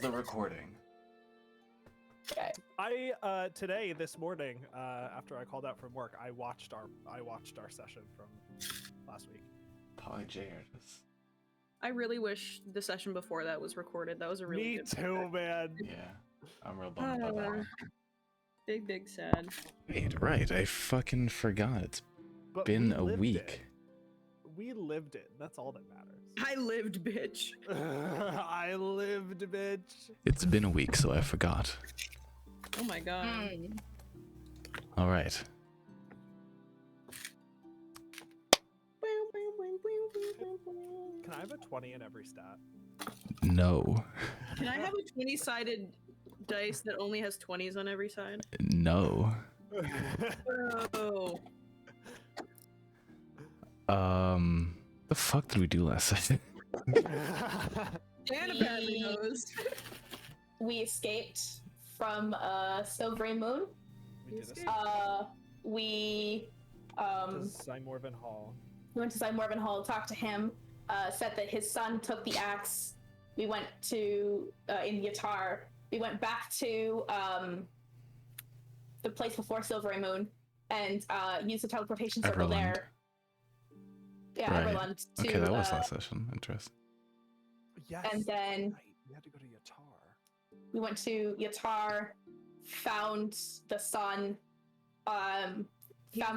the recording. Okay. Today, this morning, after I called out from work, I watched our session from last week. Polyjairus. I really wish the session before that was recorded. That was a really Me good too, project. man. Yeah, I'm real bummed about that one. Big sad. Wait, right, I fucking forgot. It's But been we a lived week. it. We lived it. That's all that matters. I lived, bitch. I lived, bitch. It's been a week, so I forgot. Oh my god. All right. Can I have a 20 in every stat? No. Can I have a 20-sided dice that only has 20s on every side? No. Oh. The fuck did we do last session? Dan apparently knows. We escaped from Silvery Moon. We did Escape. We Simorvin Hall. went to Zymorvin Hall, talked to him, said that his son took the axe. We went to in Yatar. We went back to the place before Silvery Moon and used the teleportation circle Everland. there. Yeah, Right. Everland. To, Okay, that was last session. Interesting. Yes. And then right. We had to go to Yatar. we went to Yatar, found the son, found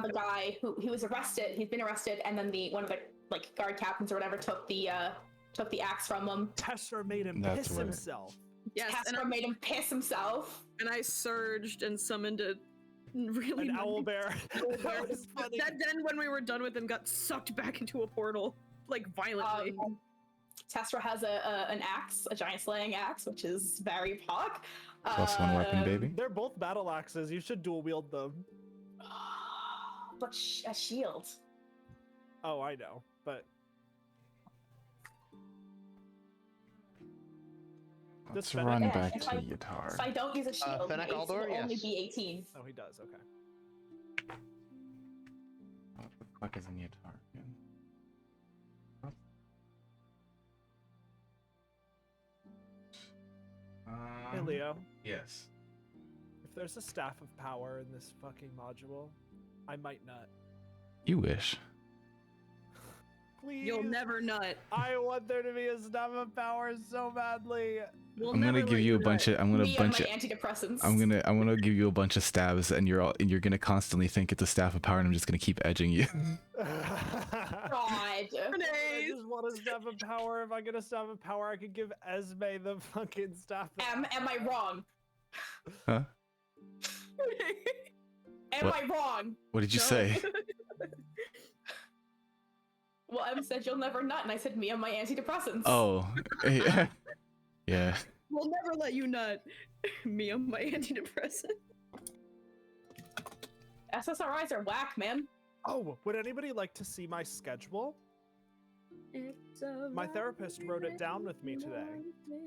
the guy who he was arrested. He's been arrested, and then one of the guard captains or whatever took the axe from him. Tessera made him That's piss what it- himself. Yes, and Tessera made him piss himself. I surged and summoned a really An nice owl bear. owlbear. That was funny. That then, when we were done with him, got sucked back into a portal, like violently. Tessera has an axe, a giant slaying axe, which is very pog. Plus one weapon, baby. They're both battle axes. You should dual wield them. But a shield. Oh, I know, but Let's Fennec- run Yeah, back if to I- Yatar. If I don't use a shield, Fennec it Aldor? will only Yes. be 18. oh, he does. Okay. What the fuck is in Yatar again? Hey, Leo. Yes. If there's a staff of power in this fucking module, I might nut. You wish. Please. You'll never nut. I want there to be a staff of power so badly. We'll I'm gonna never give let you a nut. bunch of. I'm gonna Me bunch and of. my antidepressants. I'm gonna give you a bunch of stabs, and you're gonna constantly think it's a staff of power, and I'm just gonna keep edging you. God. I just want a staff of power. If I get a staff of power, I could give Esme the fucking staff. Am I wrong? Huh? Am What? I wrong? What did you No. say? Well, Em said you'll never nut, and I said me and my antidepressants. Oh, yeah. Yeah. We'll never let you nut. Me on my antidepressant. SSRIs are whack, man. Oh, would anybody like to see my schedule? My therapist wrote it down with me today.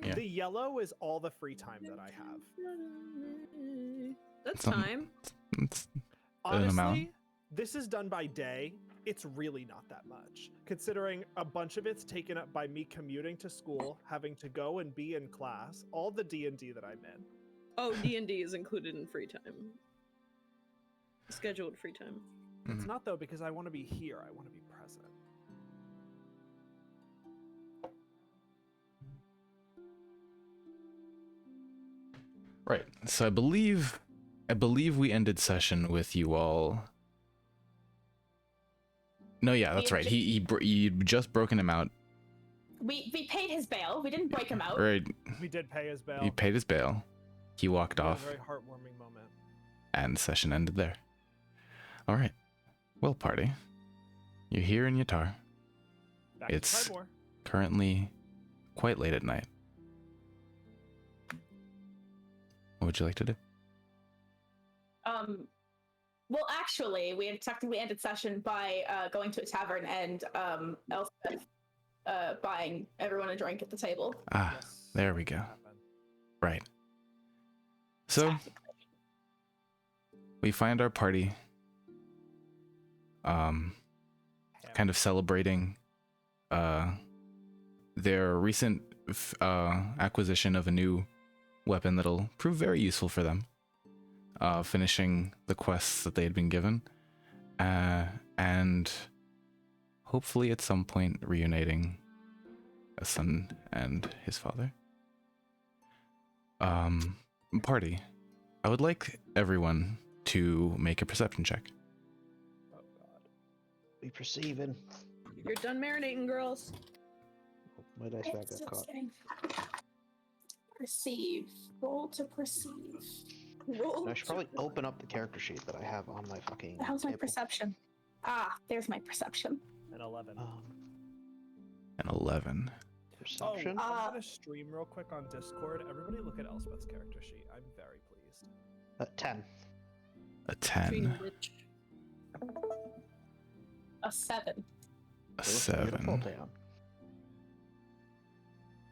Yeah. The yellow is all the free time that I have. That's Some- time. It's, Honestly, amount? this is done by day. It's really not that much, considering a bunch of it's taken up by me commuting to school, having to go and be in class, all the D&D that I'm in. Oh, D&D is included in free time. Scheduled free time. It's Mhm. not though, because I want to be here. I want to be present. Right. So I believe we ended session with you all. No, yeah, that's right. He just broken him out. We paid his bail. We didn't break him out. Right. We did pay his bail. He paid his bail. He walked It was off, a very heartwarming moment. and the session ended there. All right. Well, party. You're here in Yatar. Back It's- to Tybor. Currently, quite late at night. What would you like to do? Well, actually, we had technically ended session by going to a tavern and Elspeth buying everyone a drink at the table. Ah, Yes, there we go. happened. Right. So Technically. we find our party kind of celebrating their recent acquisition of a new weapon that'll prove very useful for them. Finishing the quests that they had been given, and hopefully at some point reuniting a son and his father. Party. I would like everyone to make a perception check. Oh god. We perceiving. You're done marinating, girls. My dice bag got caught. Perceive. Roll to perceive. Roll. I should probably open up the character sheet that I have on my fucking. How's my table. perception? Ah, there's my perception. An 11. An 11. Perception. Oh, I'm Uh, gonna stream real quick on Discord. Everybody look at Elspeth's character sheet. I'm very pleased. 10. A 10. A 7. A It looks 7. beautiful, Taeyeon.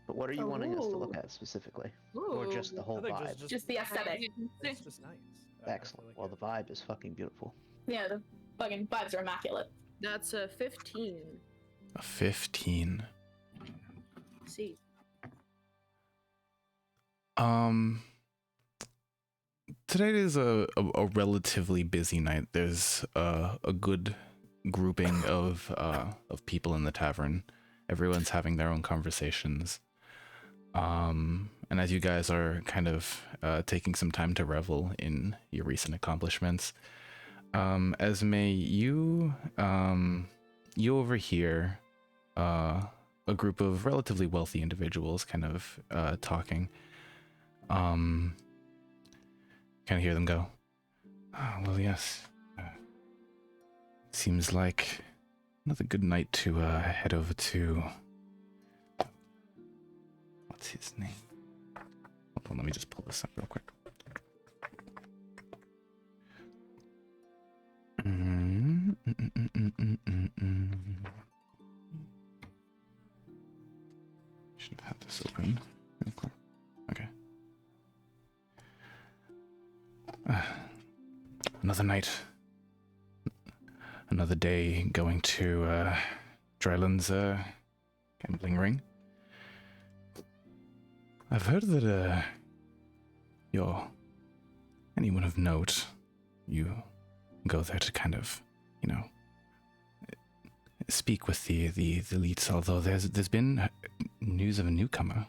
But what are you wanting us to look Ooh. at specifically, or just the whole I think vibe? Just the aesthetic. It's just nice. Excellent. Well, the vibe is fucking beautiful. Yeah, the fucking vibes are immaculate. That's a 15. A 15. See. Today is a relatively busy night. There's a good grouping of people in the tavern. Everyone's having their own conversations. And as you guys are kind of taking some time to revel in your recent accomplishments, Esme, you overhear a group of relatively wealthy individuals kind of talking. Kind of hear them go, "Oh, well, yes. Seems like another good night to head over to... What's his name? Hold on, let me just pull this up real quick. Should have had this open real quick. Okay. Another night. Another day going to Dryland's gambling ring. I've heard that you're anyone of note. You go there to kind of, you know, speak with the elites. Although there's been news of a newcomer.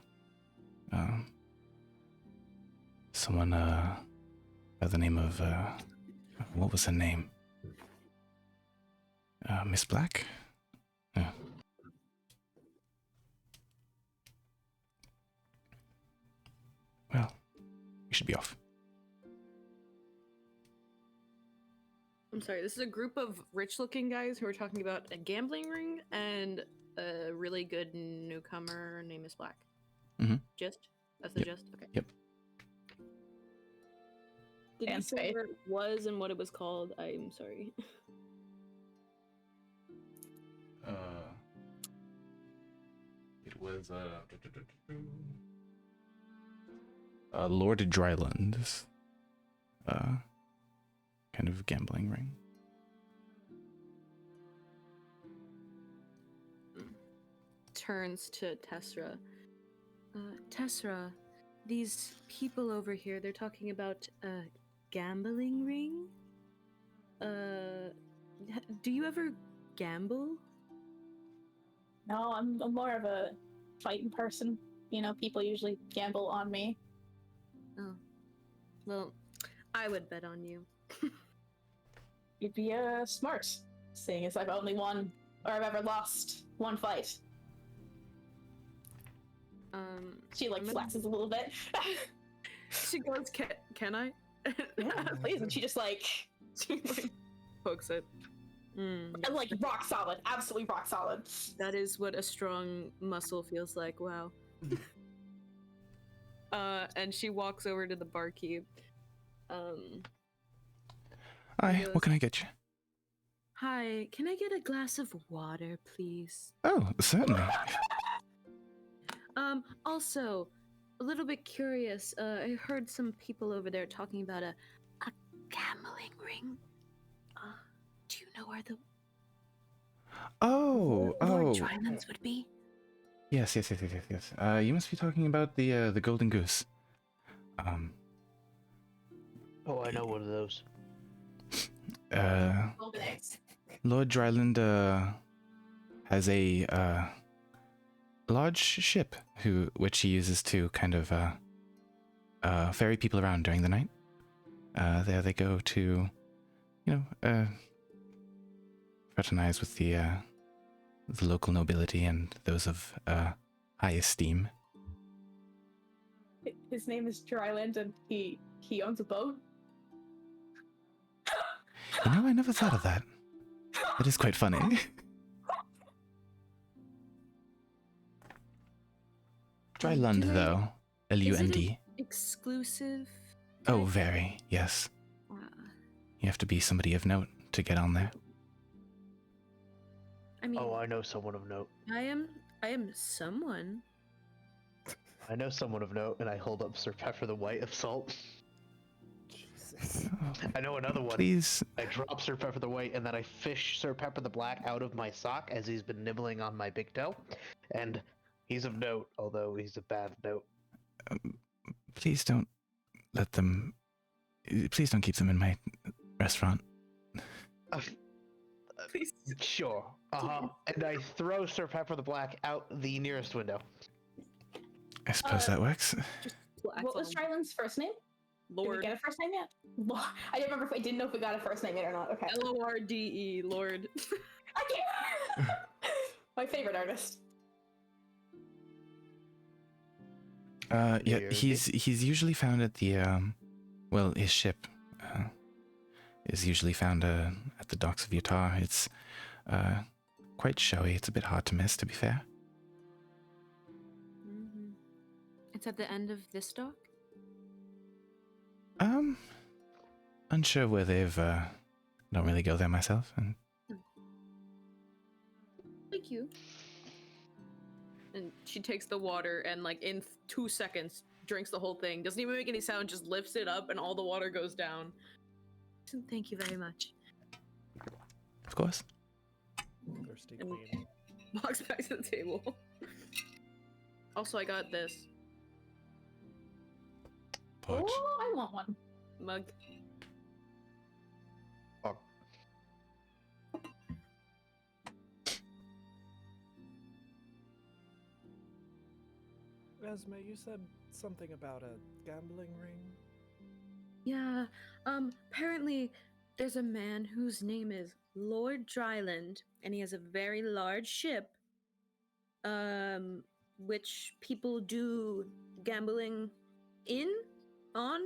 Someone by the name of what was her name? Miss Black? Yeah. Well, we should be off. I'm sorry, this is a group of rich-looking guys who are talking about a gambling ring and a really good newcomer named Miss Black. Mhm. Gist? That's the gist? Okay. Yep. Did you And say Faith. where it was and what it was called? I'm sorry. It was Lord Dryland's kind of gambling ring. Turns to Tessera. Tessera, these people over here, they're talking about a gambling ring? Do you ever gamble? No, I'm more of a fighting person. You know, people usually gamble on me. Oh. Well, I would bet on you. You'd be smart, seeing as I've only won, or I've ever lost one fight. She like I'm gonna- flexes a little bit. She goes, can I? Yeah, please, and she just like, She like pokes it. and, like rock solid, absolutely rock solid. That is what a strong muscle feels like. Wow. And she walks over to the barkeep. Hi, Yes. what can I get you? Hi, can I get a glass of water, please? Oh, certainly. Also, a little bit curious. I heard some people over there talking about a gambling ring. Do you know where the Oh, Lord Drylands would be? Yes. You must be talking about the golden goose. Oh, I know one of those. Golden eggs. Lord Dryland has a large ship which he uses to kind of ferry people around during the night. There they go to, fraternize with the local nobility and those of high esteem. His name is Dryland, and he owns a boat. I never thought of that. That is quite funny. Dryland, Do they- though. L-U-N-D. Exclusive. Oh, very, yes. You have to be somebody of note to get on there. I mean, Oh, I know someone of note. I am someone. I know someone of note, and I hold up Sir Pepper the White of Salt. Jesus. I know another one. Please. I drop Sir Pepper the White, and then I fish Sir Pepper the Black out of my sock as he's been nibbling on my big toe. And he's of note, although he's a bad note. Please don't let them. Please don't keep them in my restaurant. Please. Sure. And I throw Sir Pepper the Black out the nearest window. I suppose that works. What was Dryland's first name? Did we Lord? get a first name yet? I didn't remember. I didn't know if we got a first name yet or not. Okay. Lorde, Lord. I can't. My favorite artist. Yeah, Weird. he's usually found at the his ship is usually found at the docks of Utah. It's quite showy. It's a bit hard to miss, to be fair. Mm-hmm. It's at the end of this dock. Unsure where they've. Don't really go there myself. And Thank you. And she takes the water and, like, in 2 seconds, drinks the whole thing. Doesn't even make any sound, just lifts it up and all the water goes down. Thank you very much. of course, Thirsty And- queen. Walks back to the table. Also, I got this Podge. Oh, I want one. mug. Esme, you said something about a gambling ring? Yeah, apparently there's a man whose name is Lord Dryland, and he has a very large ship, which people do gambling on.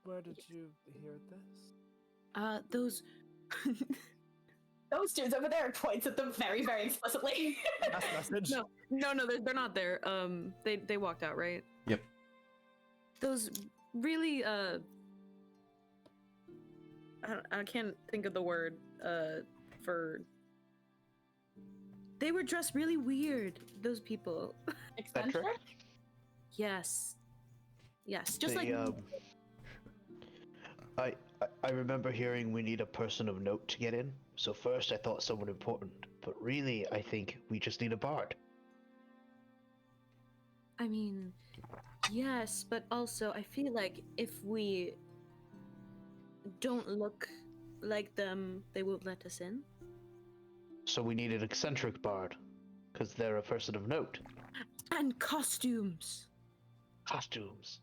Where did you hear this? Those, Those dudes over there points at them very, very explicitly. Last message? no, they're not there. They walked out, right? Yep. Those really, I can't think of the word, for... They were dressed really weird, those people. Eccentric? Yes. Yes, just They, like... I remember hearing we need a person of note to get in. So first I thought someone important, but really I think we just need a bard. I mean, yes, but also I feel like if we don't look like them, they won't let us in. So we need an eccentric bard, because they're a person of note. And costumes. Costumes.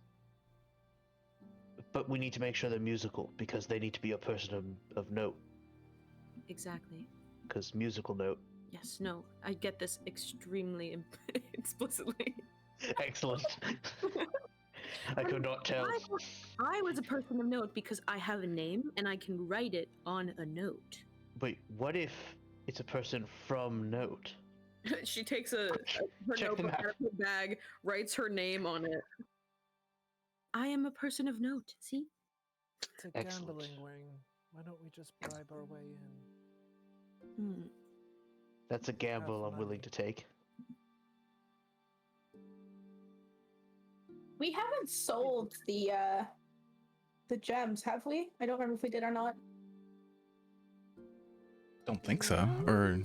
But we need to make sure they're musical, because they need to be a person of note, Exactly. because musical note. Yes, no, I get this extremely explicitly. Excellent. I could not tell. I was a person of note because I have a name and I can write it on a note. Wait, what if it's a person from note? She takes her Check the notebook map. out of her bag, writes her name on it. I am a person of note, see? It's a Excellent. gambling ring. Why don't we just bribe our way in? That's a gamble Have I'm willing money. to take. We haven't sold the gems, have we? I don't remember if we did or not. Don't think so. Or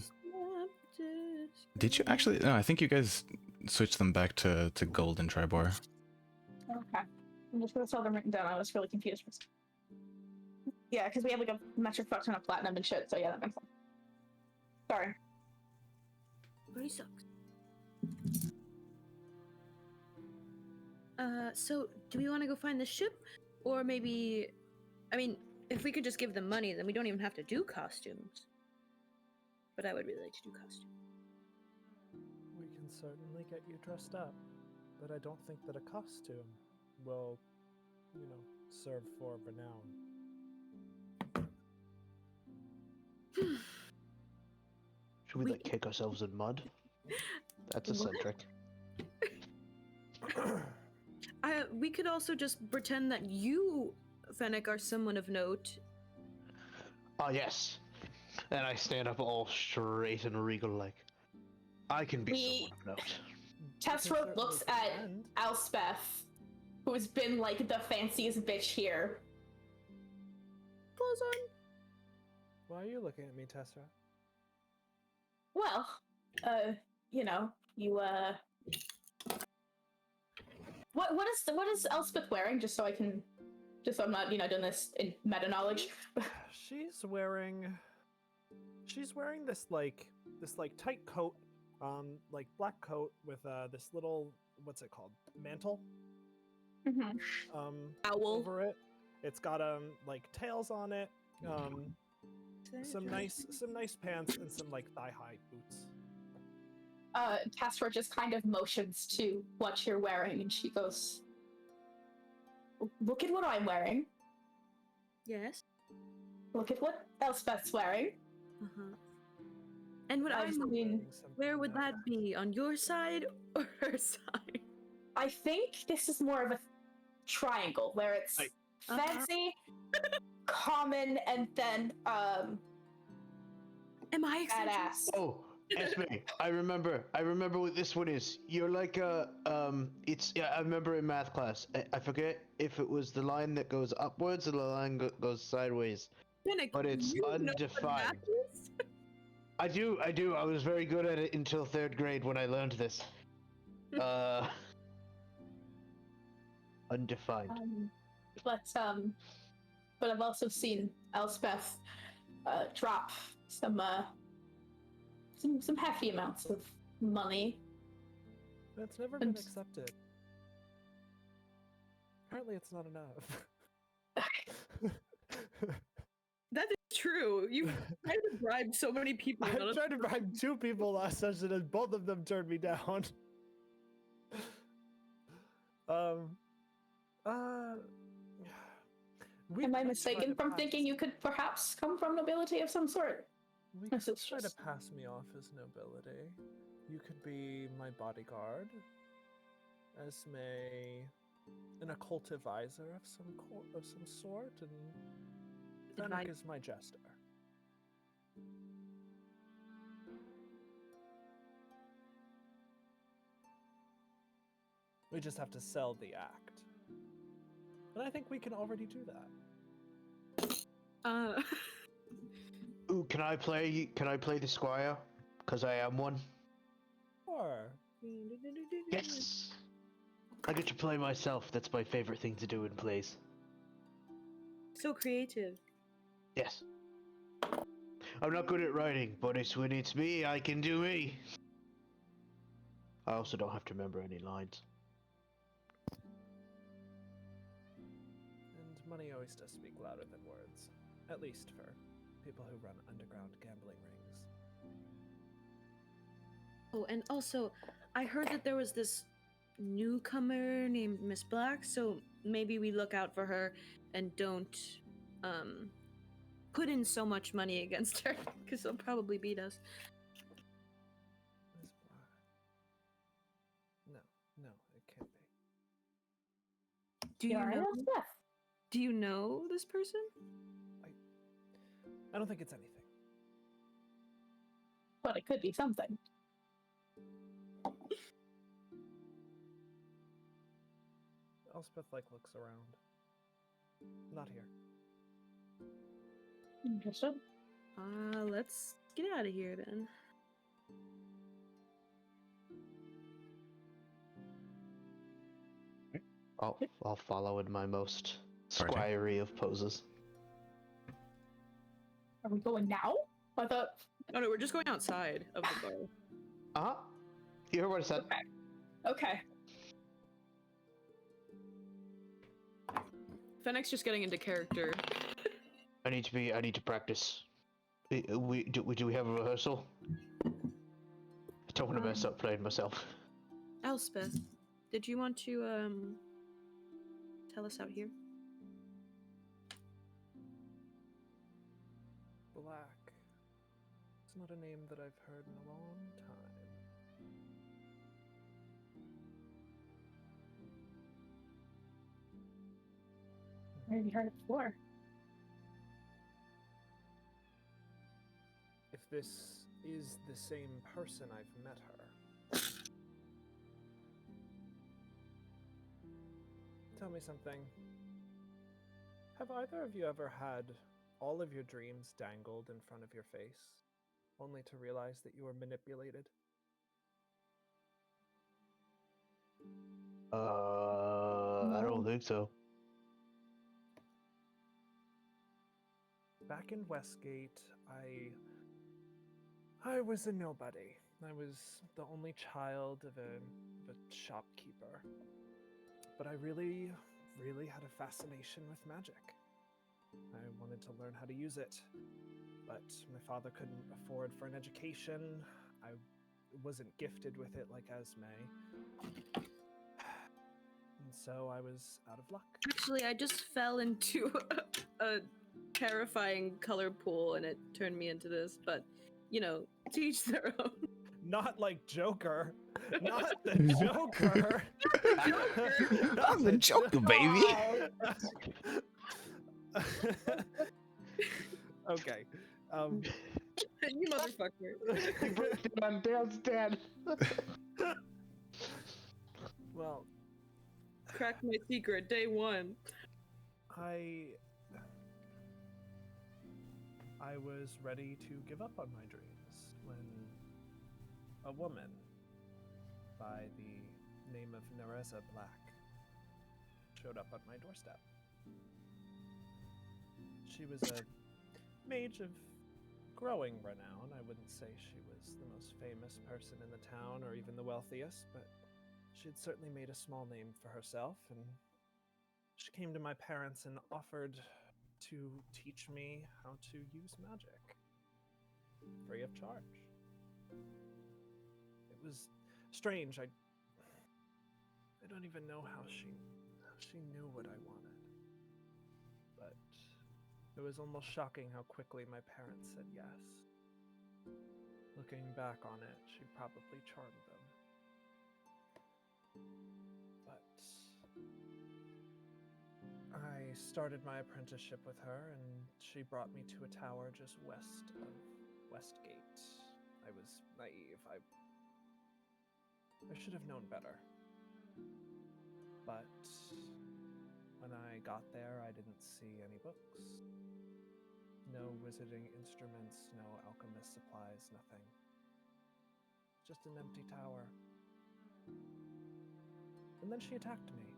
Did you actually? No, I think you guys switched them back to gold and Tribor. Okay. I'm just gonna saw them written down. I was really confused. Yeah, because we have like a metric fuck ton of platinum and shit. So yeah, that makes sense. Sorry. Very sucks. So do we want to go find the ship, or maybe, I mean, if we could just give them money, then we don't even have to do costumes. But I would really like to do costumes. We can certainly get you dressed up, but I don't think that a costume will, serve for renown. Should we like kick ourselves in mud? That's eccentric. We could also just pretend that you, Fennec, are someone of note. Oh yes. And I stand up all straight and regal like. I can be someone of note. Tessroth looks at Elspeth, who's been like the fanciest bitch here. Clothes on. Why are you looking at me, Tessera? Well, what is Elspeth wearing? Just so I'm not, doing this in meta knowledge. She's wearing this tight coat, like black coat with this little, what's it called, mantle, Owl. over it. It's got like tails on it, some nice pants and some like thigh-high boots. Tessera just kind of motions to what you're wearing, and she goes, "Look at what I'm wearing. Yes. Look at what Elspeth's wearing." Uh-huh. And what I I'm mean, wearing, where would that be? On your side or her side? I think this is more of a triangle where it's fancy, common, and then Am I eccentric? badass. Oh, Esme, I remember what this one is. You're like I remember in math class. I forget if it was the line that goes upwards or the line goes sideways. Fennec, But it's you know what undefined. that is? I do. I was very good at it until 3rd grade when I learned this. Undefined. But I've also seen Elspeth drop some hefty amounts of money. That's never been accepted. Apparently, it's not enough. That is true. You've tried to bribe so many people. I none of tried to them- bribe 2 people last session, and both of them turned me down. Am I mistaken from thinking you could perhaps come from nobility of some sort? We Yes, could it's try to just- pass me off as nobility. You could be my bodyguard. Esme, an occult advisor of some sort, and Fennec is my jester. We just have to sell the act. And I think we can already do that. Ooh, can I play the squire? Cause I am one. Or Yes. I get to play myself. That's my favorite thing to do in plays. So creative. Yes. I'm not good at writing, but when it's me, I can do me. I also don't have to remember any lines. And money always does speak louder than words. At least for people who run underground gambling rings. Oh, and also, I heard that there was this newcomer named Miss Black, so maybe we look out for her and don't put in so much money against her, because they'll probably beat us. Miss Black. No, it can't be. Do you Alright, know? Elspeth. Do you know this person? I don't think it's anything. But it could be something. Elspeth looks around. Not here. Interested. Let's get out of here then. I'll follow in my most Alrighty. squiry of poses. Are we going now? I thought. Oh no, we're just going outside of the bar. Uh-huh. You heard what I said. Okay. Fennec's just getting into character. I need to practice. Do we have a rehearsal? I don't want to mess up playing myself. Elspeth, did you want to tell us out here? Black. It's not a name that I've heard in a long time. Maybe heard it before. If this is the same person, I've met her. Tell me something. Have either of you ever had all of your dreams dangled in front of your face, only to realize that you were manipulated? I don't think so. Back in Westgate, I was a nobody. I was the only child of a shopkeeper. But I really had a fascination with magic. I wanted to learn how to use it, but my father couldn't afford for an education. I wasn't gifted with it like Esme. And so I was out of luck. Actually, I just fell into a terrifying color pool and it turned me into this, but you know, to each their own. Not like Joker. Not the Joker. I'm the Joker, baby. Okay. You motherfucker. Dan's dead. Well, Crack my secret, day one. I was ready to give up on my dreams when a woman by the name of Nereza Black showed up on my doorstep. She was a mage of growing renown. I wouldn't say she was the most famous person in the town or even the wealthiest, but she had certainly made a small name for herself, and she came to my parents and offered to teach me how to use magic free of charge. It was strange. I don't even know how she knew what I wanted. But it was almost shocking how quickly my parents said yes. Looking back on it, she probably charmed them. But I started my apprenticeship with her, and she brought me to a tower just west of Westgate. I was naive. I should have known better. But when I got there, I didn't see any books. No wizarding instruments, no alchemist supplies, nothing. Just an empty tower. And then she attacked me.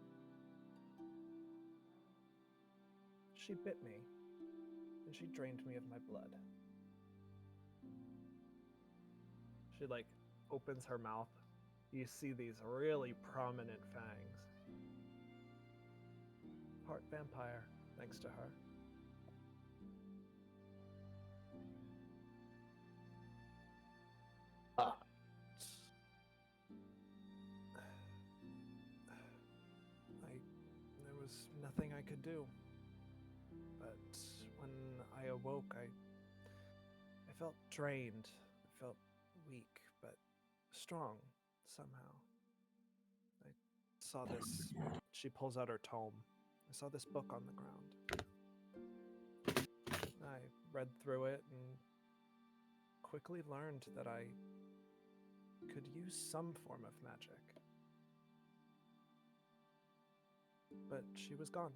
She bit me, and she drained me of my blood. She, opens her mouth. You see these really prominent fangs. Part vampire, thanks to her. There was nothing I could do. But when I awoke, I felt drained. I felt weak, but strong somehow. I saw this. She pulls out her tome. I saw this book on the ground. I read through it and quickly learned that I could use some form of magic. But she was gone.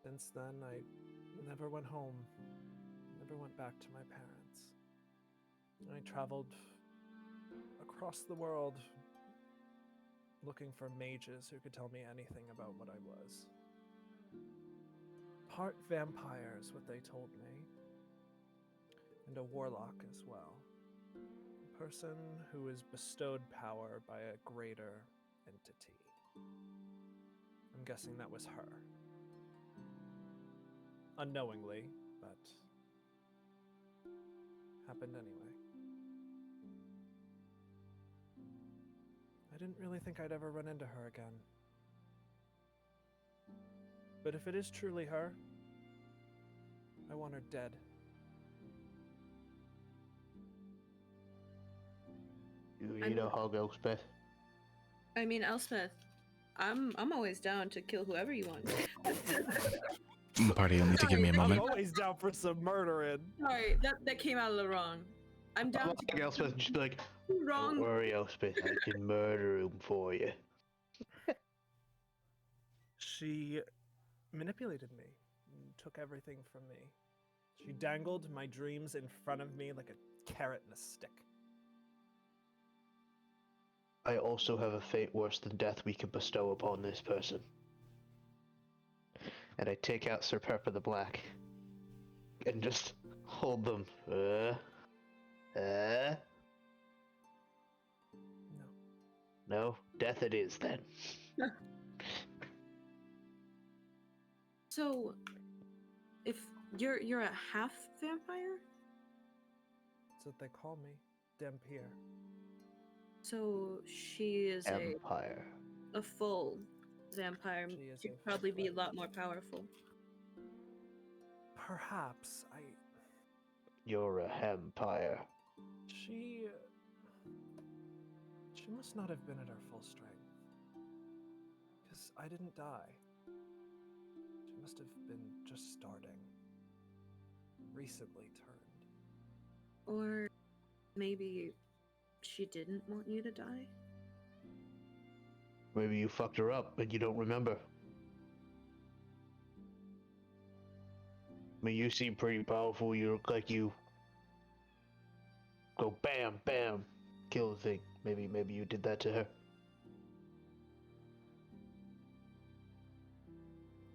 Since then, I never went home, never went back to my parents. I traveled across the world looking for mages who could tell me anything about what I was. Part vampire is what they told me, and a warlock as well. A person who is bestowed power by a greater entity. I'm guessing that was her. Unknowingly, but happened anyway. I didn't really think I'd ever run into her again. But if it is truly her, I want her dead. You need a hug, Elspeth. I mean, Elspeth, I'm always down to kill whoever you want. Party, you'll need to give me a I'm moment. always down for some murdering. Sorry, that came out a little wrong. I'm down to Like Elspeth and just be like, wrong. don't worry, Elspeth, I can murder him for you. She manipulated me and took everything from me. She dangled my dreams in front of me like a carrot and a stick. I also have a fate worse than death we can bestow upon this person. And I take out Sir Pepper the Black and just hold them. No. No? Death it is then. So, if you're a half vampire, That's what they call me. Dampier. so she is Empire. a full vampire. She is She'd a probably be a full-fledged. lot more powerful. Perhaps. You're a vampire. She must not have been at her full strength. Because I didn't die. She must have been just starting. Recently turned. Or maybe she didn't want you to die. Maybe you fucked her up and you don't remember. I mean, you seem pretty powerful. You look like you go bam, bam, kill the thing. Maybe you did that to her.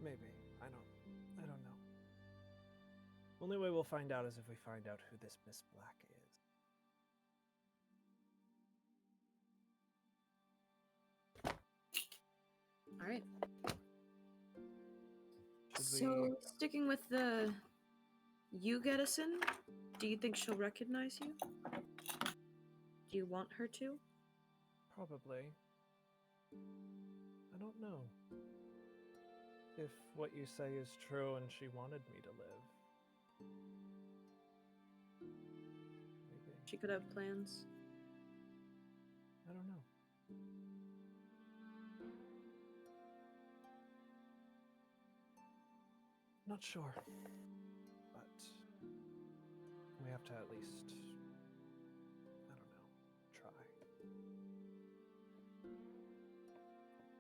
Maybe. I don't know. Only way we'll find out is if we find out who this Miss Black is. All right. Should So, we... sticking with the you, Geddison, do you think she'll recognize you? Do you want her to? Probably. I don't know. If what you say is true and she wanted me to live. Maybe. She could have plans. I don't know. Not sure. But we have to at least, I don't know, try.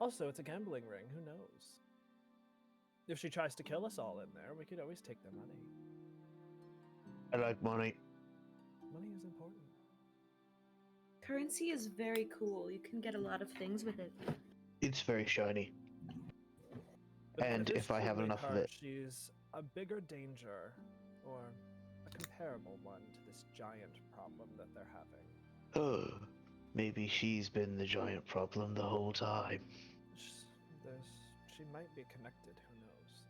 Also, it's a gambling ring. Who knows? If she tries to kill us all in there, we could always take their money. I like money. Money is important. Currency is very cool. You can get a lot of things with it. It's very shiny. But And it is if I have truly enough of her, it. she's a bigger danger, or a comparable one to this giant problem that they're having. Oh, maybe she's been the giant problem the whole time. She might be connected. Who knows?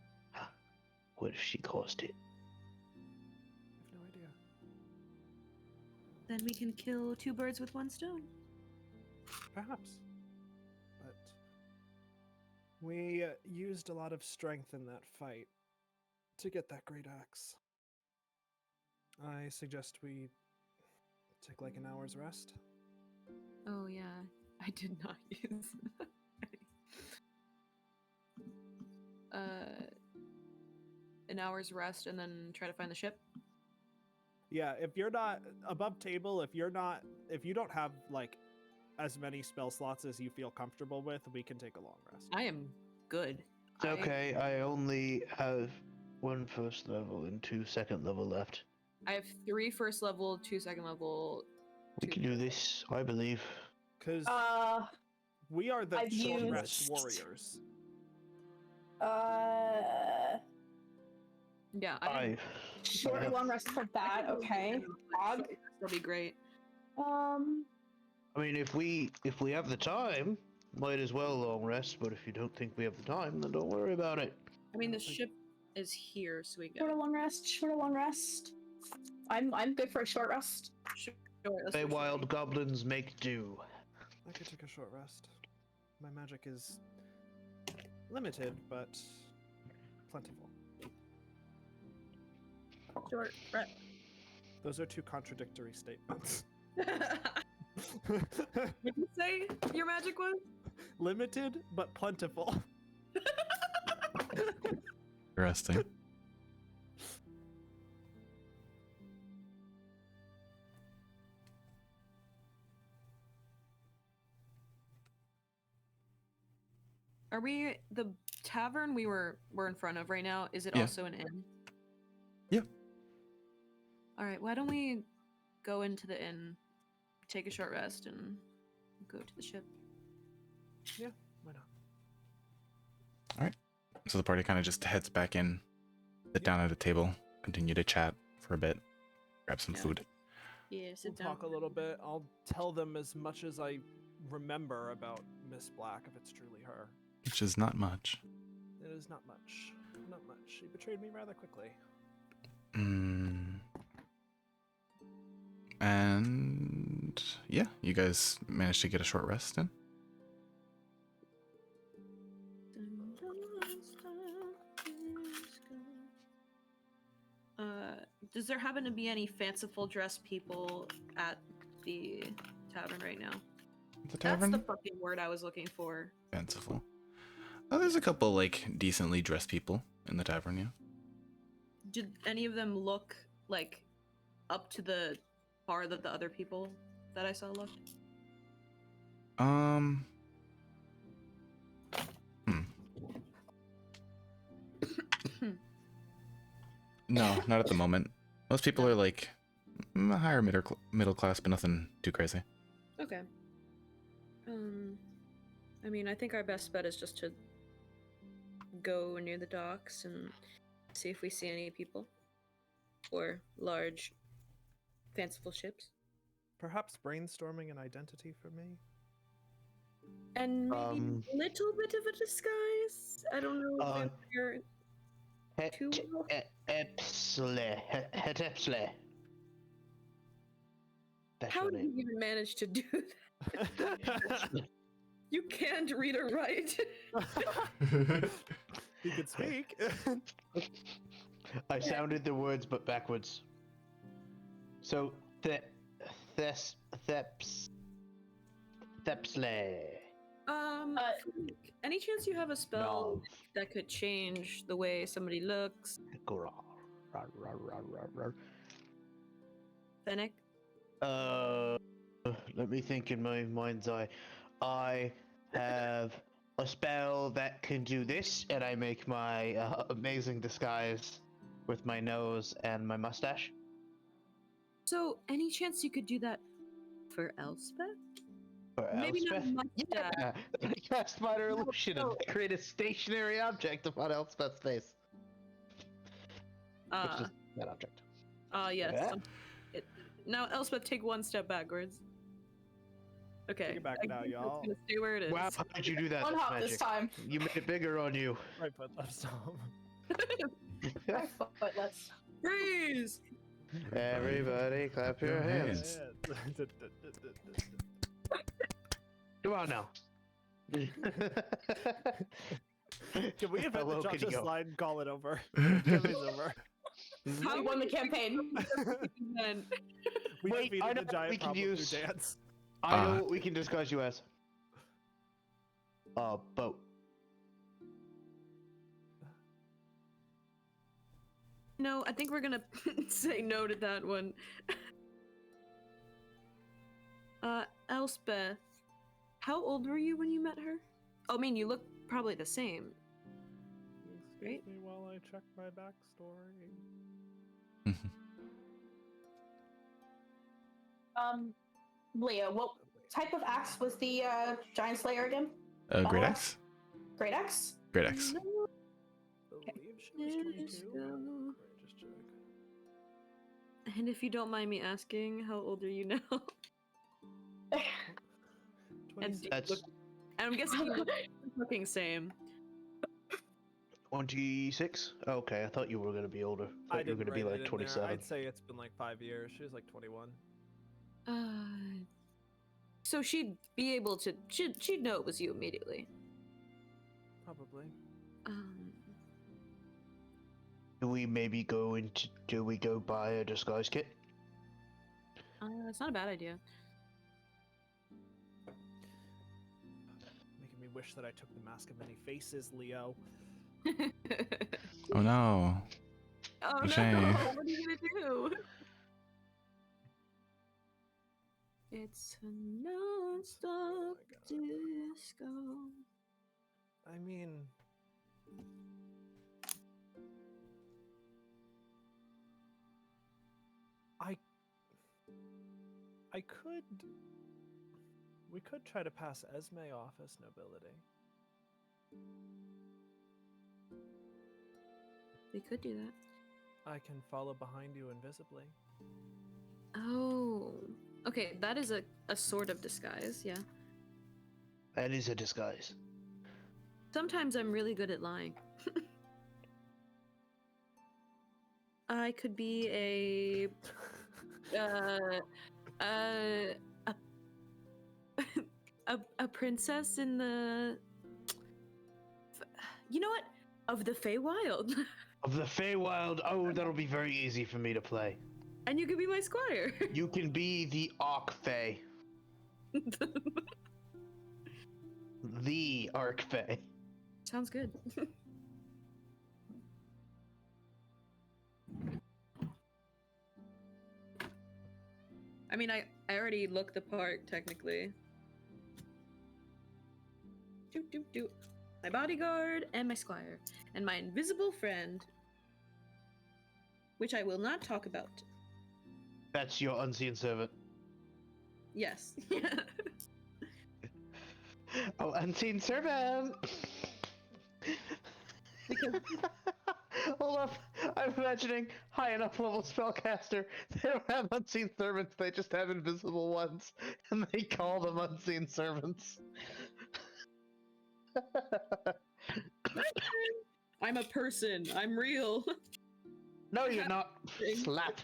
What if she caused it? I have no idea. Then we can kill two birds with one stone. Perhaps. But we used a lot of strength in that fight to get that great axe. I suggest we take like an hour's rest. Oh yeah, I did not use. An hour's rest and then try to find the ship. Yeah, if you're not above table, if you don't have like as many spell slots as you feel comfortable with, we can take a long rest. I am good. It's okay, I only have 1 first level and 2 second level left. I have 3 first level, 2 second level, We can do this, I believe. Because Uh, we are the I've short used- rest warriors. Yeah, I short and long rest for that. Okay. Fog. that'll be great. I mean, if we have the time, might as well long rest. But if you don't think we have the time, then don't worry about it. I mean, the ship is here, so we Short go. or long rest. Short or long rest. I'm good for a short rest. Sure, that's Hey, for sure. wild goblins make do. I could take a short rest. My magic is limited, but plentiful. Short rest. Those are two contradictory statements. What did you say your magic was? Limited, but plentiful. Interesting. Are we the tavern we're in front of right now? Is it Yeah. also an inn? Yeah. All right. Why don't we go into the inn, take a short rest, and go to the ship? Yeah, why not? So the party kind of just heads back in, sit down at a table, continue to chat for a bit, grab some Yeah. food. Yeah. We'll Sit down. talk a little bit. I'll tell them as much as I remember about Miss Black, if it's truly her. Which is not much. It is not much. Not much. She betrayed me rather quickly. And yeah, you guys managed to get a short rest in. Does there happen to be any fanciful dressed people at the tavern right now? The tavern? That's the fucking word I was looking for. Fanciful. Oh, there's a couple like decently dressed people in the tavern, yeah. Did any of them look like up to the par that the other people that I saw looked? Hmm. No, not at the moment. Most people are like higher middle class, but nothing too crazy. Okay. I mean, I think our best bet is just to go near the docks and see if we see any people or large, fanciful ships, Perhaps brainstorming an identity for me? and maybe a little bit of a disguise. I don't know if you're too well. Hetepsle. That's How your did name. you even manage to do that? You can't read or write. He could speak. I sounded the words but backwards. So Thepsle. Any chance you have a spell that could change the way somebody looks? Fennec? Let me think in my mind's eye. I have a spell that can do this, and I make my amazing disguise with my nose and my mustache. So, any chance you could do that for Elspeth? Or Maybe not Elspeth. mustache. Yeah, I cast minor illusion no. and create a stationary object upon Elspeth's face, which is that object. Yes. Yeah. Now, Elspeth, take one step backwards. Okay. Take it back I now, think it's y'all. gonna stay where it is. Wow, how did you do that? One That's hop magic. this time. You made it bigger on you. Right foot, left stomp. My foot. Let's. Freeze! Everybody, clap your Your hands. hands. Come on now. Can we invent Hello, the can you Josh's go? line and call it over? Campaign's over. We won the campaign. Then We Wait, defeated I know the what giant we can problem use. through dance. I know what we can disguise you as. A boat. no, I think we're gonna say no to that one. Elspeth, how old were you when you met her? Oh, I mean, you look probably the same. Right? Excuse me while I check my backstory. Leo, what type of axe was the giant slayer again? Great Oh. Axe? Great axe? Great Axe. I believe she was 22. Let's go. Let me just check. And if you don't mind me asking, how old are you now? And 26. That's and I'm guessing you look fucking same. 26. Okay, I thought you were gonna be older. I thought you were didn't gonna be write it like in there. 27. I'd say it's been like 5 years. She was like 21. So she'd be able to. She'd know it was you immediately. Probably. Do we maybe go into? Do we go buy a disguise kit? It's not a bad idea. Making me wish that I took the Mask of Many Faces, Leo. Oh no. Oh Shame. no! What are you gonna do? It's a non-stop disco. I mean, I could. We could try to pass Esme off as nobility. We could do that. I can follow behind you invisibly. Oh. Okay, that is a sort of disguise, yeah. That is a disguise. Sometimes I'm really good at lying. I could be a a princess in the you know what? Of the Feywild. Of the Feywild, oh, that'll be very easy for me to play. And you could be my squire. You can be the Arc Fey. The Arc Fey. Sounds good. I mean, I already looked the part, technically. Do. My bodyguard and my squire. And my invisible friend. Which I will not talk about. That's your unseen servant. Yes. Oh, unseen servant! Because Hold up, I'm imagining high enough level spellcaster. They don't have unseen servants, they just have invisible ones, and they call them unseen servants. I'm a person. I'm real. No, you're not. Slap.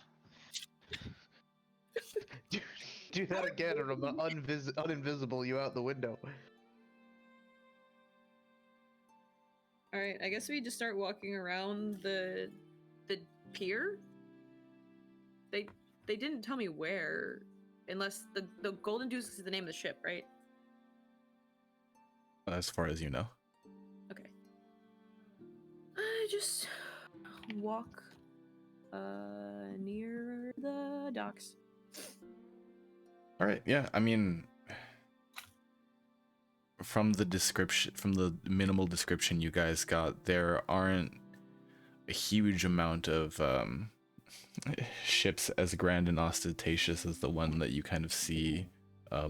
Do that again, or I'm gonna uninvisible you out the window. All right, I guess we just start walking around the pier. They didn't tell me where, unless the Golden Deuce is the name of the ship, right? As far as you know. Okay. I just walk near the docks. All right. Yeah. I mean, from the description, from the minimal description you guys got, there aren't a huge amount of ships as grand and ostentatious as the one that you kind of see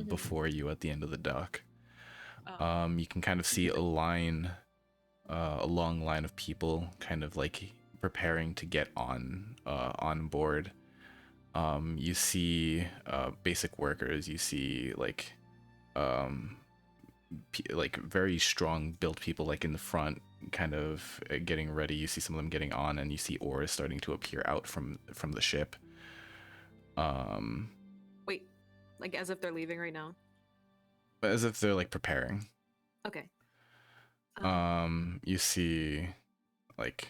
before you at the end of the dock. Oh. You can kind of see a line, a long line of people kind of like preparing to get on board. You see basic workers, you see like very strong built people like in the front kind of getting ready. You see some of them getting on, and you see oars starting to appear out from the ship. Wait, like as if they're leaving right now? As if they're like preparing. Okay. You see like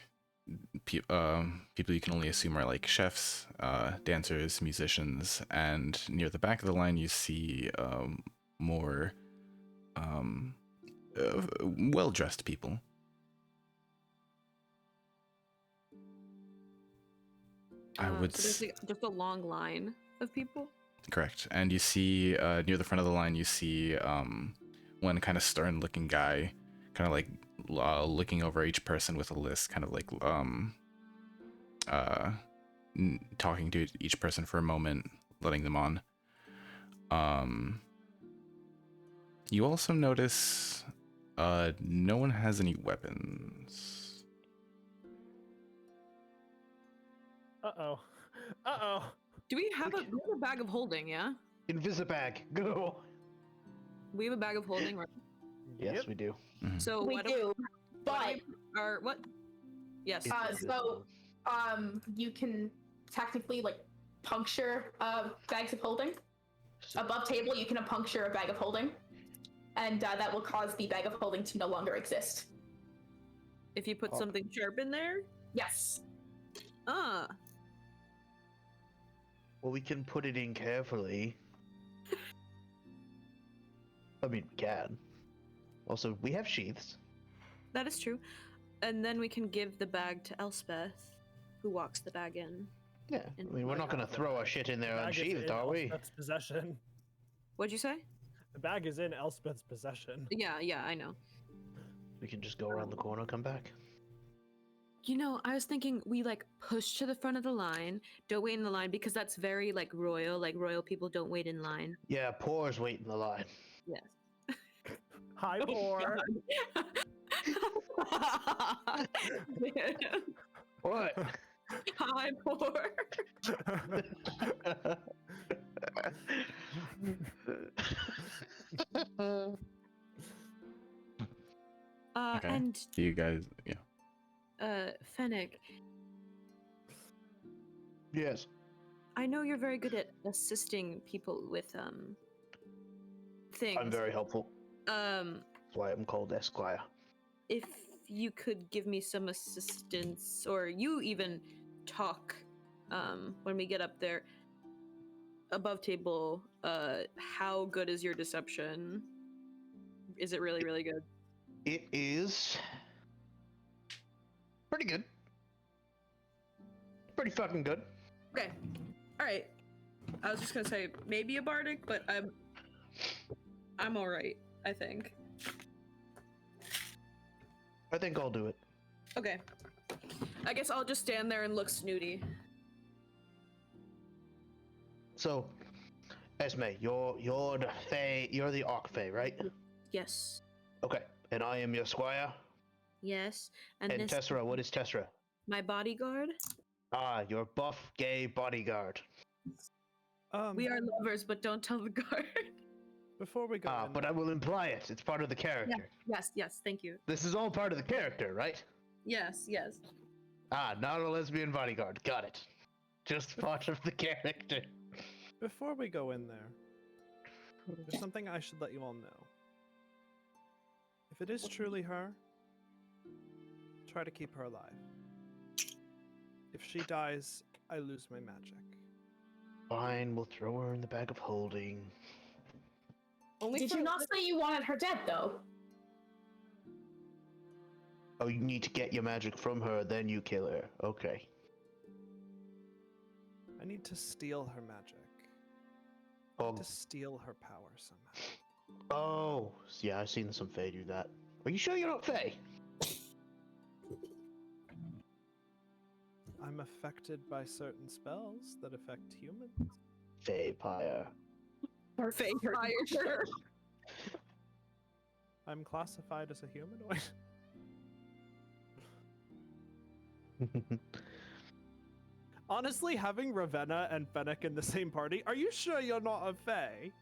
people you can only assume are like chefs, dancers, musicians, and near the back of the line you see more well-dressed people. I would So there's like just a long line of people. Correct. And you see near the front of the line you see one kind of stern-looking guy kind of like looking over each person with a list, kind of like talking to each person for a moment, letting them on. You also notice no one has any weapons. Uh-oh. Uh-oh. Do we have a bag of holding? Yeah, Invisibag, go. we have a bag of holding, right? Yes, Yep. we do. Mhm. So We why don't do, why but don't we- or what? Yes. so you can technically like puncture bags of holding. Above table, you can puncture a bag of holding, and that will cause the bag of holding to no longer exist. If you put Oh. something sharp in there. Yes. Ah. Well, we can put it in carefully. I mean, we can. Also, we have sheaths. That is true. And then we can give the bag to Elspeth, who walks the bag in. Yeah, I mean, we're not gonna throw our shit in there The bag is unsheathed, in are we? Elspeth's possession. What'd you say? The bag is in Elspeth's possession. Yeah, I know. We can just go around the corner, come back. You know, I was thinking we like push to the front of the line, don't wait in the line because that's very like royal people don't wait in line. Yeah, Poor's waiting the line. Yes. Hi, poor. What? Hi, poor. Okay. And You guys, yeah. Fennec, Yes. I know you're very good at assisting people with things. I'm very helpful. Um, That's why I'm called Esquire. if you could give me some assistance, or you even talk when we get up there above table, how good is your deception? Is it really, really good? It is pretty good. Pretty fucking good. Okay. All right. I was just gonna say maybe a bardic, but I'm all right. I think. I think I'll do it. Okay. I guess I'll just stand there and look snooty. So, Esme, you're the Fae, you're the Arc Fae, right? Yes. Okay. And I am your squire. Yes. And, And this Tessera, what is Tessera? my bodyguard. Ah, your buff gay bodyguard. We are lovers, but don't tell the guard. Before we go in, But I will imply it. It's part of the character. Yes, thank you. This is all part of the character, right? Yes. Not a lesbian bodyguard. Got it. Just part of the character. before we go in there, there's something I should let you all know. If it is truly her, try to keep her alive. If she dies, I lose my magic. Fine, we'll throw her in the bag of holding. Only Did you not say you wanted her dead though? Oh, you need to get your magic from her, then you kill her. Okay. I need to steal her magic. Oh, To steal her power somehow. oh, yeah, I've seen some Fae do that. Are you sure you're not Fae? I'm affected by certain spells that affect humans. Fae-pyre. Or fire. I'm classified as a humanoid. Honestly, having Ravenna and Fennec in the same party, are you sure you're not a Fae?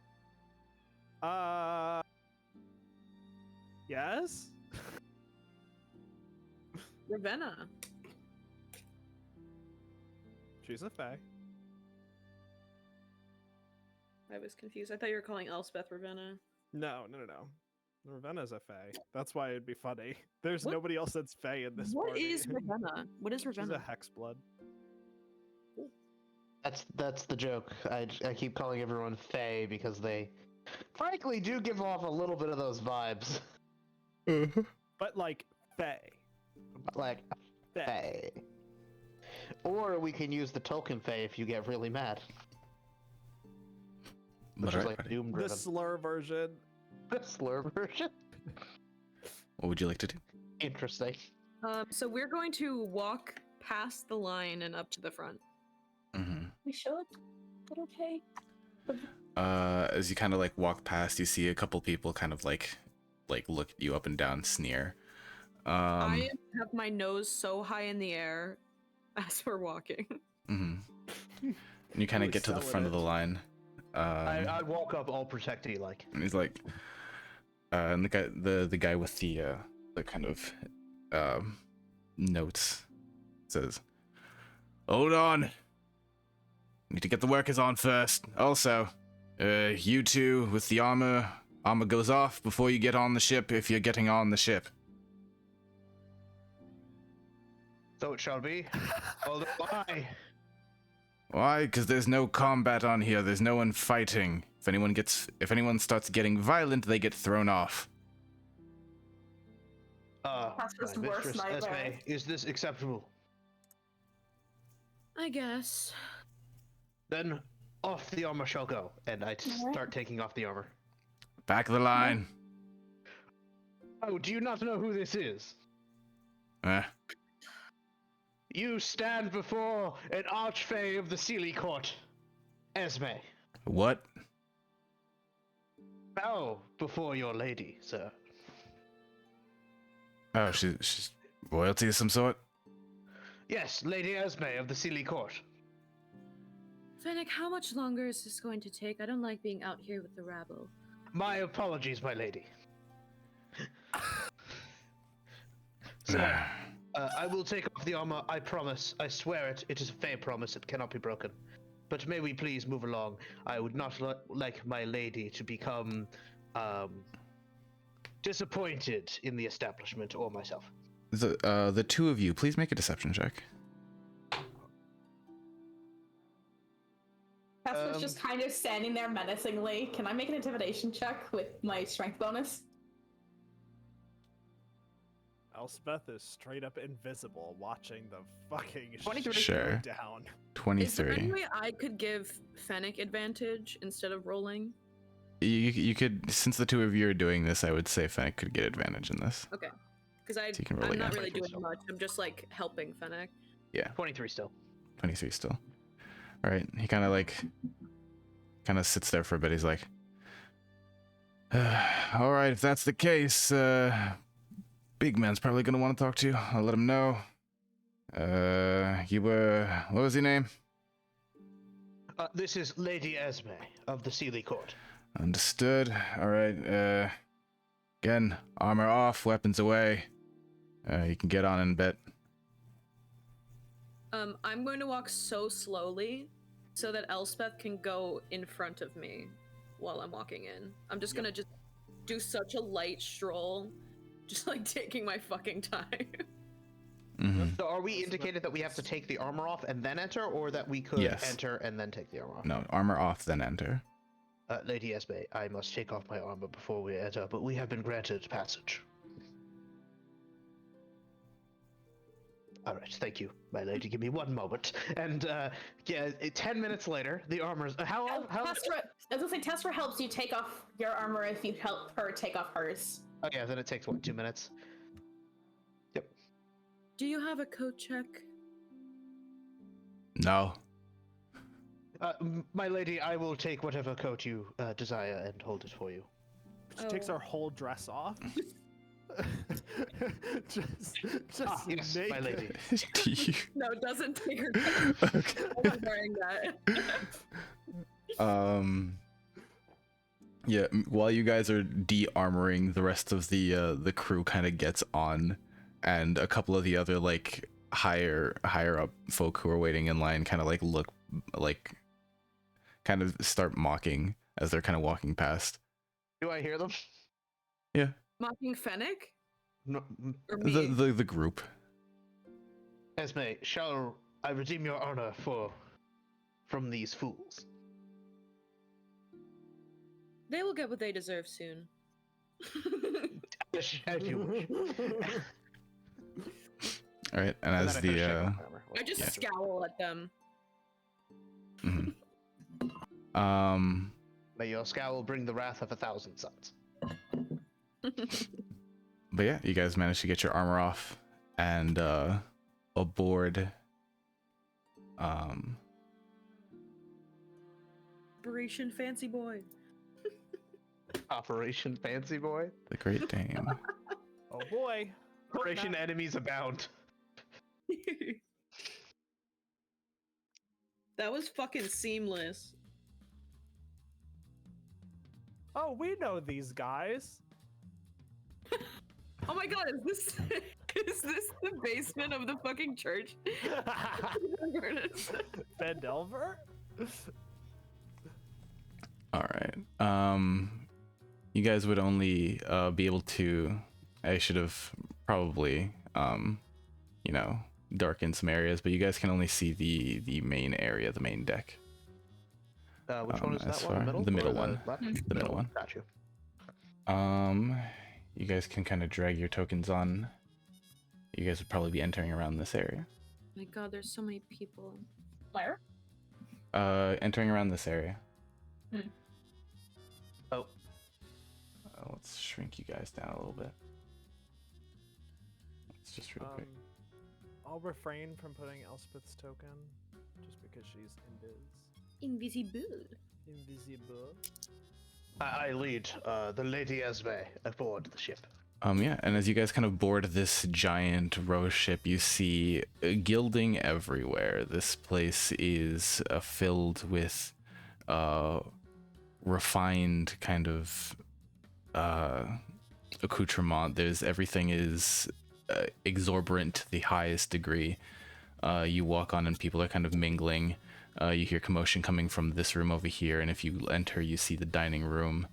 Yes? Ravenna. She's a Fae. I was confused. I thought you were calling Elspeth Ravenna. No. Ravenna's a Fae. That's why it'd be funny. There's What- nobody else that's Fae in this What party. is Ravenna? What is She's a Ravenna? Hexblood. That's the joke. I keep calling everyone Fae because they, frankly, do give off a little bit of those vibes. But like, Fae. Like, Fae. Fae. Or we can use the Tolkien Fae if you get really mad. Which is Alright, like Doom The driven. slur version. The slur version? what would you like to do? Interesting. So we're going to walk past the line and up to the front. Mm-hmm. We should. But okay. As you kind of like walk past, you see a couple people kind of like look at you up and down, sneer. I have my nose so high in the air as we're walking. Mhm. And you kind of Really get to the selling front of it. the line. I walk up all protecty like. And he's like, and the guy with the kind of notes says, "Hold on. Need to get the workers on first. Also, you two with the armor goes off before you get on the ship if you're getting on the ship." So it shall be. Although Why? Because there's no combat on here. There's no one fighting. If anyone starts getting violent, they get thrown off. That's just my worse mistress nightmare. Esme, is this acceptable? I guess. Then off the armor shall go, and I start taking off the armor. Back of the line. Oh, do you not know who this is? You stand before an archfey of the Sealy Court, Esme. What? Bow before your lady, sir. Oh, she's royalty of some sort? Yes, Lady Esme of the Sealy Court. Fennec, how much longer is this going to take? I don't like being out here with the rabble. My apologies, my lady. Sir, I will take off the armor, I promise. I swear it. It is a fair promise. It cannot be broken. But may we please move along? I would not like my lady to become disappointed in the establishment or myself. The two of you, please make a deception check. Tesla's just kind of standing there menacingly. Can I make an intimidation check with my strength bonus? Elspeth is straight up invisible, watching the fucking 23. shit Sure. go down. Is there 23. any way I could give Fennec advantage instead of rolling? You could, since the two of you are doing this, I would say Fennec could get advantage in this. Okay. Because So you can roll I'm not again. really doing 23 much. I'm just like helping Fennec. 23 still. 23 still. All right. He kind of sits there for a bit. He's like, all right, if that's the case, Big Man's probably gonna want to talk to you. I'll let him know. You were, what was your name? This is Lady Esme of the Sealy Court. Understood. All right. Again, armor off, weapons away. You can get on in a bit. I'm going to walk so slowly so that Elspeth can go in front of me while I'm walking in. I'm just gonna just do such a light stroll, just like taking my fucking time. Mm-hmm. So are we indicated that we have to take the armor off and then enter, or that we could Yes. enter and then take the armor off? No, armor off, then enter. Lady Esme, I must take off my armor before we enter, but we have been granted passage. All right, thank you, my lady. Give me one moment. And 10 minutes later, the armor's how? Testra, I was gonna say Testra helps you take off your armor if you help her take off hers. Oh yeah, then it takes what, 2 minutes? Yep. Do you have a coat check? No. My lady, I will take whatever coat you desire and hold it for you. She takes Oh. her whole dress off. just Yes, naked. my lady. Do you? No, it doesn't take her. Okay. I'm not wearing that. Yeah, while you guys are de-armoring, the rest of the crew kind of gets on, and a couple of the other like higher up folk who are waiting in line kind of like look like kind of start mocking as they're kind of walking past. Do I hear them? Yeah, Mocking Fennec? No, Or me? the group. Esme, shall I redeem your honor from these fools? They will get what they deserve soon. As you wish. All right, and as then I finish taking the off my armor. I just Yeah. scowl at them. May your scowl bring the wrath of 1,000 suns. But yeah, you guys managed to get your armor off and aboard Operation Fancy Boy. Operation Fancy Boy. The Great Dane. Oh boy. Operation Enemies Abound. That was fucking seamless. Oh, we know these guys. Oh my god, is this the basement of the fucking church? Ben Delver? All right. You guys would only be able to. I should have probably, darkened some areas, but you guys can only see the main area, the main deck. Which one is as that one? far- Middle? the middle or one. left? The middle one. Got you. You guys can kind of drag your tokens on. You guys would probably be entering around this area. My god, there's so many people. Where? Entering around this area. Oh. Let's shrink you guys down a little bit. Let's just real quick. I'll refrain from putting Elspeth's token, just because she's Invisible. invisible. I lead the Lady Esme aboard the ship. Yeah, and as you guys kind of board this giant rose ship, you see gilding everywhere. This place is filled with refined kind of accoutrement. Everything is exorbitant to the highest degree. You walk on and people are kind of mingling. You hear commotion coming from this room over here, and if you enter, you see the dining room.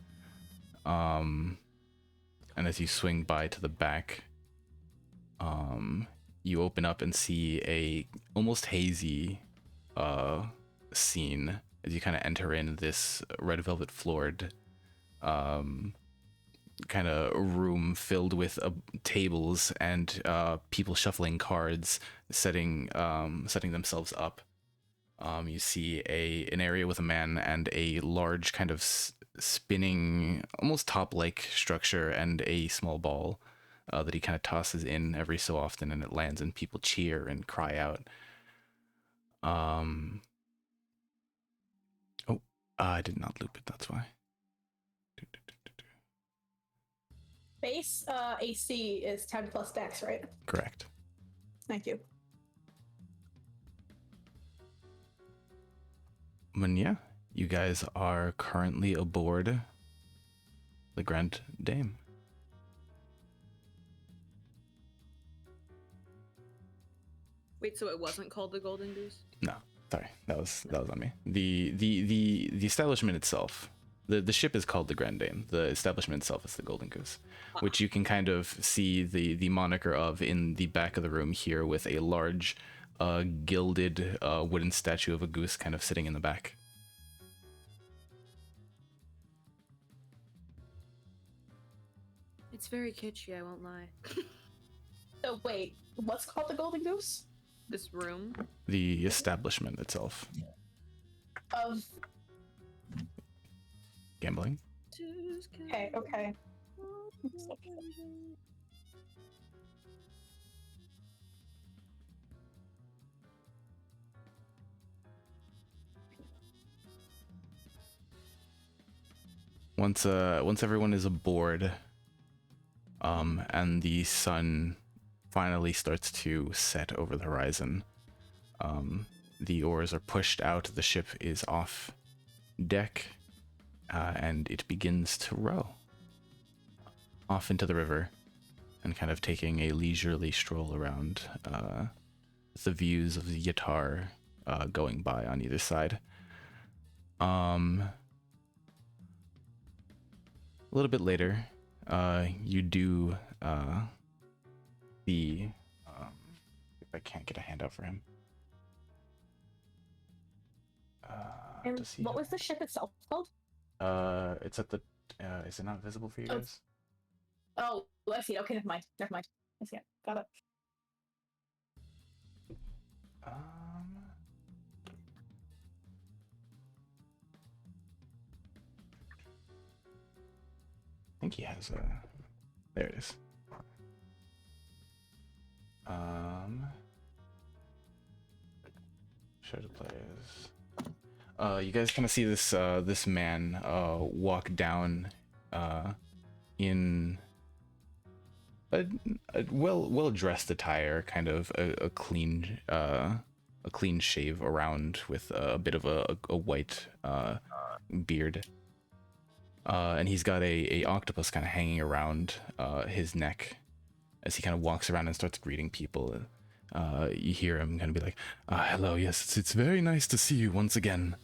And as you swing by to the back, you open up and see a almost hazy scene as you kind of enter in this red velvet floored kind of room filled with tables and people shuffling cards, setting themselves up. You see an area with a man and a large kind of spinning, almost top-like structure and a small ball that he kind of tosses in every so often, and it lands and people cheer and cry out. I did not loop it, that's why. Base AC is 10 plus dex, right? Correct. Thank you. And yeah, you guys are currently aboard the Grand Dame. Wait, so it wasn't called the Golden Goose? No, sorry, that was on me. The establishment itself, the ship is called the Grand Dame. The establishment itself is the Golden Goose, which you can kind of see the moniker of in the back of the room here, with a large gilded wooden statue of a goose kind of sitting in the back. It's very kitschy, I won't lie. So wait, what's called the Golden Goose? This room? The establishment itself. Of Gambling. okay. Once everyone is aboard, and the sun finally starts to set over the horizon, the oars are pushed out, the ship is off deck, and it begins to row off into the river, and kind of taking a leisurely stroll around the views of the Yatar going by on either side. A little bit later, you do if I can't get a handout for him. And Does he what have- was the ship itself called? It's at the. Is it not visible for you Oh. guys? Oh, I see. Okay, never mind. I see it. Got it. I think he has a. There it is. Show to players. You guys kind of see this man walk down in a well dressed attire, kind of a clean shave around with a bit of a white beard. And he's got a octopus kind of hanging around his neck as he kind of walks around and starts greeting people. You hear him kind of be like, hello, yes, it's very nice to see you once again.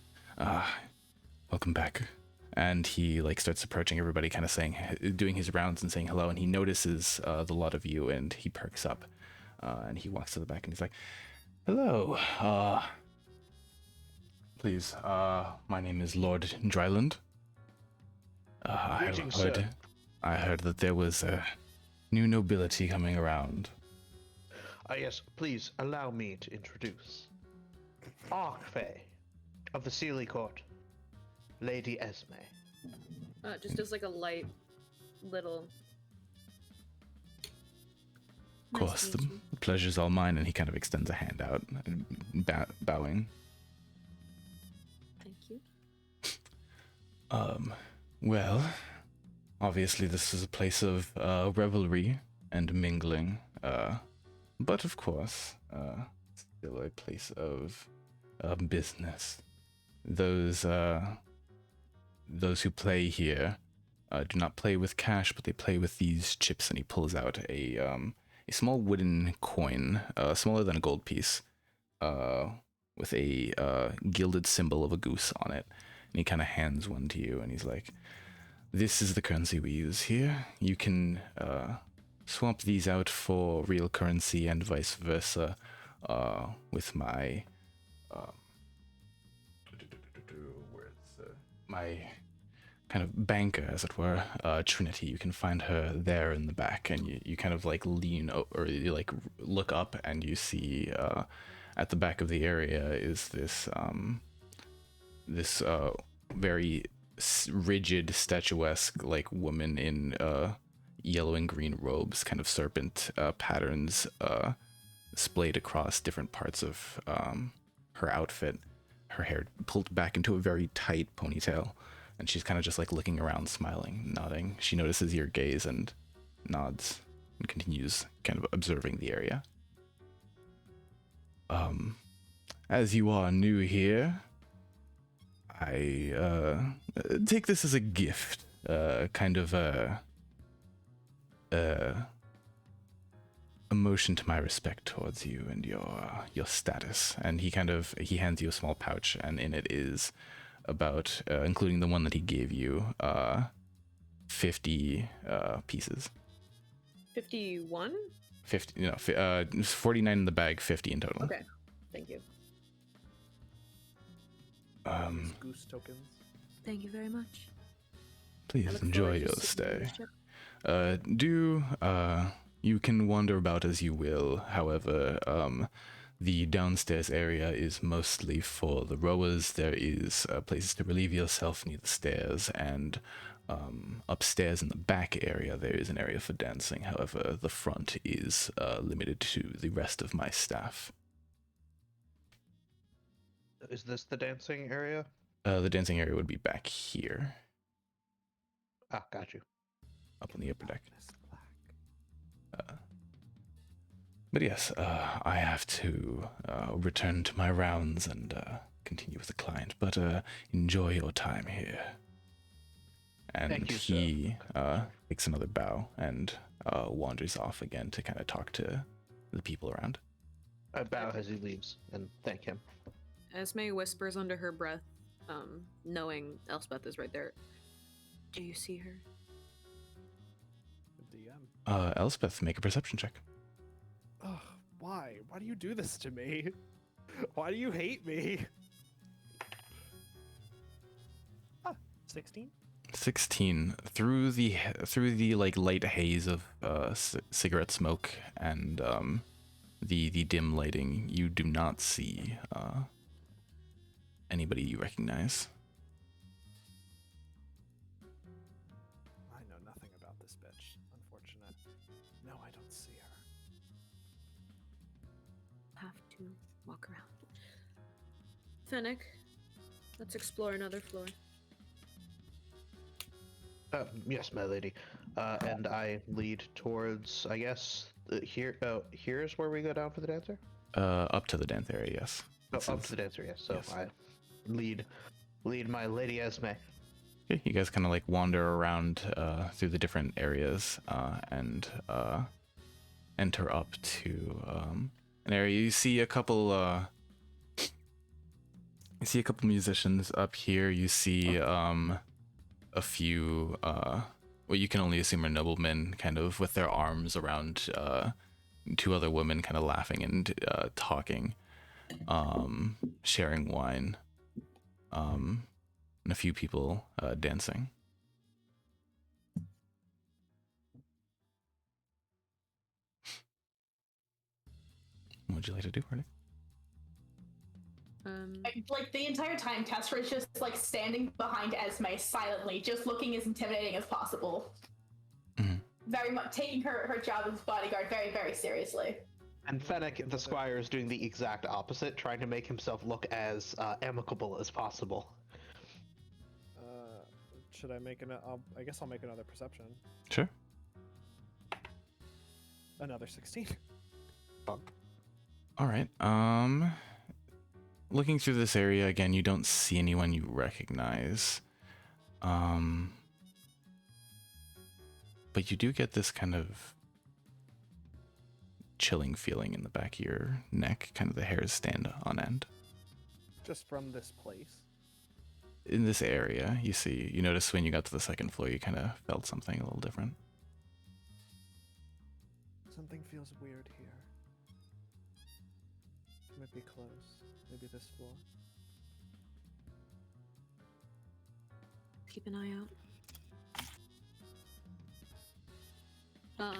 Welcome back. And he like starts approaching everybody, kind of doing his rounds and saying hello, and he notices the lot of you, and he perks up. And he walks to the back and he's like, hello, please, my name is Lord Dryland. Greetings, sir. I heard that there was new nobility coming around. Yes, please allow me to introduce Arkfey of the Sealy Court, Lady Esme. Just as like a light little. Of course, the pleasure's all mine, and he kind of extends a hand out, bowing. Thank you. Well, obviously this is a place of revelry and mingling, but of course, still a place of business. Those who play here do not play with cash, but they play with these chips, and he pulls out a small wooden coin, smaller than a gold piece, with a gilded symbol of a goose on it. And he kind of hands one to you, and he's like, this is the currency we use here. You can swap these out for real currency and vice versa with my my kind of banker, as it were, Trinity. You can find her there in the back, and you kind of like lean or you like look up, and you see at the back of the area is this very rigid, statuesque like woman in yellow and green robes, kind of serpent patterns splayed across different parts of her outfit. Her hair pulled back into a very tight ponytail, and she's kind of just like looking around, smiling, nodding. She notices your gaze and nods and continues kind of observing the area. As you are new here, I take this as a gift, kind of a motion to my respect towards you and your status. And he hands you a small pouch, and in it is about, including the one that he gave you, 50 pieces. 51? 50, 49 in the bag, 50 in total. Okay, thank you. Goose tokens. Thank you very much. Please enjoy your stay. You can wander about as you will. However, the downstairs area is mostly for the rowers. There is places to relieve yourself near the stairs, and upstairs in the back area there is an area for dancing. However, the front is limited to the rest of my staff. Is this the dancing area? The dancing area would be back here, Ah, got you. up on the upper deck. But yes, I have to return to my rounds and continue with the client. But enjoy your time here. And Thank you, he takes another bow and wanders off again to kind of talk to the people around. I bow as he leaves and thank him. Esme whispers under her breath, knowing Elspeth is right there. Do you see her? DM. Elspeth, make a perception check. Ugh, why? Why do you do this to me? Why do you hate me? 16? 16. Through the like light haze of cigarette smoke and the dim lighting, you do not see anybody you recognize. I know nothing about this bitch. Unfortunate. No, I don't see her. Have to walk around. Fennec, Let's explore another floor. Yes, my lady. And I lead towards, I guess, here. Here's where we go down for the dancer. Up to the dance area, yes. Oh, This up is- to the dancer, yes. So yes. I lead my lady Esme. Okay, you guys kind of like wander around through the different areas and enter up to an area. You see a couple musicians up here. You see a few what you can only assume are noblemen, kind of with their arms around two other women, kind of laughing and talking, sharing wine, and a few people dancing. What would you like to do, Hardy? Like the entire time, Tessera is just like standing behind Esme silently, just looking as intimidating as possible. Mhm. Very much taking her job as bodyguard very, very seriously. And Fennec, the squire, is doing the exact opposite, trying to make himself look as amicable as possible. Should I make I guess I'll make another perception. Sure. Another 16. All right. Looking through this area again, you don't see anyone you recognize. But you do get this kind of chilling feeling in the back of your neck, kind of the hairs stand on end. Just from this place. In this area, you notice when you got to the second floor, you kind of felt something a little different. Something feels weird here. Might be close. Maybe this floor. Keep an eye out.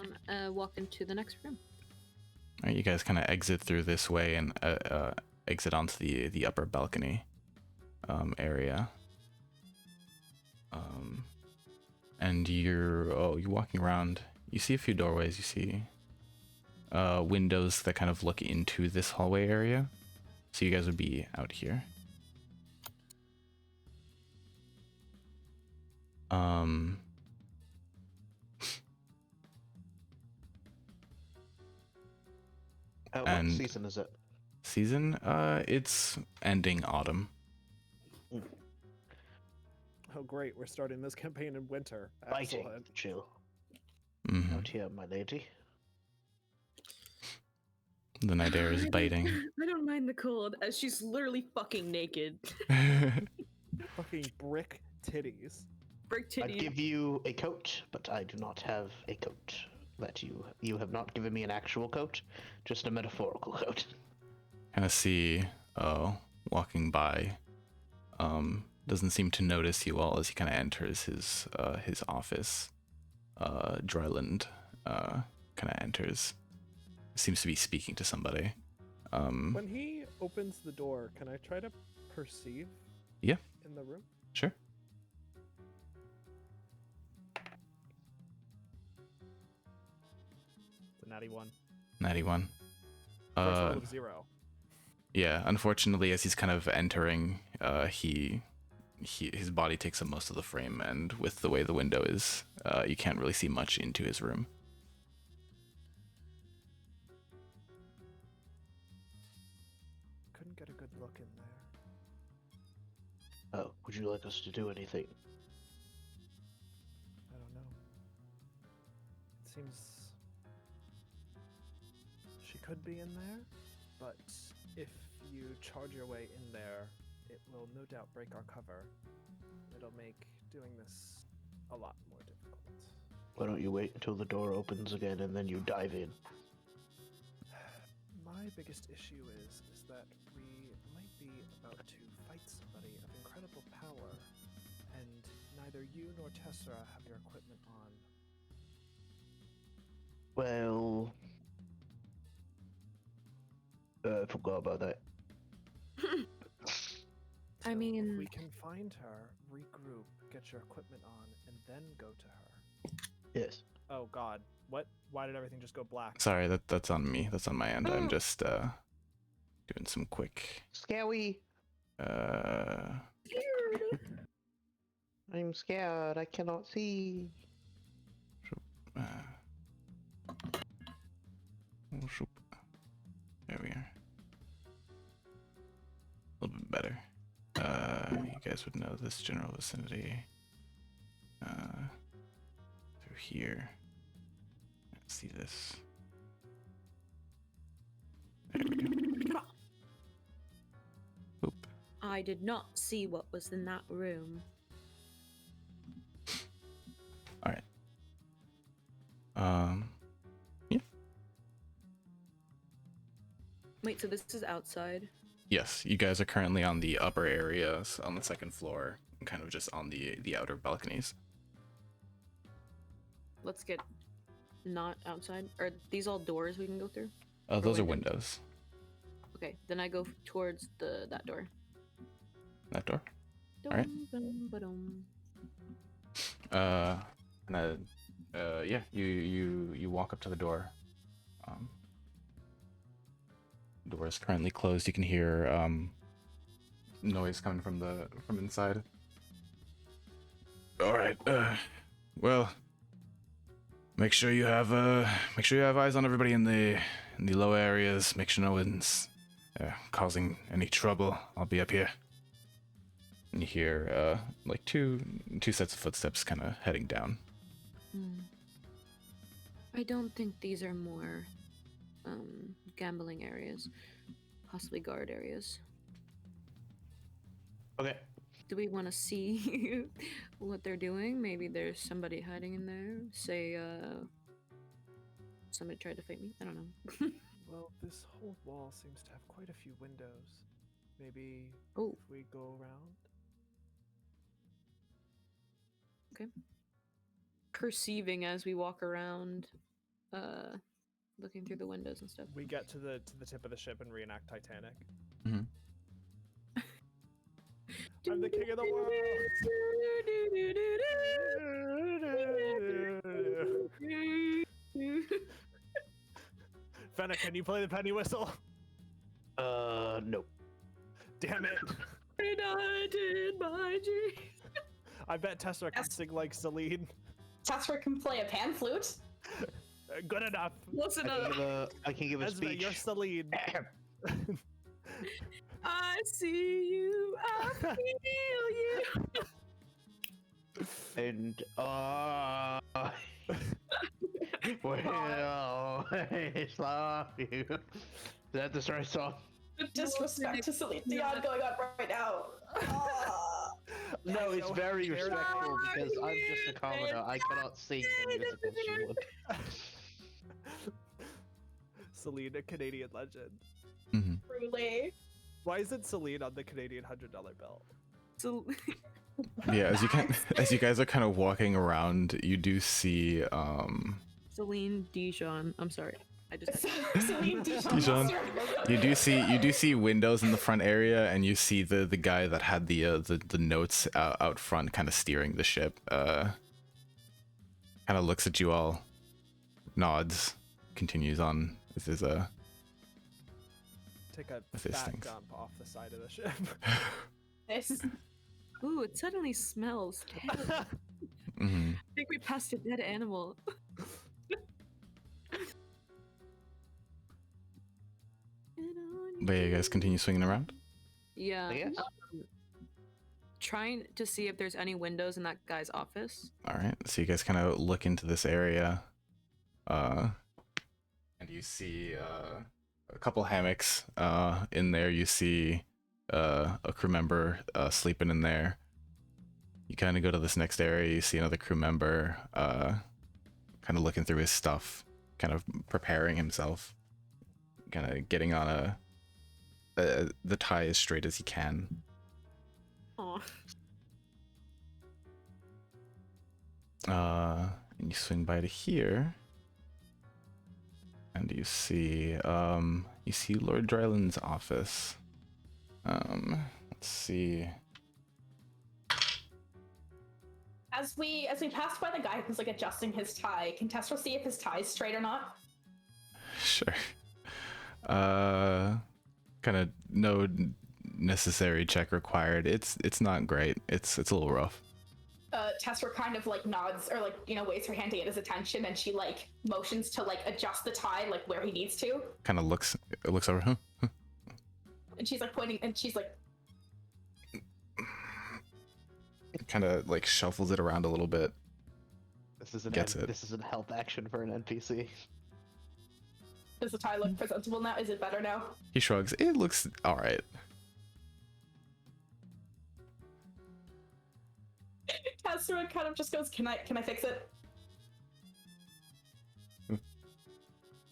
Walk into the next room. All right, you guys kind of exit through this way and exit onto the upper balcony area. And you're walking around. You see a few doorways. You see windows that kind of look into this hallway area. So you guys would be out here. What And- season is it? Season? It's ending autumn. Oh great, we're starting this campaign in winter. Fighting. Excellent. Chill. Mhm. Out here, my lady. The night air is biting. I don't mind the cold, as she's literally fucking naked. Fucking brick titties. Brick I'd titty. give you a coat, but I do not have a coat. That you have not given me an actual coat, just a metaphorical coat. Kind of see walking by. Doesn't seem to notice you all as he kind of enters his office. Dryland kind of enters. Seems to be speaking to somebody. When he opens the door, can I try to perceive? Yeah. In the room. Sure. The natty one. 91. For a total of 0. Yeah, unfortunately, as he's kind of entering, his body takes up most of the frame, and with the way the window is, you can't really see much into his room. Couldn't get a good look in there. Oh, would you like us to do anything? I don't know. It seems she could be in there, but if you charge your way in there, it will no doubt break our cover. It'll make doing this a lot more difficult. Why don't you wait until the door opens again and then you dive in? My biggest issue is that we might be about to fight somebody of incredible power, and neither you nor Tessera have your equipment on. Well, I forgot about that. I So mean- if we can find her, regroup, get your equipment on, and then go to her. Yes. Oh God, what? Why did everything just go black? Sorry, that's on me. That's on my end. I'm just doing some quick. Scary. I'm scared. I cannot see. There we are. A little bit better. You guys would know this general vicinity. Through here. Let's see this. There we go. Oop. I did not see what was in that room. Alright. Yeah. Wait, so this is outside? Yes, you guys are currently on the upper areas on the second floor, and kind of just on the outer balconies. Let's get not outside. Are these all doors we can go through? Those are windows? windows. Okay, then I go towards that door. That door. Alright. Dum, ba-dum. Yeah, you walk up to the door. Door is currently closed. You can hear noise coming from inside. All right. Well, make sure you have eyes on everybody in the low areas. Make sure no one's causing any trouble. I'll be up here. And you hear like two sets of footsteps kind of heading down. I don't think these are more gambling areas, possibly guard areas. Okay. Do we want to see what they're doing? Maybe there's somebody hiding in there. Say, somebody tried to fight me. I don't know. Well, this whole wall seems to have quite a few windows. Maybe Oh. if we go around. Okay. Perceiving as we walk around, looking through the windows and stuff. We get to the tip of the ship and reenact Titanic. Mm-hmm. I'm the king of the world. Fenna, can you play the penny whistle? No. Damn it! United by G. I bet Tessera can Yes. sing like Celine. Tessera can play a pan flute. Good enough. Listen I can up. give I can give a Esme, speech. you're Celine. I see you. I feel you. And well, I love you. Is that the right song? The disrespect to Celine Dion going on right now. Ah. No, it's very Share it. respectful because I'm just a commoner. I cannot sing the musical she would. Celine, a Canadian legend. Mm-hmm. Truly. Why isn't Celine on the Canadian $100 bill? So, Yeah, as you guys are kind of walking around, you do see Celine Dijon. I'm sorry. I just. Celine Dijon. You do see windows in the front area, and you see the guy that had the notes out front, kind of steering the ship. Kind of looks at you all, nods, continues on with his Take a With his fat things. dump off the side of the ship. This. Ooh, it suddenly smells terrible. I mhm. think we passed a dead animal. But yeah, you guys continue swinging around. Yeah. Yes? Trying to see if there's any windows in that guy's office. All right, so you guys kind of look into this area, and you see a couple hammocks in there. You see a crew member sleeping in there. You kind of go to this next area. You see another crew member kind of looking through his stuff, kind of preparing himself, kind of getting on the tie as straight as he can. Aw. And you swing by to here, and you see Lord Dryland's office. Let's see. As we pass by the guy who's like adjusting his tie, can Tessera see if his tie is straight or not? Sure. Kind of necessary check required. It's not great. It's a little rough. Tessera kind of like nods or like, you know, waves her hand to get his attention, and she like motions to like adjust the tie like where he needs to. Kind of looks over. Huh? And she's like pointing, and she's like, Kind of like shuffles it around a little bit. This is an Gets it. This is a help action for an NPC. does the tie look presentable now? Is it better now? He shrugs. It looks all right. Tessera kind of just goes, can I fix it?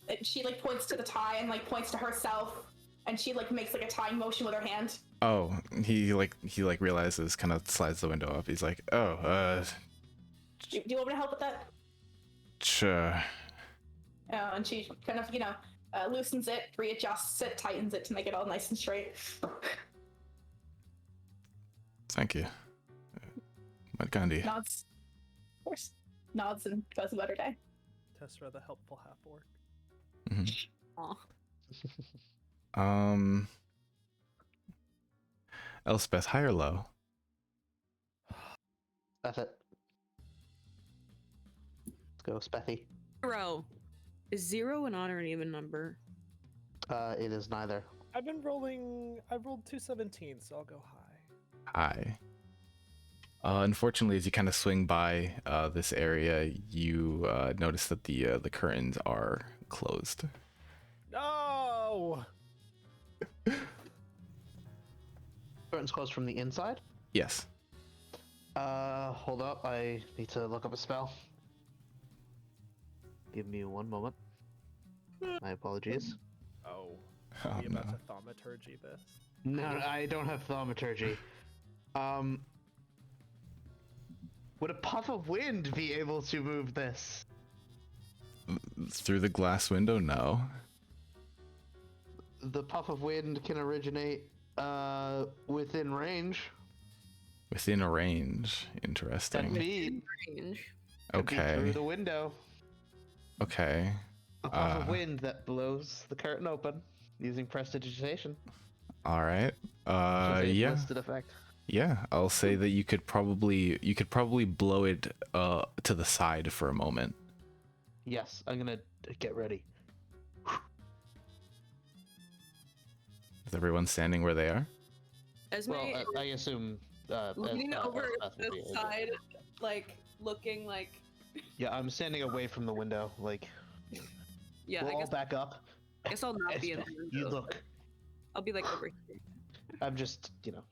And she like points to the tie and like points to herself, and she like makes like a tying motion with her hand. Oh, he realizes, kind of slides the window up. He's like, oh, Do you want me to help with that? sure. And she kind of, you know, loosens it, readjusts it, tightens it to make it all nice and straight. Thank you. What Gandhi? Nods. Of course. Nods and goes about her day. Tessera, the helpful half orc. Aw. Elspeth, high or low? That's it. Let's go, Spethy. 0. Is 0 an odd or an even number? It is neither. I've rolled 217, so I'll go high. High. Unfortunately, as you kind of swing by this area, you notice that the curtains are closed. No! Curtains closed from the inside. Yes. Hold up. I need to look up a spell. Give me one moment. My apologies. Oh. Oh, Are you about no. to thaumaturgy this? No, I don't have thaumaturgy. Would a puff of wind be able to move this? Through the glass window? No. The puff of wind can originate within range. Within a range. 10 Interesting. feet. Range. Could be Okay. through the window. Okay. A puff of Uh, wind that blows the curtain open using prestidigitation. All right. Which is a Yeah. listed effect. Yeah. I'll say that you could probably blow it to the side for a moment. Yes, I'm gonna get ready. Is everyone standing where they are? Esme Well, I assume. leaning over Elspeth would be the able- side, like looking like Yeah, I'm standing away from the window. Like, yeah. we'll I all guess, back up. I guess I'll not be in the Elspeth, window. you look. I'll be like over here. I'm just, you know.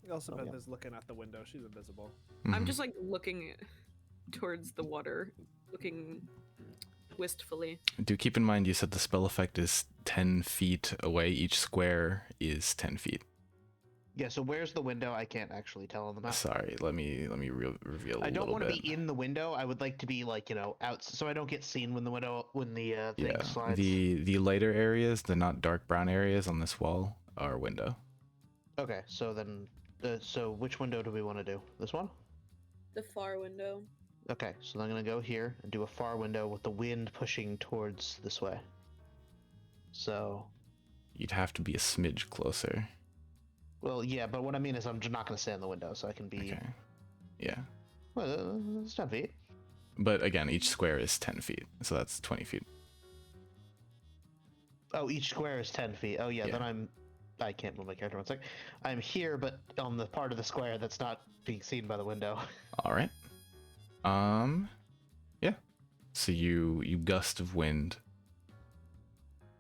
Elspeth yeah. is looking out the window. She's invisible. I'm Mhm. just like looking towards the water, looking wistfully. Do keep in mind you said the spell effect is 10 feet away. Each square is 10 feet. Yeah. So where's the window? I can't actually tell on the map. Sorry, let me reveal a I don't little want to bit. be in the window. I would like to be like, you know, out, so I don't get seen when the thing Yeah, slides. the lighter areas, the not dark brown areas on this wall are window. Okay. So then, so which window do we want to do? This one? The far window. Okay. So I'm gonna go here and do a far window with the wind pushing towards this way. So, You'd have to be a smidge closer. well, yeah, but what I mean is I'm just not gonna stay in the window, so I can be. Okay. Yeah. Well, it's 10 feet. But again, each square is 10 feet, so that's 20 feet. Oh, each square is 10 feet. Oh, yeah, Yeah. then I can't move my character one sec. I'm here, but on the part of the square that's not being seen by the window. All right. Yeah. So you gust of wind.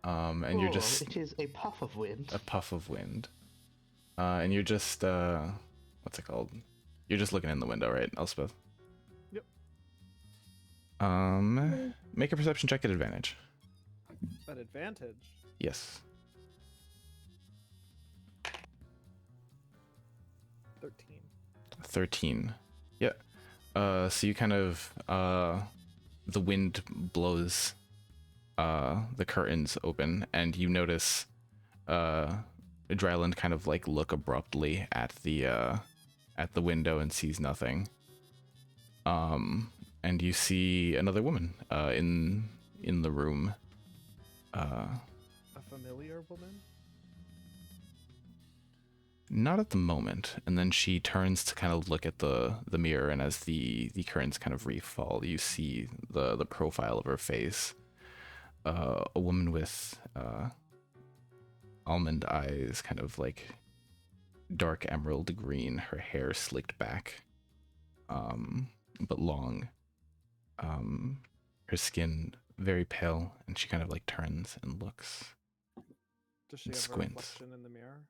And you're Oh, just It is a puff of wind. a puff of wind. And you're just what's it called? You're just looking in the window, right, Elspeth? Yep. Make a perception check at advantage. An advantage. Yes. 13. 13. Yeah. So you kind of the wind blows the curtains open, and you notice Dryland kind of like look abruptly at the window and sees nothing. And you see another woman in the room. A familiar woman? Not at the moment. And then she turns to kind of look at the mirror, and as the curtains kind of refall, you see the profile of her face. A woman with almond eyes, kind of like dark emerald green, her hair slicked back, but long. Her skin very pale, and she kind of like turns and looks. Does she have Squints. a reflection in the mirror?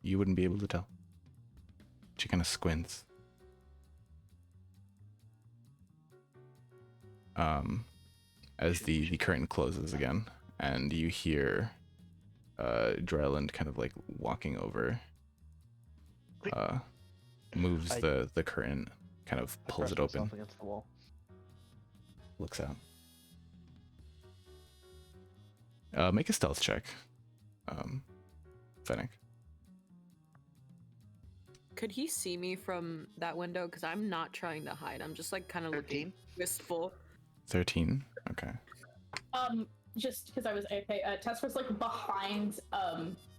You wouldn't be able to tell. She kind of squints. As the curtain closes again, and you hear Drellend kind of like walking over, moves the curtain, kind of I pulls press it open, myself against the wall. looks out. Make a stealth check, Fennec. Could he see me from that window? Because I'm not trying to hide. I'm just like kind of looking 13? wistful. 13. Okay. Just because I was okay, Tess was like behind,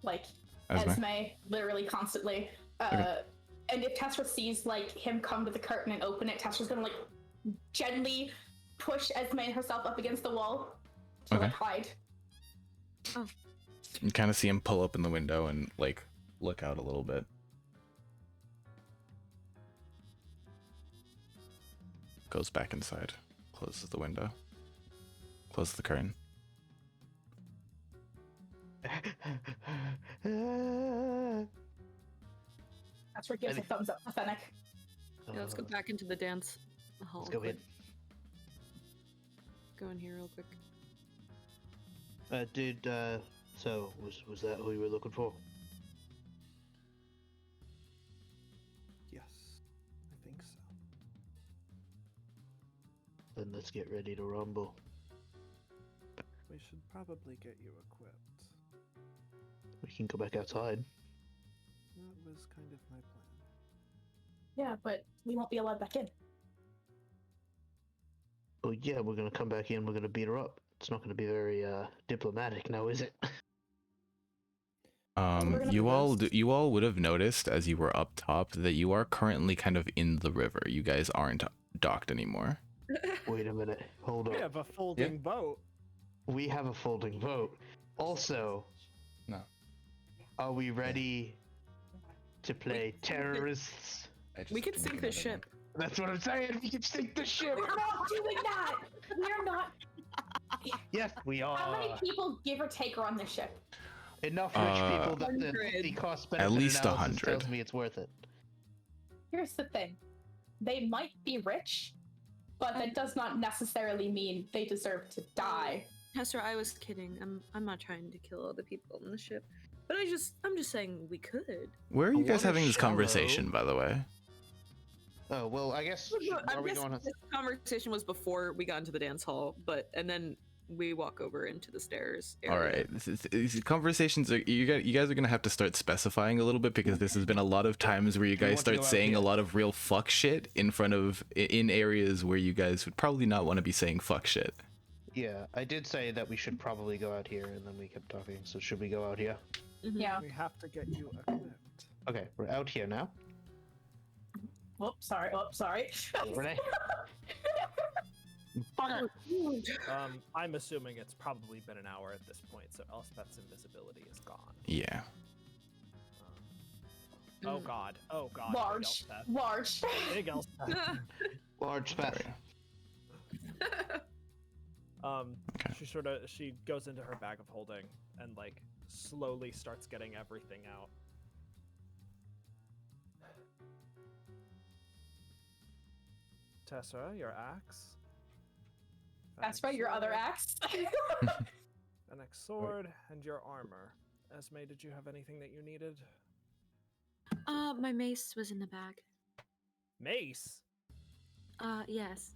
like Esme? Esme, literally constantly. Okay. And if Tessra sees like him come to the curtain and open it, Tessra's gonna like gently push Esme herself up against the wall to like hide. You kind of see him pull open the window and like look out a little bit. Goes back inside, closes the window, closes the curtain. Tessra gives a thumbs up to Fennec. Yeah, let's go back into the dance hall. Let's go in. Go in here real quick. So was that who you were looking for? Yes, I think so. Then let's get ready to rumble. We should probably get you equipped. We can go back outside. That was kind of my plan. Yeah, but we won't be allowed back in. Oh yeah, we're gonna come back in. We're gonna beat her up. It's not gonna be very diplomatic now, is it? You all would have noticed as you were up top that you are currently kind of in the river. You guys aren't docked anymore. Wait a minute. Hold We up. have a folding boat. We have a folding boat. Also, No. are we ready to play terrorists? We could sink the ship. That's what I'm saying. We can sink the ship. We're not doing that! We're not. Yes, we are. How many people, give or take, are on this ship? Enough rich people that the 100. cost benefit least analysis 100. tells me it's worth it. Here's the thing. They might be rich, but that does not necessarily mean they deserve to die. Hester, I was kidding. I'm not trying to kill all the people on the ship. But I'm just saying we could. Where are you guys wanna having this shallow- conversation, by the way? Oh well, I guess. I Are we guess going? this conversation was before we got into the dance hall, and then we walk over into the stairs area. All right, these conversations are you guys are gonna have to start specifying a little bit, because this has been a lot of times where you Do you guys want to start go out saying a here? lot of real fuck shit in front of in areas where you guys would probably not want to be saying fuck shit. Yeah, I did say that we should probably go out here, and then we kept talking. So should we go out here? Mhm. Yeah. We have to get you equipped. Okay, we're out here now. Whoops, sorry. Whoops, sorry. Renee. Bugger. I'm assuming it's probably been an hour at this point, so Elspeth's invisibility is gone. Yeah. Oh god. Oh god. Large. Big Elspeth. Large. Big Elspeth. Large Beth. Okay. She goes into her bag of holding and like slowly starts getting everything out. Tessa, your axe. That's right, your other axe. An axe sword and your armor. Esme, did you have anything that you needed? My mace was in the bag. Mace. Yes.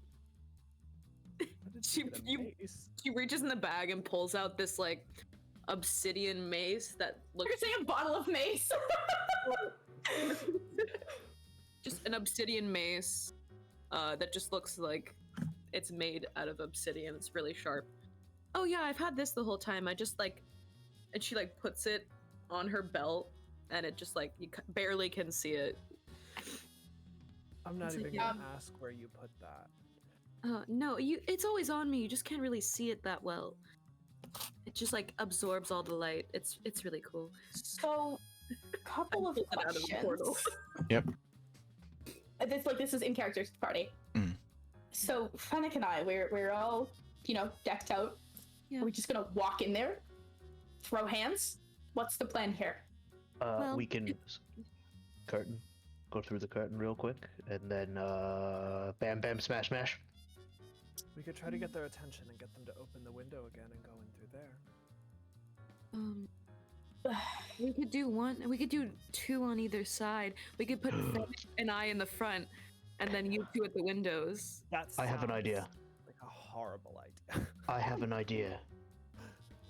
I didn't She- get a you- mace. She reaches in the bag and pulls out this like obsidian mace that You're looks saying a bottle of mace. just an obsidian mace that just looks like it's made out of obsidian. It's really sharp. oh yeah, I've had this the whole time. I just like, and she like puts it on her belt, and it just like you barely can see it. I'm not It's even like, gonna ask where you put that. No, it's always on me. You just can't really see it that well. It just like absorbs all the light. It's really cool. So, a couple of pulled it out of the questions. portal. Yep. This is in character party. Mm. So Fennec and I, we're all, decked out. Yeah. We're just gonna walk in there, throw hands. What's the plan here? Well, We can curtain, go through the curtain real quick, and then bam, bam, smash, smash. We could try to get their attention and get them to open the window again and go in through there. We could do one. We could do two on either side. We could put Fennec and I in the front, and then you two at the windows. I have an idea. Like a horrible idea. I have an idea.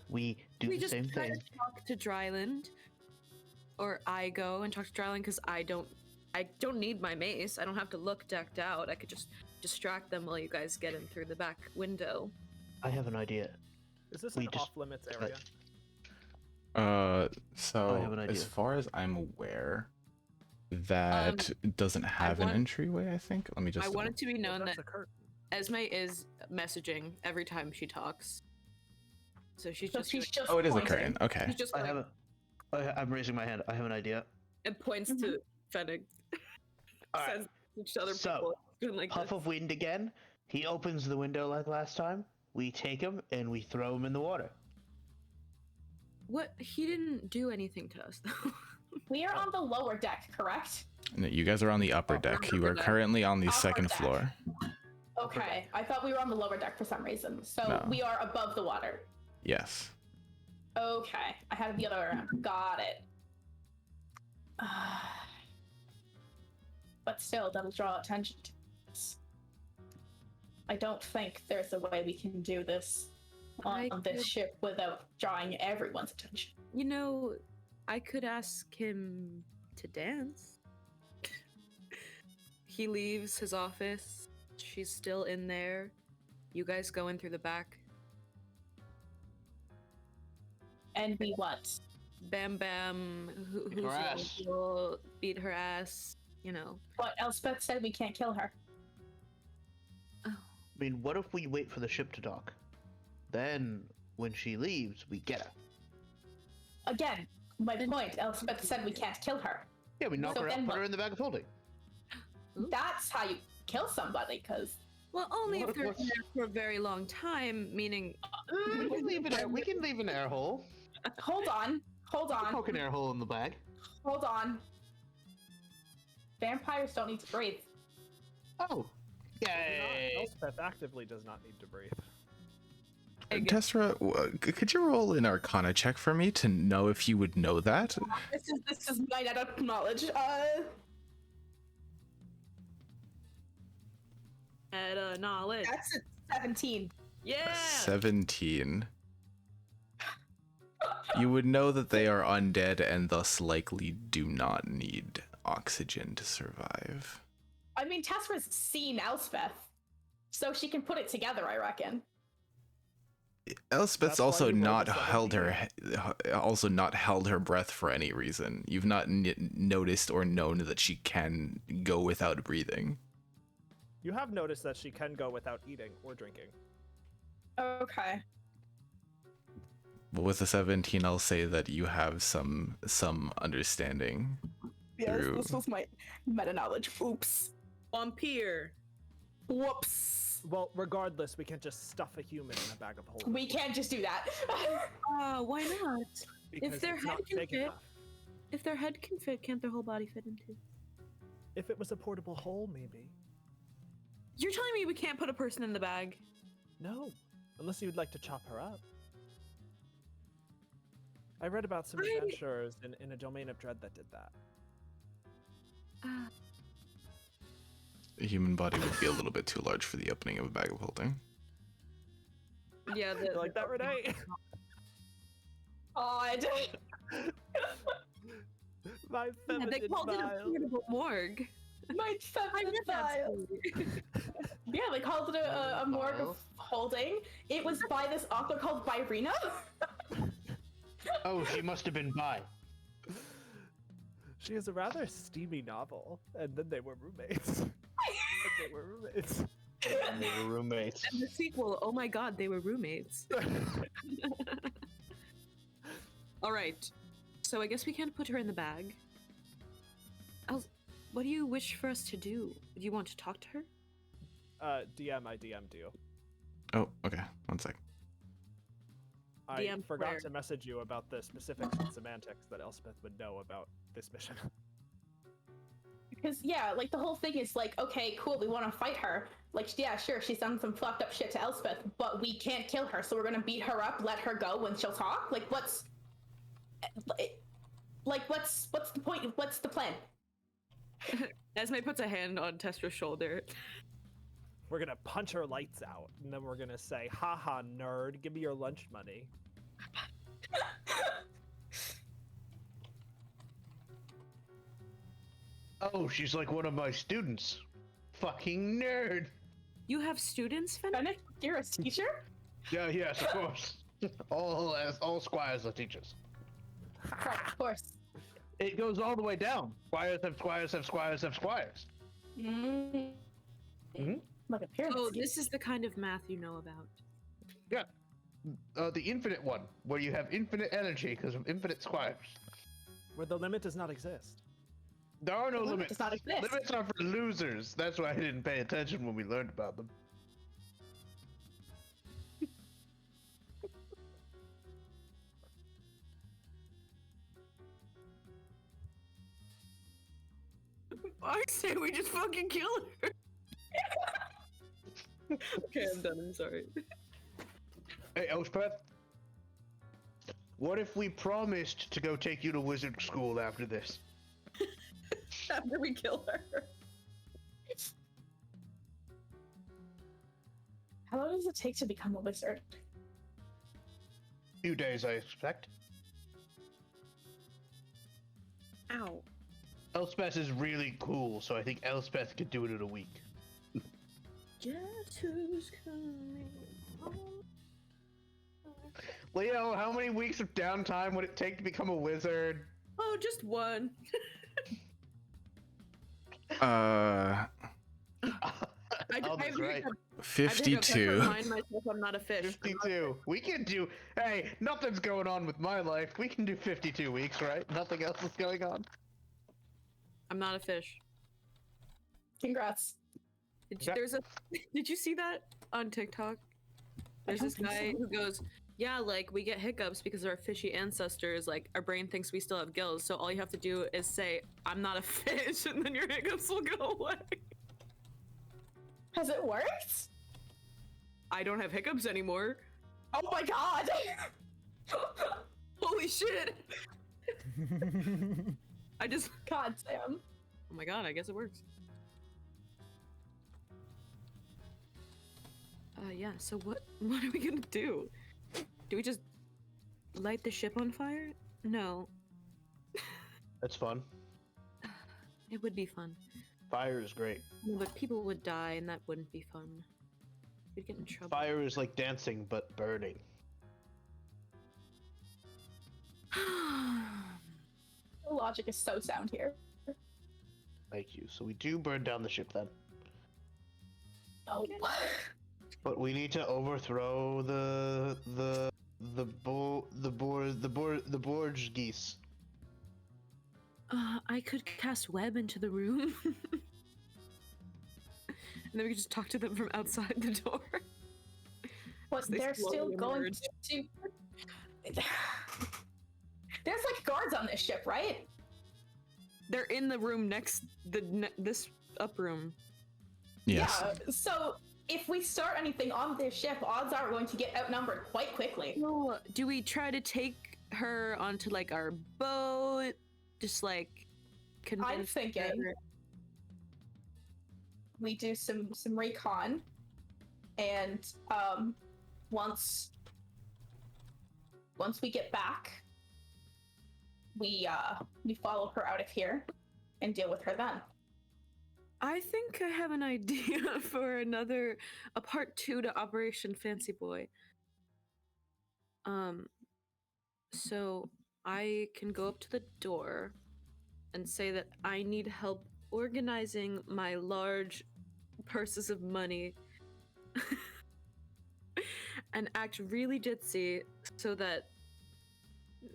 We do We the just same try thing. to talk to Dryland, or I go and talk to Dryland because I don't need my mace. I don't have to look decked out. I could just distract them while you guys get in through the back window. I have an idea. Is this We an just- off-limits area? So I have an as idea. far as I'm aware, that doesn't have an want- entryway. I think. Let me just. I want it to be Well, known that's that a curtain. Esme is messaging every time she talks. So she's So just she's just. Oh, it is a pointing. curtain. Okay. she's just I like, have a. I'm raising my hand. I have an idea. and points to Fennec. Alright, Says to other so, people doing like Puff this. of wind again. He opens the window like last time. We take him and we throw him in the water. What? He didn't do anything to us though. We are on the lower deck, correct? No, you guys are on the upper deck. You are currently on the Upper second deck. floor. Okay, I thought we were on the lower deck for some reason. So No. we are above the water. Yes. Okay, I had it the other way around. Got it. But still, that'll draw attention to us. I don't think there's a way we can do this on I this could- ship without drawing everyone's attention. You know, I could ask him to dance. He leaves his office. She's still in there. You guys go in through the back. And we what? Bam Bam, Beat her ass. will beat her ass, you know. But Elspeth said we can't kill her. I mean, what if we wait for the ship to dock? Then, when she leaves, we get her. Again, my point. Elspeth said we can't kill her. Yeah, we knock So her out, then put what? her in the bag of holding. Ooh. That's how you kill somebody, because Well, only if What- they're what's- in there for a very long time, meaning We can leave we can leave an air hole. hold on, Poke an air hole in the bag. hold on. Vampires don't need to breathe. Oh. Yay! Elspeth actively does not need to breathe. Tessera, could you roll an Arcana check for me to know if you would know that? This is my net of knowledge. at knowledge. That's a 17. Yeah. 17. You would know that they are undead and thus likely do not need oxygen to survive. I mean, Tessera's seen Elspeth, so she can put it together, I reckon. Elspeth's That's why also you rolled not a not held her breath for any reason. You've not noticed or known that she can go without breathing. You have noticed that she can go without eating or drinking. Okay. But with a 17, I'll say that you have some understanding. Yes, Through- this was my meta knowledge. Oops. Vampire. Whoops. Well, regardless, we can't just stuff a human in a bag of holding. We can't just do that. Why not? because their it's head not can big fit- enough. If their head can fit, can't their whole body fit into? If it was a portable hole, maybe. You're telling me we can't put a person in the bag? No, unless you would like to chop her up. I read about some I- adventurers in a Domain of Dread that did that. A human body would be a little bit too large for the opening of a bag of holding. Yeah, You like that, Renee? Odd. My Yeah, feminine they called it a smile. portable morgue. My feminine. Yeah, they called it a morgue of holding. It was by this author called Byrina. Oh, she must have been bi. She has a rather steamy novel, and then they were roommates. And they were roommates. And they were roommates. And the sequel, oh my god, they were roommates. Alright, so I guess we can't put her in the bag. What do you wish for us to do? Do you want to talk to her? DM, I DM'd you. Oh, okay. One sec. I DM forgot where? to message you about the specifics and semantics that Elspeth would know about this mission. Because yeah, like the whole thing is like, okay, cool, we want to fight her. Like, yeah, sure, she's done some fucked up shit to Elspeth, but we can't kill her, so we're gonna beat her up, let her go when she'll talk. Like, what's the point? What's the plan? Esme puts a hand on Testra's shoulder. We're gonna punch her lights out, and then we're gonna say, haha, nerd, give me your lunch money. Oh, she's like one of my students. Fucking nerd. You have students, Fennec? Fennec, you're a teacher? Yeah, yes, of course. all squires are teachers. Right, of course. It goes all the way down. Squires have squires have squires have squires. Mm. Mhm. Like a pyramid. Oh, scheme. this is the kind of math you know about. Yeah. The infinite one, where you have infinite energy because of infinite squires. Where the limit does not exist. There are no The limit limits. does not exist. Limits are for losers. That's why I didn't pay attention when we learned about them. I say we just fucking kill her. Okay, I'm done. I'm sorry. Hey, Elspeth. What if we promised to go take you to wizard school after this? After we kill her. How long does it take to become a wizard? Few days, I expect. Ow. Elspeth is really cool, so I think Elspeth could do it in a week. Guess who's coming home? Leo, how many weeks of downtime would it take to become a wizard? Oh, just one. Uh, Oh, that's right. 52. Remind myself I'm not a fish. 52. We can do. Hey, nothing's going on with my life. We can do 52 weeks, right? Nothing else is going on. I'm not a fish. Congrats. Yeah. Did you see that on TikTok? There's don't this think guy so. who goes, yeah, like we get hiccups because of our fishy ancestors. Like our brain thinks we still have gills, so all you have to do is say, "I'm not a fish," and then your hiccups will go away. Has it worked? I don't have hiccups anymore. Oh my god! Holy shit! I just. God damn. Oh my god! I guess it works. Yeah. So what are we gonna do? Do we just light the ship on fire? No. That's fun. It would be fun. Fire is great. No, but people would die, and that wouldn't be fun. We'd get in trouble. Fire is like dancing, but burning. The logic is so sound here. Thank you. So we do burn down the ship then. Oh. But we need to overthrow the Borg geese. I could cast web into the room. And then we could just talk to them from outside the door. But They they're still slowly going emerge. to. There's like guards on this ship, right? They're in the room next this up room. Yes. Yeah. So if we start anything on this ship, odds are we're going to get outnumbered quite quickly. No, do we try to take her onto like our boat? Just like convince thinking- her- We do some recon, and once we get back, we follow her out of here and deal with her then. I think I have an idea for a part 2 to Operation Fancy Boy. So I can go up to the door and say that I need help organizing my large purses of money and act really ditzy so that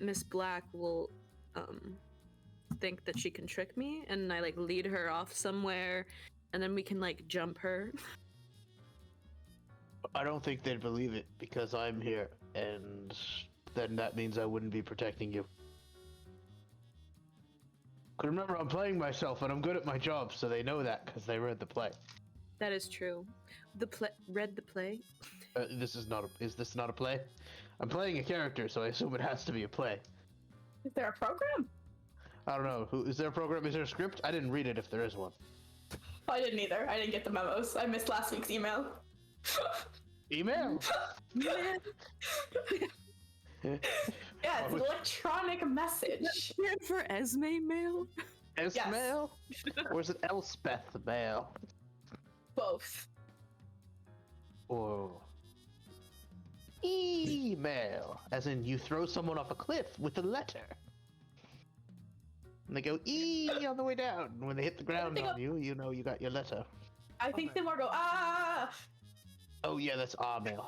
Miss Black will think that she can trick me, and I like lead her off somewhere and then we can like jump her. I don't think they'd believe it because I'm here, and then that means I wouldn't be protecting you. 'Cause remember, I'm playing myself, and I'm good at my job, so they know that because they read the play. That is true. Read the play? Is this not a play? I'm playing a character, so I assume it has to be a play. Is there a program? I don't know. Is there a program? Is there a script? I didn't read it if there is one. I didn't either. I didn't get the memos. I missed last week's email. Email? Yeah, it's an electronic message. Stand for Esme mail? Mail? Or is it Elspeth mail? Both. Or email, as in you throw someone off a cliff with a letter. And they go on the way down. And when they hit the ground on you, you know you got your letter. I think they more go, ah! Oh yeah, that's mail.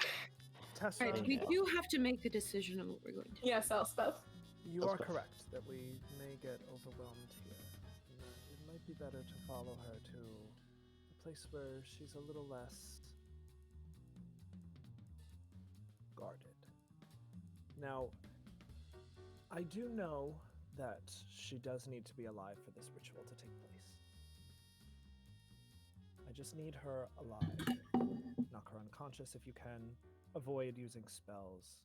Tessa, Right, we do have to make a decision on what we're going to do. Yes, Elspeth. you are correct that we may get overwhelmed here. And that it might be better to follow her to a place where she's a little less guarded. Now, I do know that she does need to be alive for this ritual to take place. I just need her alive. Knock her unconscious if you can. Avoid using spells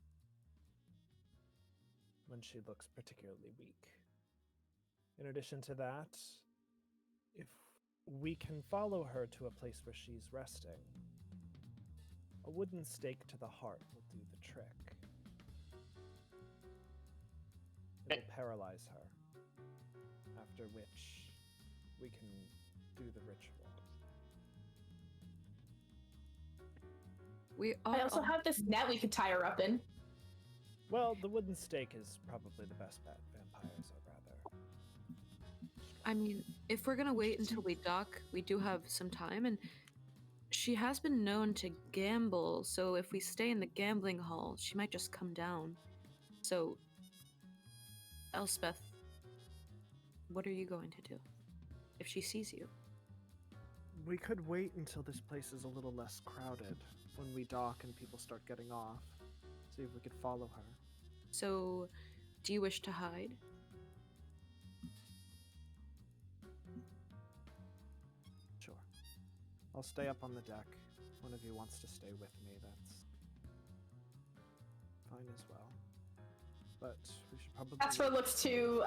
when she looks particularly weak. In addition to that, if we can follow her to a place where she's resting, a wooden stake to the heart will do the trick. It will paralyze her, after which we can do the ritual. I also have this net we could tie her up in. Well, the wooden stake is probably the best bet. Vampires are rather... I mean, if we're gonna wait until we dock, we do have some time, and she has been known to gamble, so if we stay in the gambling hall, she might just come down. So, Elspeth, what are you going to do if she sees you? We could wait until this place is a little less crowded, when we dock and people start getting off. See if we could follow her. So, do you wish to hide? Sure. I'll stay up on the deck. One of you wants to stay with me, that's fine as well. But we should probably... Astra looks to,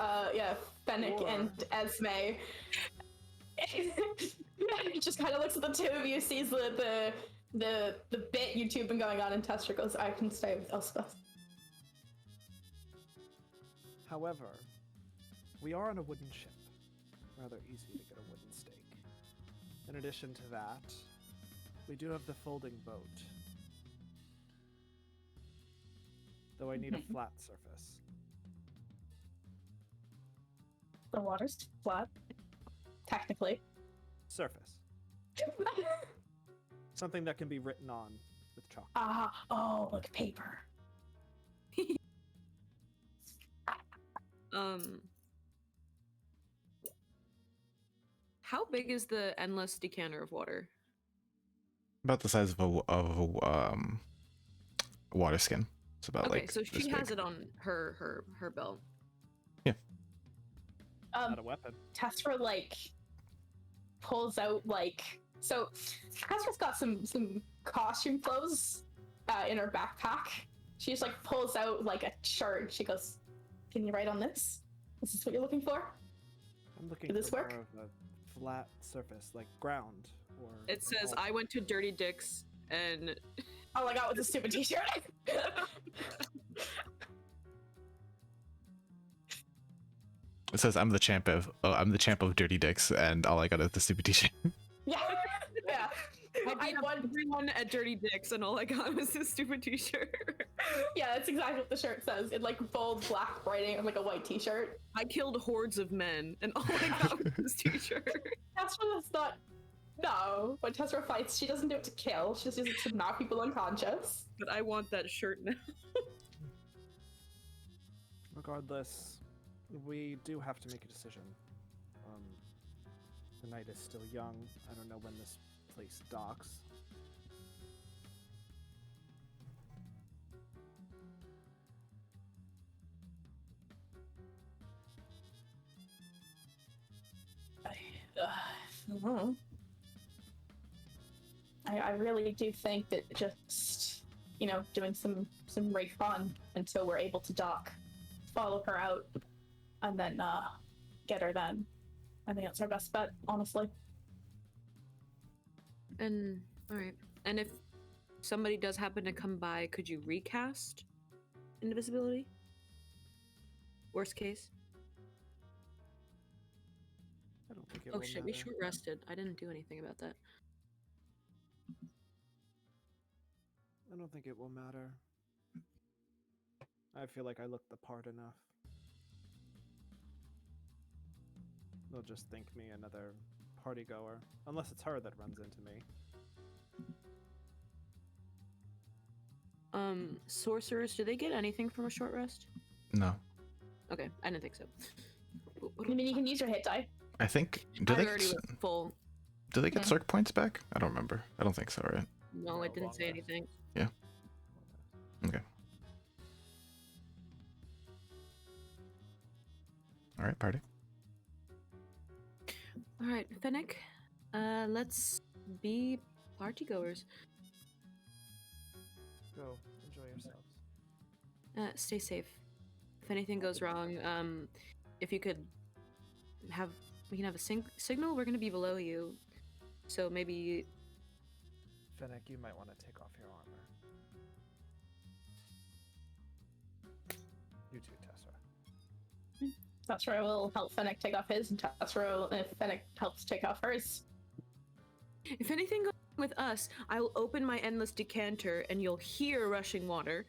Fennec and Esme. He just kind of looks at the two of you, sees the bit you two have been going on, and Testra goes, I can stay with Elspeth. However, we are on a wooden ship. Rather easy to get a wooden stake. In addition to that, we do have the folding boat. Though I need a flat surface. The water's flat. Technically. Surface. Something that can be written on with chalk. Like paper. How big is the endless decanter of water? About the size of a water skin. It's about Okay, like so this she has big. it on her belt. Not a weapon. Testra, pulls out, so Testra's got some costume clothes in her backpack. She just, pulls out, a chart. She goes, can you write on this? Is this what you're looking for? I'm looking Did this for work? more of a flat surface, like ground. Or It says, or I went to Dirty Dick's and... All I got was a stupid t-shirt. It says I'm the champ of dirty dicks, and all I got is the stupid t-shirt. Yeah. Yeah. I I beat up won. everyone at Dirty Dicks, and all I got was this stupid T-shirt. Yeah, that's exactly what the shirt says. In like bold black writing on like a white t-shirt. I killed hordes of men, and all I got was this T-shirt. Tessera does not. No, when Tessera fights, she doesn't do it to kill. She just uses it to knock people unconscious. But I want that shirt now. Regardless, we do have to make a decision. The night is still young. I don't know when this place docks. I really do think that just, you know, doing some refund until we're able to dock, follow her out, and then get her then. I think that's our best bet, honestly. And alright. And if somebody does happen to come by, could you recast invisibility? Worst case. I don't think it Oh will shit, we matter. short rested. I didn't do anything about that. I don't think it will matter. I feel like I look the part enough. They'll just think me another party goer, unless it's her that runs into me. Sorcerers, do they get anything from a short rest? No, Okay, I didn't think so. I mean, you can use your hit die. I think I already was full. do they get Okay. Cirque points back? I don't remember. I don't think so, right? No, No, it didn't long say rest. anything. Okay. All right, party. Alright, Fennec, let's be party goers. Go, enjoy yourselves. Stay safe. If anything goes wrong, if you could we can have a signal. We're gonna be below you, so maybe. Fennec, you might want to take off your armor. You too, Tessera. Tessera will help Fennec take off his, and Tessera, if Fennec helps take off hers. If anything goes wrong with us, I will open my endless decanter, and you'll hear rushing water.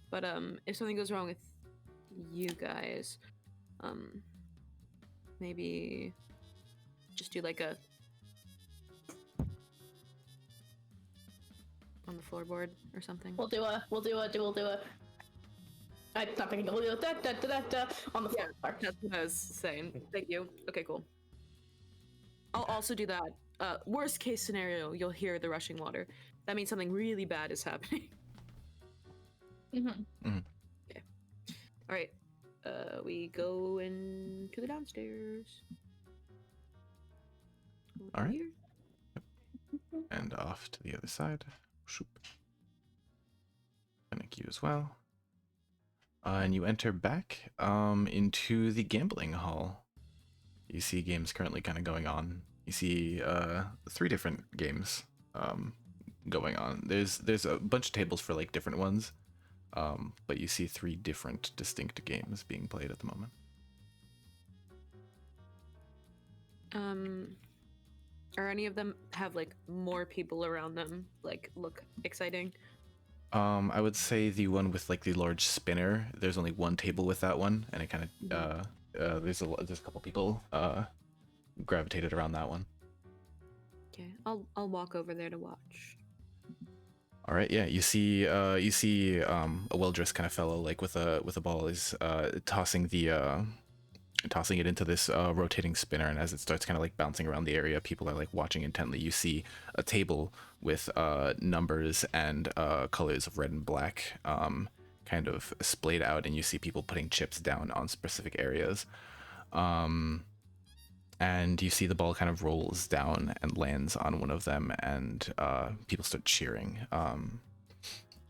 But if something goes wrong with you guys, maybe just do like a on the floorboard or something. We'll do a. I'm not thinking we'll do a on the floor. That's what I was saying. Thank you. Okay, cool. I'll also do that. Worst case scenario, you'll hear the rushing water. That means something really bad is happening. Mm-hmm. Okay. All right. We go into the downstairs. Over All right. here. And off to the other side. Shoop. Thank you as well. And you enter back into the gambling hall. You see games currently kind of going on. You see 3 different games going on. There's a bunch of tables for like different ones, but you see 3 different distinct games being played at the moment. Are any of them have like more people around them? Like look exciting? I would say the one with like the large spinner. There's only one table with that one, and it kind of there's a couple people gravitated around that one. Okay, I'll walk over there to watch. All right, yeah, you see a well-dressed kind of fellow like with a ball is tossing it into this rotating spinner, and as it starts kind of like bouncing around the area, people are like watching intently. You see a table with numbers and colors of red and black kind of splayed out, and you see people putting chips down on specific areas. And you see the ball kind of rolls down and lands on one of them, and people start cheering.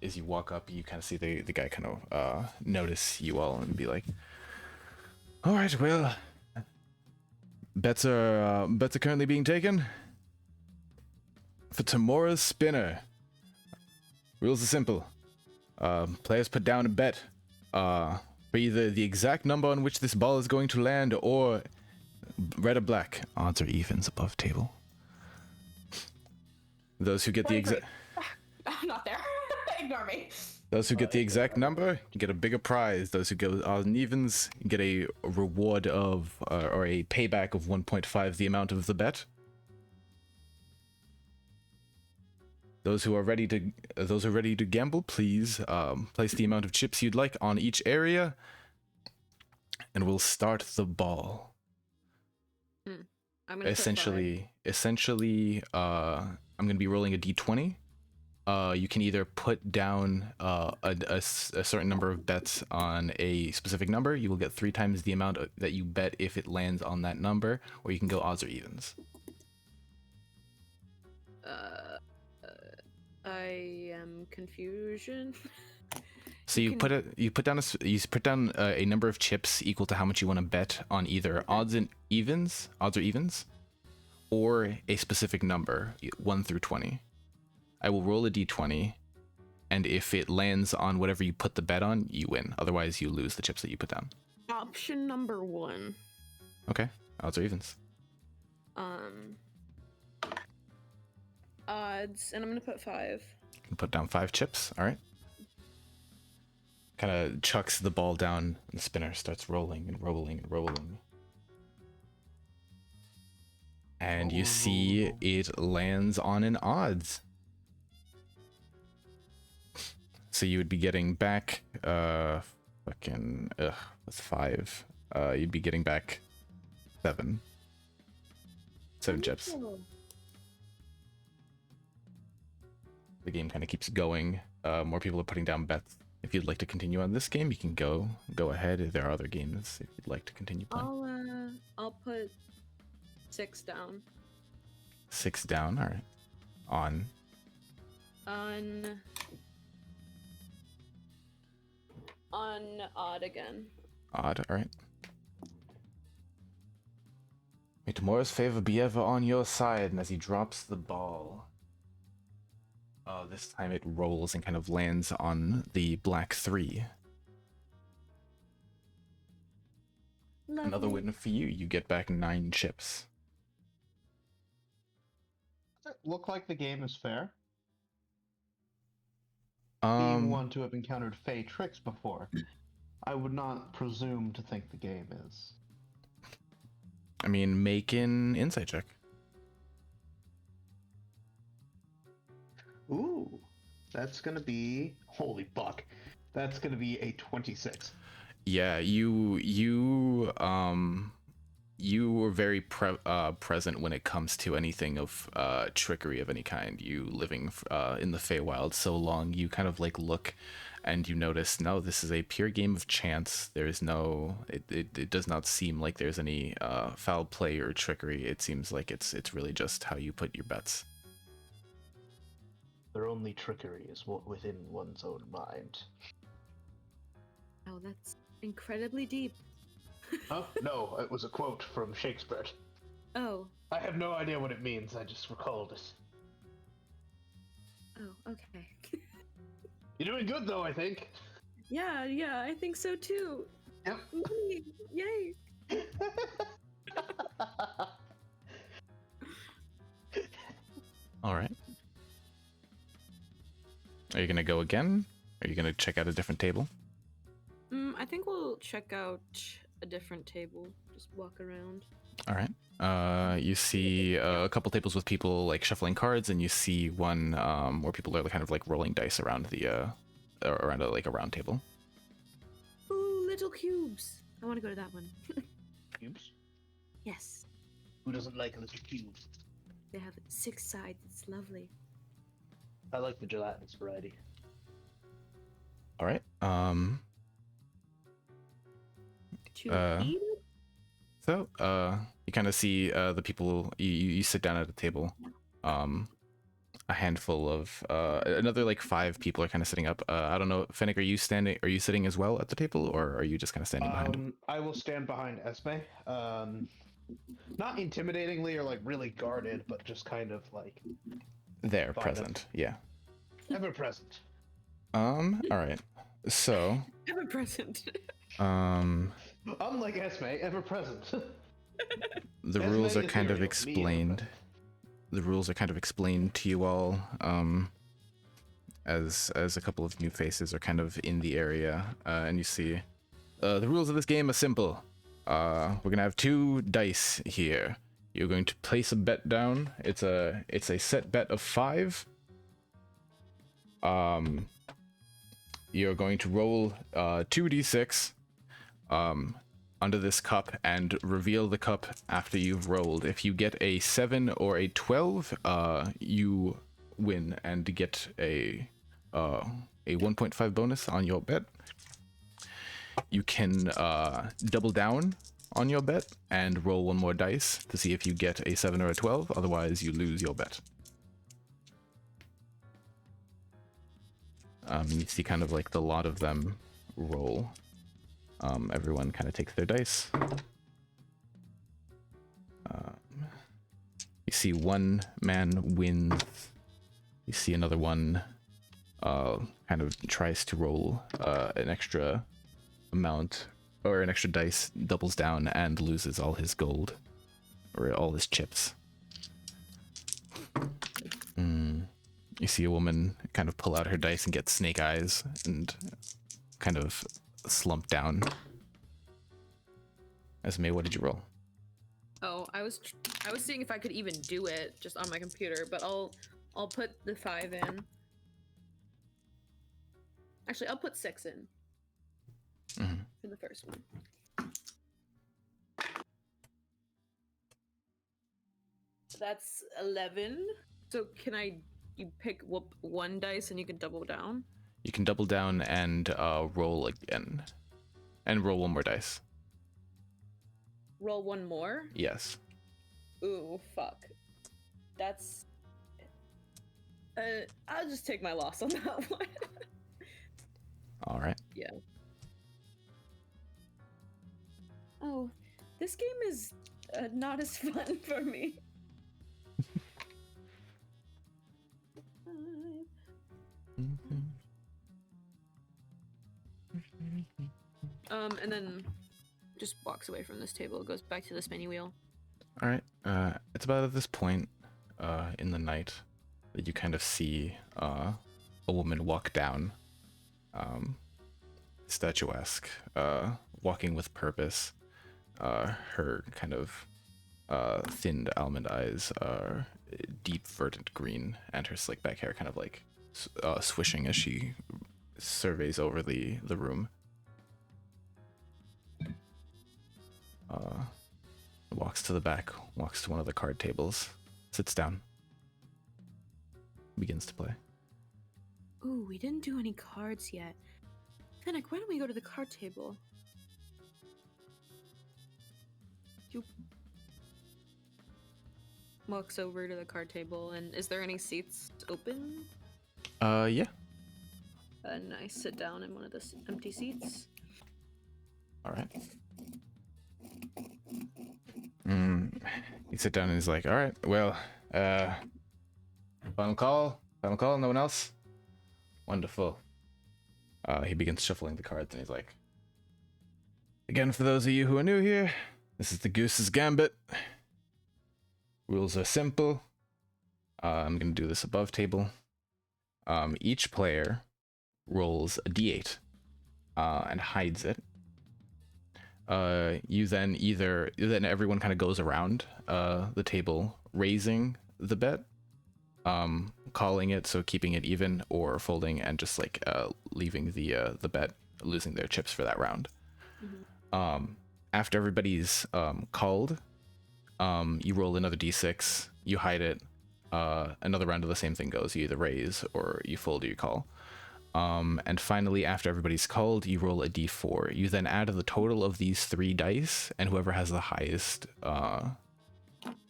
As you walk up, you kind of see the guy kind of notice you all and be like, "All right, well, bets are currently being taken for Tamora's spinner. Rules are simple. Players put down a bet. for either the exact number on which this ball is going to land or red or black. Odds or evens above table. Those who get the exact Not there. Ignore me. Those who get the exact number get a bigger prize. Those who go odds and evens get a reward of or a payback of 1.5 the amount of the bet. Those who are ready to gamble, please place the amount of chips you'd like on each area, and we'll start the ball. I'm gonna put Essentially, I'm gonna be rolling a d20. You can either put down a certain number of bets on a specific number. You will get 3 times the amount that you bet if it lands on that number, or you can go odds or evens. I am confusion. So you put down a number of chips equal to how much you want to bet on either odds or evens, or a specific number, 1 through 20. I will roll a d20, and if it lands on whatever you put the bet on, you win. Otherwise, you lose the chips that you put down. Option number 1. Okay, odds or evens. Odds, and I'm gonna put 5. Put down 5 chips. All right. Kind of chucks the ball down, and the spinner starts rolling and rolling and rolling. And you see it lands on an odds. So you would be getting back, that's 5. You'd be getting back 7 chips. The game kind of keeps going. More people are putting down bets. If you'd like to continue on this game, you can go ahead. There are other games if you'd like to continue playing. I'll put 6 down. 6 down. All right. On odd again. Odd. All right. May tomorrow's favor be ever on your side. And as he drops the ball, this time it rolls and kind of lands on the black 3. Another win for you. You get back 9 chips. Does it look like the game is fair? Being one to have encountered Fey tricks before, I would not presume to think the game is. I mean, make an insight check. Ooh, that's gonna be holy fuck. That's gonna be a 26. Yeah, you were very present when it comes to anything of trickery of any kind. You living in the Feywild so long, you kind of like look and you notice, no, this is a pure game of chance. There is no, it does not seem like there's any foul play or trickery. It seems like it's really just how you put your bets. Their only trickery is within one's own mind. Oh, that's incredibly deep. Oh, no, it was a quote from Shakespeare. Oh. I have no idea what it means, I just recalled it. Oh, okay. You're doing good, though, I think. Yeah, I think so too. Yep. Yay! All right. Are you gonna go again? Are you gonna check out a different table? I think we'll check out a different table. Just walk around. All right. You see a couple tables with people like shuffling cards, and you see one where people are kind of like rolling dice around the around a round table. Ooh, little cubes. I want to go to that one. Cubes? Yes. Who doesn't like a little cube? They have 6 sides. It's lovely. I like the gelatinous variety. All right. To eat it? So you kind of see the people. You sit down at a table. A handful of another like 5 people are kind of sitting up. I don't know, Fennec, are you sitting as well at the table, or are you just kind of standing behind him? I will stand behind Esme. Not intimidatingly or like really guarded, but just kind of like There, fine. present. Yeah. Ever present. All right. So Ever present. Unlike Esme, ever present. The Esme rules are is kind of ethereal, me explained. ever The rules are kind of explained to you all, as a couple of new faces are kind of in the area, and you see. The rules of this game are simple. We're gonna have 2 dice here. You're going to place a bet down. It's a set bet of 5. You're going to roll 2d6 under this cup and reveal the cup after you've rolled. If you get a 7 or a 12, you win and get a 1.5 bonus on your bet. You can double down on your bet and roll 1 more dice to see if you get a 7 or a 12. Otherwise, you lose your bet. You see kind of like the lot of them roll. Everyone kind of takes their dice. You see one man wins. You see another one kind of tries to roll an extra amount, or an extra dice, doubles down and loses all his gold, or all his chips. You see a woman kind of pull out her dice and get snake eyes and kind of slump down. Esme, what did you roll? Oh, I was seeing if I could even do it just on my computer, but I'll put the 5 in. Actually, I'll put 6 in for the first one. That's 11. So can you pick 1 dice and you can double down? You can double down and roll again. And roll 1 more dice. Roll 1 more? Yes. Ooh, fuck. That's... I'll just take my loss on that one. Alright. Yeah. Oh, this game is not as fun for me. And then just walks away from this table, goes back to the spinny wheel. Alright. It's about at this point in the night that you kind of see a woman walk down. Statuesque, walking with purpose. Her kind of thinned almond eyes are deep verdant green, and her slick back hair kind of like swishing as she surveys over the room. Walks to the back, walks to one of the card tables, sits down, begins to play. Ooh, we didn't do any cards yet. Fennec, why don't we go to the card table? Walks over to the card table, and is there any seats open? Yeah. And I sit down in one of the empty seats. Alright. You sit down and he's like, alright, well, final call, no one else? Wonderful. He begins shuffling the cards and he's like, again, for those of you who are new here, this is the Goose's Gambit. Rules are simple. I'm going to do this above table. Each player rolls a d8 and hides it. Then everyone kind of goes around the table, raising the bet, calling it, so keeping it even, or folding and just like leaving the bet, losing their chips for that round. After everybody's called, you roll another d6, you hide it, another round of the same thing goes. You either raise or you fold or you call. And finally, after everybody's called, you roll a d4. You then add the total of these 3 dice, and whoever has the highest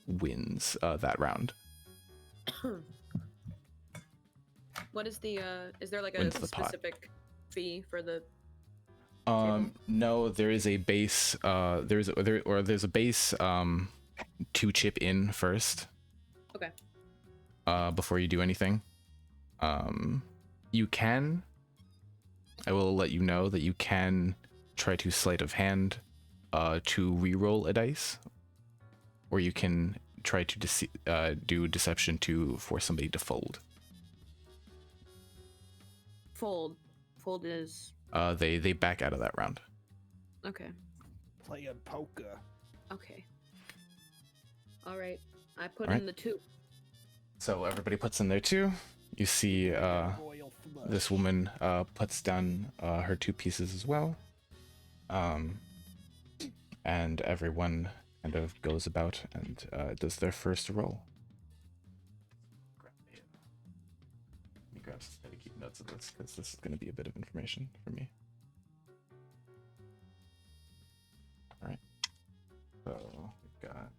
wins that round. What is the is there like a Wins the pot. specific fee for the No, there is a base there's a base to chip in first. Okay. Before you do anything. I will let you know that you can try to sleight of hand to re-roll a dice, or you can try to do deception to force somebody to fold. Fold. Fold is They back out of that round. okay. Playing poker. Okay. All right. I put Alright. in the 2. So everybody puts in there too. You see Royal flush. this woman puts down her 2 pieces as well. And everyone kind of goes about and does their first roll. Let me grab something to keep notes of this, because this is going to be a bit of information for me. Alright. So we've got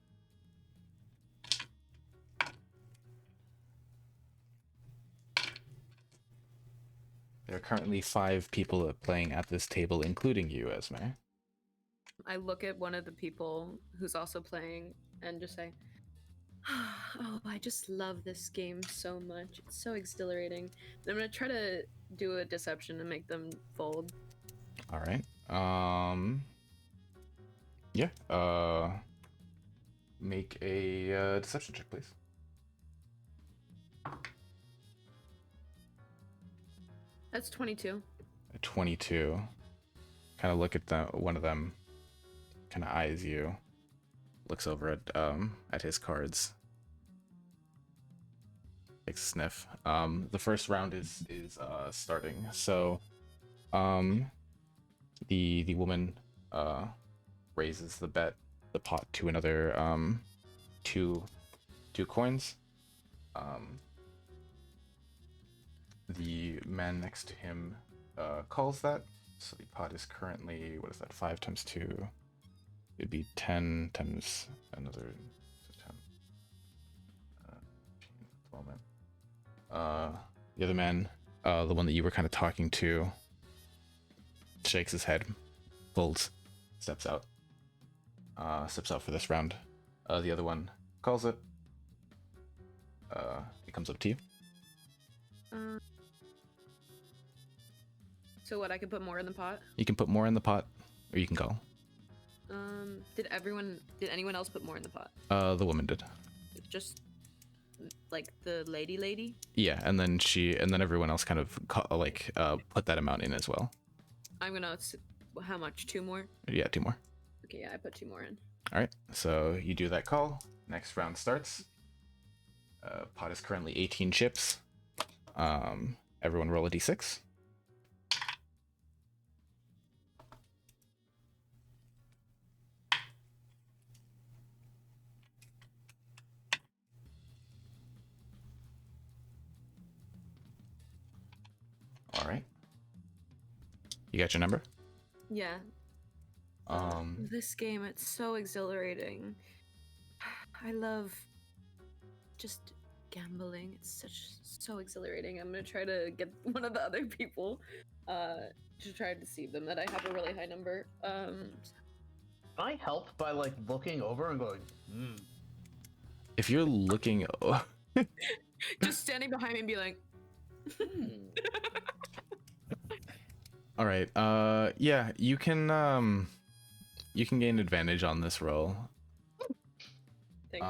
there are currently 5 people playing at this table, including you, Esme. I look at one of the people who's also playing and just say, "Oh, I just love this game so much. It's so exhilarating." And I'm gonna try to do a deception and make them fold. All right. Yeah. Make a deception check, please. That's 22. A 22. Kind of look at one of them. Kind of eyes you. Looks over at his cards. Takes a sniff. The first round is starting. So, the woman raises the pot to another two coins. The man next to him calls that. So the pot is currently, what is that? 5 times 2. It'd be 10 times another 10. 12 man. The other man, the one that you were kind of talking to, shakes his head, folds, steps out for this round. The other one calls it. It comes up to you. So what? I could put more in the pot. You can put more in the pot, or you can call. Did anyone else put more in the pot? The woman did. Just like the lady? Yeah, and then everyone else kind of put that amount in as well. I'm gonna. How much? 2 more? Yeah, 2 more. Okay, yeah, I put 2 more in. All right, so you do that call. Next round starts. Pot is currently 18 chips. Everyone roll a d6. All right. You got your number? Yeah. This game, it's so exhilarating. I love just gambling. It's so exhilarating. I'm gonna try to get one of the other people to try to deceive them that I have a really high number. Can I help by like looking over and going, If you're looking, just standing behind me and be like, all right. Yeah, you can gain advantage on this roll. thank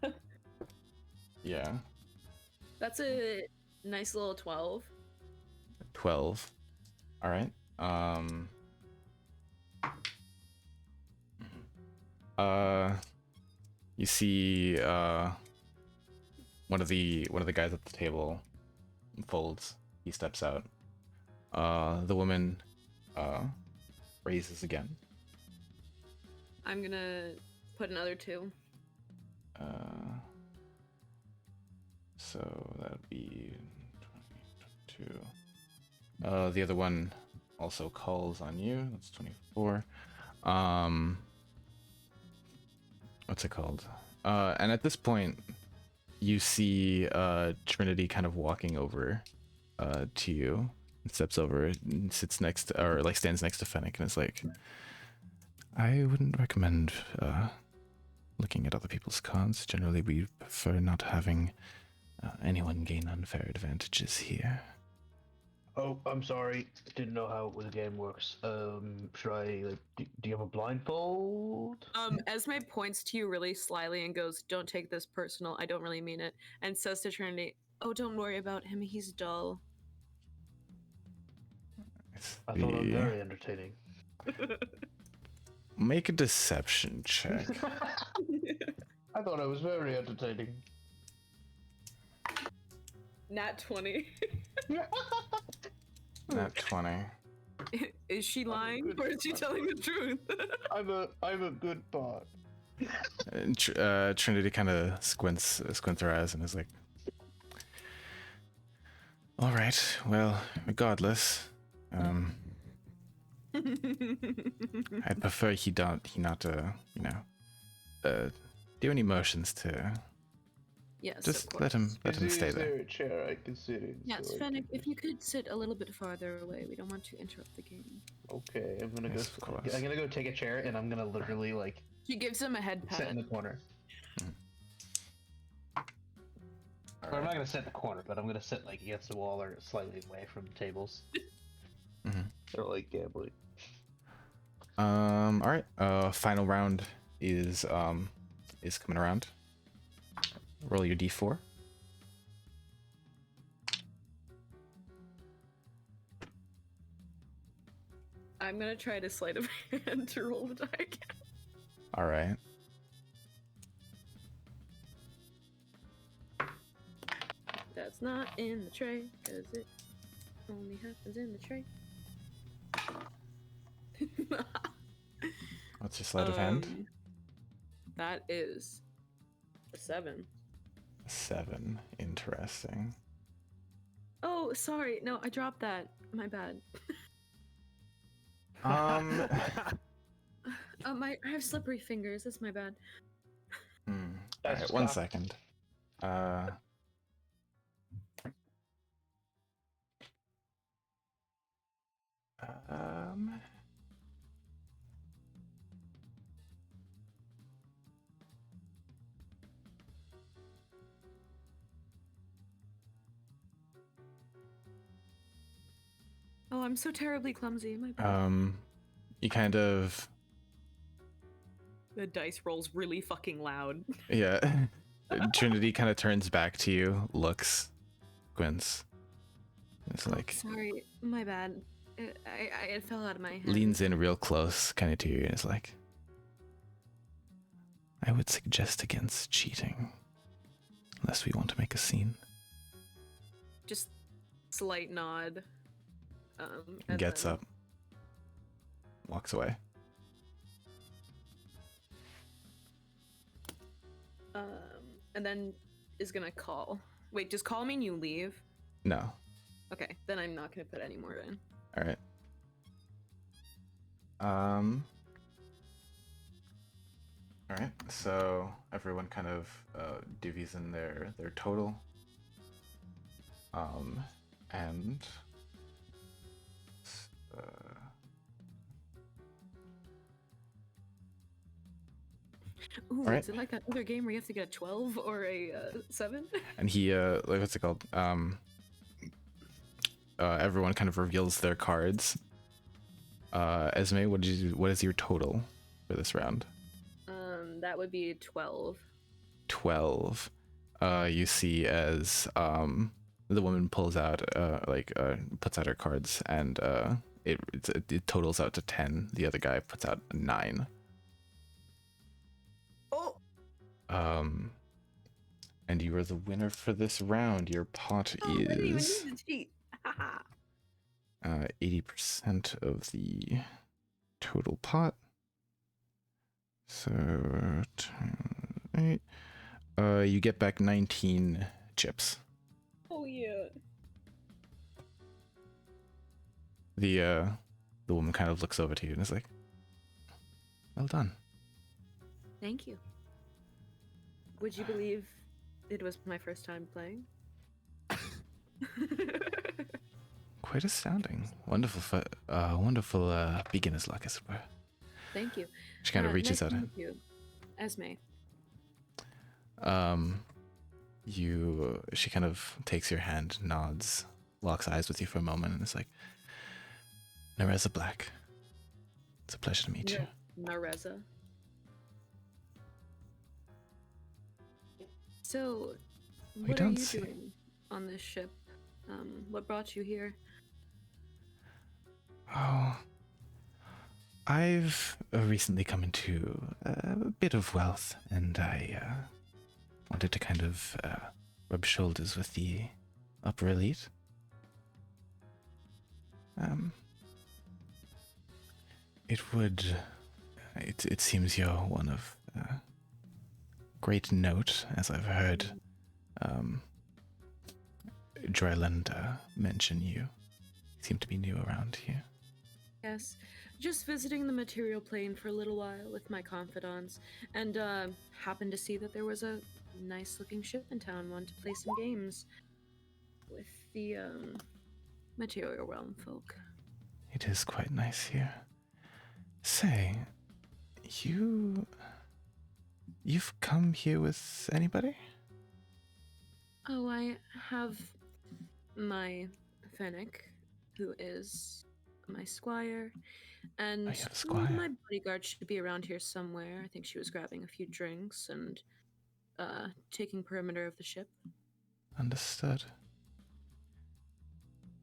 you. Yeah. That's a nice little 12. 12. All right. You see one of the guys at the table folds. He steps out. The woman raises again. I'm gonna put another 2. So that'd be 22. The other one also calls on you. That's 24. What's it called? And at this point, you see Trinity kind of walking over to you, and steps over and sits next, or like stands next to Fennec, and is like, I wouldn't recommend looking at other people's cards. Generally, we prefer not having anyone gain unfair advantages here. Oh, I'm sorry. Didn't know how the game works. Should I? Like, do you have a blindfold? Esme points to you really slyly and goes, "Don't take this personal. I don't really mean it." And says to Trinity, "Oh, don't worry about him. He's dull." I thought I'm very entertaining. Make a deception check. I thought I was very entertaining. Nat 20. Nat 20. Is she lying good or is she telling the truth? I'm a good bot. And Trinity kind of squints her eyes and is like, "All right. Well, regardless, I'd prefer he not do any motions to Yes, just of let course. him stay there." a chair I can sit in? Yes, so I Fennec, can- if you could sit a little bit farther away, we don't want to interrupt the game. Okay, I'm gonna Yes, of go. course. I'm gonna go take a chair, and I'm gonna literally like She gives him a head sit in pat. the corner. Or I'm not gonna sit in the corner, but I'm gonna sit like against the wall or slightly away from the tables. Mhm. They're like gambling. All right. Final round is coming around. Roll your d4. I'm gonna try to sleight of hand to roll the die again. All right. That's not in the tray, because it only happens in the tray. What's your sleight of hand? That is a 7. 7. Interesting. Oh, sorry. No, I dropped that. My bad. Um. I have slippery fingers. That's my bad. All That's right. 1 tough. second. Um. Oh, I'm so terribly clumsy. My bad. You kind of, The dice rolls really fucking loud. yeah. Trinity kind of turns back to you, looks, squints. It's like Sorry, my bad. It fell out of my hand. leans in real close, kind of to you, and is like, "I would suggest against cheating, unless we want to make a scene." Just slight nod. And Gets then- up, walks away. And then is gonna call. Wait, does call mean you leave? No. Okay, then I'm not gonna put any more in. All right. All right. So everyone kind of divvies in their total. And Ooh, Alright. is it like that other game where you have to get a 12 or a 7? and he like, what's it called? Everyone kind of reveals their cards. Esme, what is your total for this round? That would be 12. 12. You see as the woman pulls out puts out her cards, and it totals out to 10. The other guy puts out 9. Oh! And you are the winner for this round. Your pot I didn't even is need to cheat. Haha. 80% of the total pot. So 8. You get back 19 chips. Oh yeah. The woman kind of looks over to you and is like, "Well done." Thank you. Would you believe it was my first time playing? Quite astounding. Wonderful, wonderful beginner's luck, as it were. Thank you. She kind of reaches nice out. to meet you. Esme. She kind of takes your hand, nods locks eyes with you for a moment and is like, Nereza Black. It's a pleasure to meet you. Nareza. So, We what are don't you see- doing on this ship? What brought you here? Oh, I've recently come into a bit of wealth, and I wanted to kind of rub shoulders with the upper elite. It seems you're one of great note, as I've heard Dryland mention you. Seem to be new around here. Yes, just visiting the material plane for a little while with my confidants, and happened to see that there was a nice-looking ship in town. Wanted to play some games with the material realm folk. It is quite nice here. Say, you've come here with anybody? Oh, I have my Fennec, who is my squire, and Oh, you have a squire. my bodyguard should be around here somewhere. I think she was grabbing a few drinks and taking perimeter of the ship. Understood.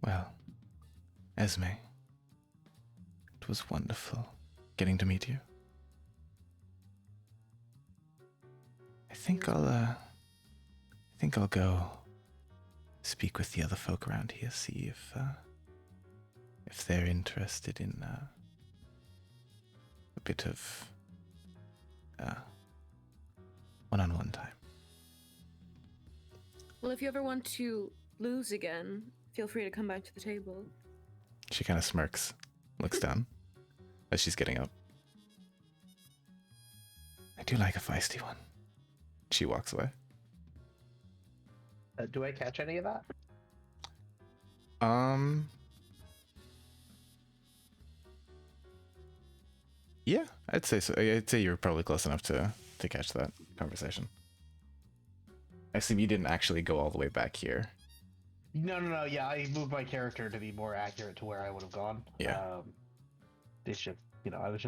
Well, Esme, it was wonderful getting to meet you. I think I'll go speak with the other folk around here, see if they're interested in a bit of one-on-one time. Well, if you ever want to lose again, feel free to come back to the table. She kind of smirks, looks down as she's getting up. I do like a feisty one. She walks away. Do I catch any of that? Yeah, I'd say so. I'd say you're probably close enough to catch that conversation. I assume you didn't actually go all the way back here. No. Yeah, I moved my character to be more accurate to where I would have gone. Yeah. This ship,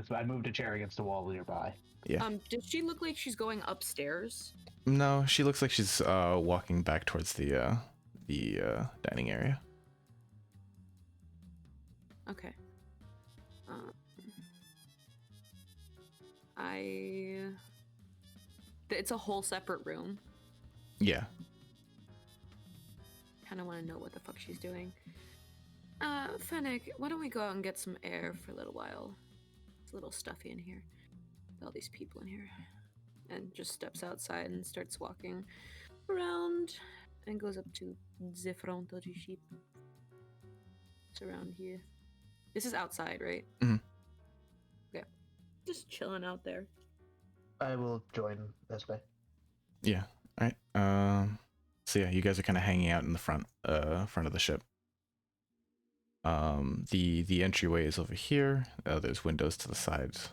I moved a chair against a wall nearby. Yeah. Does she look like she's going upstairs? No, she looks like she's walking back towards the dining area. Okay. It's a whole separate room. Yeah. Kind of want to know what the fuck she's doing. Fennec, why don't we go out and get some air for a little while? It's a little stuffy in here. All these people in here. And just steps outside and starts walking around and goes up to the front of the ship. It's around here. This is outside, right? Mhm. Okay. Just chilling out there. I will join Esme. Yeah. All right. So yeah, you guys are kind of hanging out in the front of the ship. The entryway is over here. There's windows to the sides.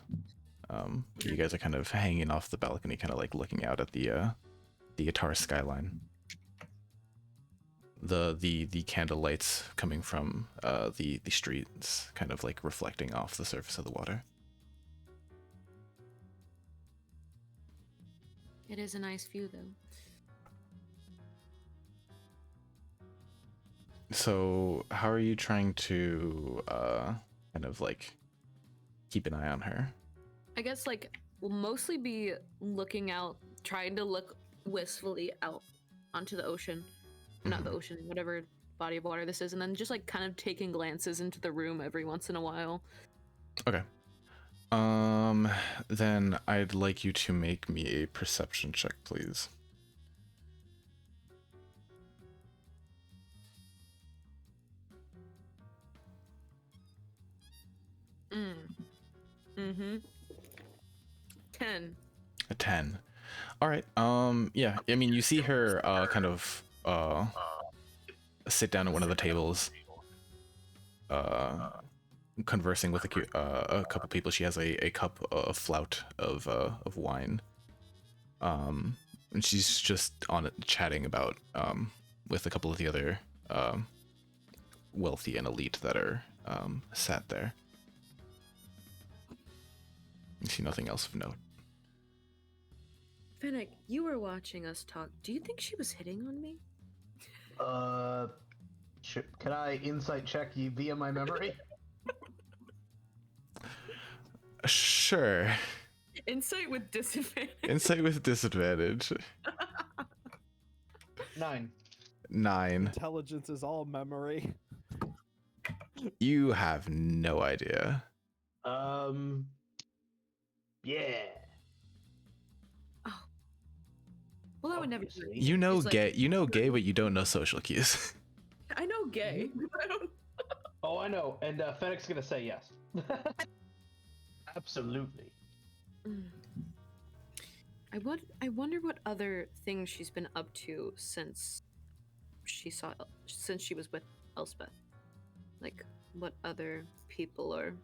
You guys are kind of hanging off the balcony, kind of like looking out at the Atar skyline. The candle lights coming from the streets, kind of like reflecting off the surface of the water. It is a nice view, though. So, how are you trying to kind of like keep an eye on her? I guess, like, we'll mostly be looking out, trying to look wistfully out onto the ocean. Not the ocean, whatever body of water this is, and then just, like, kind of taking glances into the room every once in a while. Okay. Then I'd like you to make me a perception check, please. Mm-hmm. 10. A 10. All right. Yeah. I mean, you see her kind of sit down at one of the tables, conversing with a couple people. She has a cup, a flout of wine. And she's just on it chatting about with a couple of the other wealthy and elite that are sat there. You see nothing else of note. Fennec, you were watching us talk. Do you think she was hitting on me? Can I insight check you via my memory? Sure. Insight with disadvantage. Insight with disadvantage. 9. 9. Intelligence is all memory. You have no idea. Yeah. Well, I would never do Obviously. it. You know It's like- gay. You know gay, but you don't know social cues. I know gay. I don't. Oh, I know. And Fennec's gonna say yes. Absolutely. Mm. I wonder what other things she's been up to since she was with Elspeth. Like, what other people or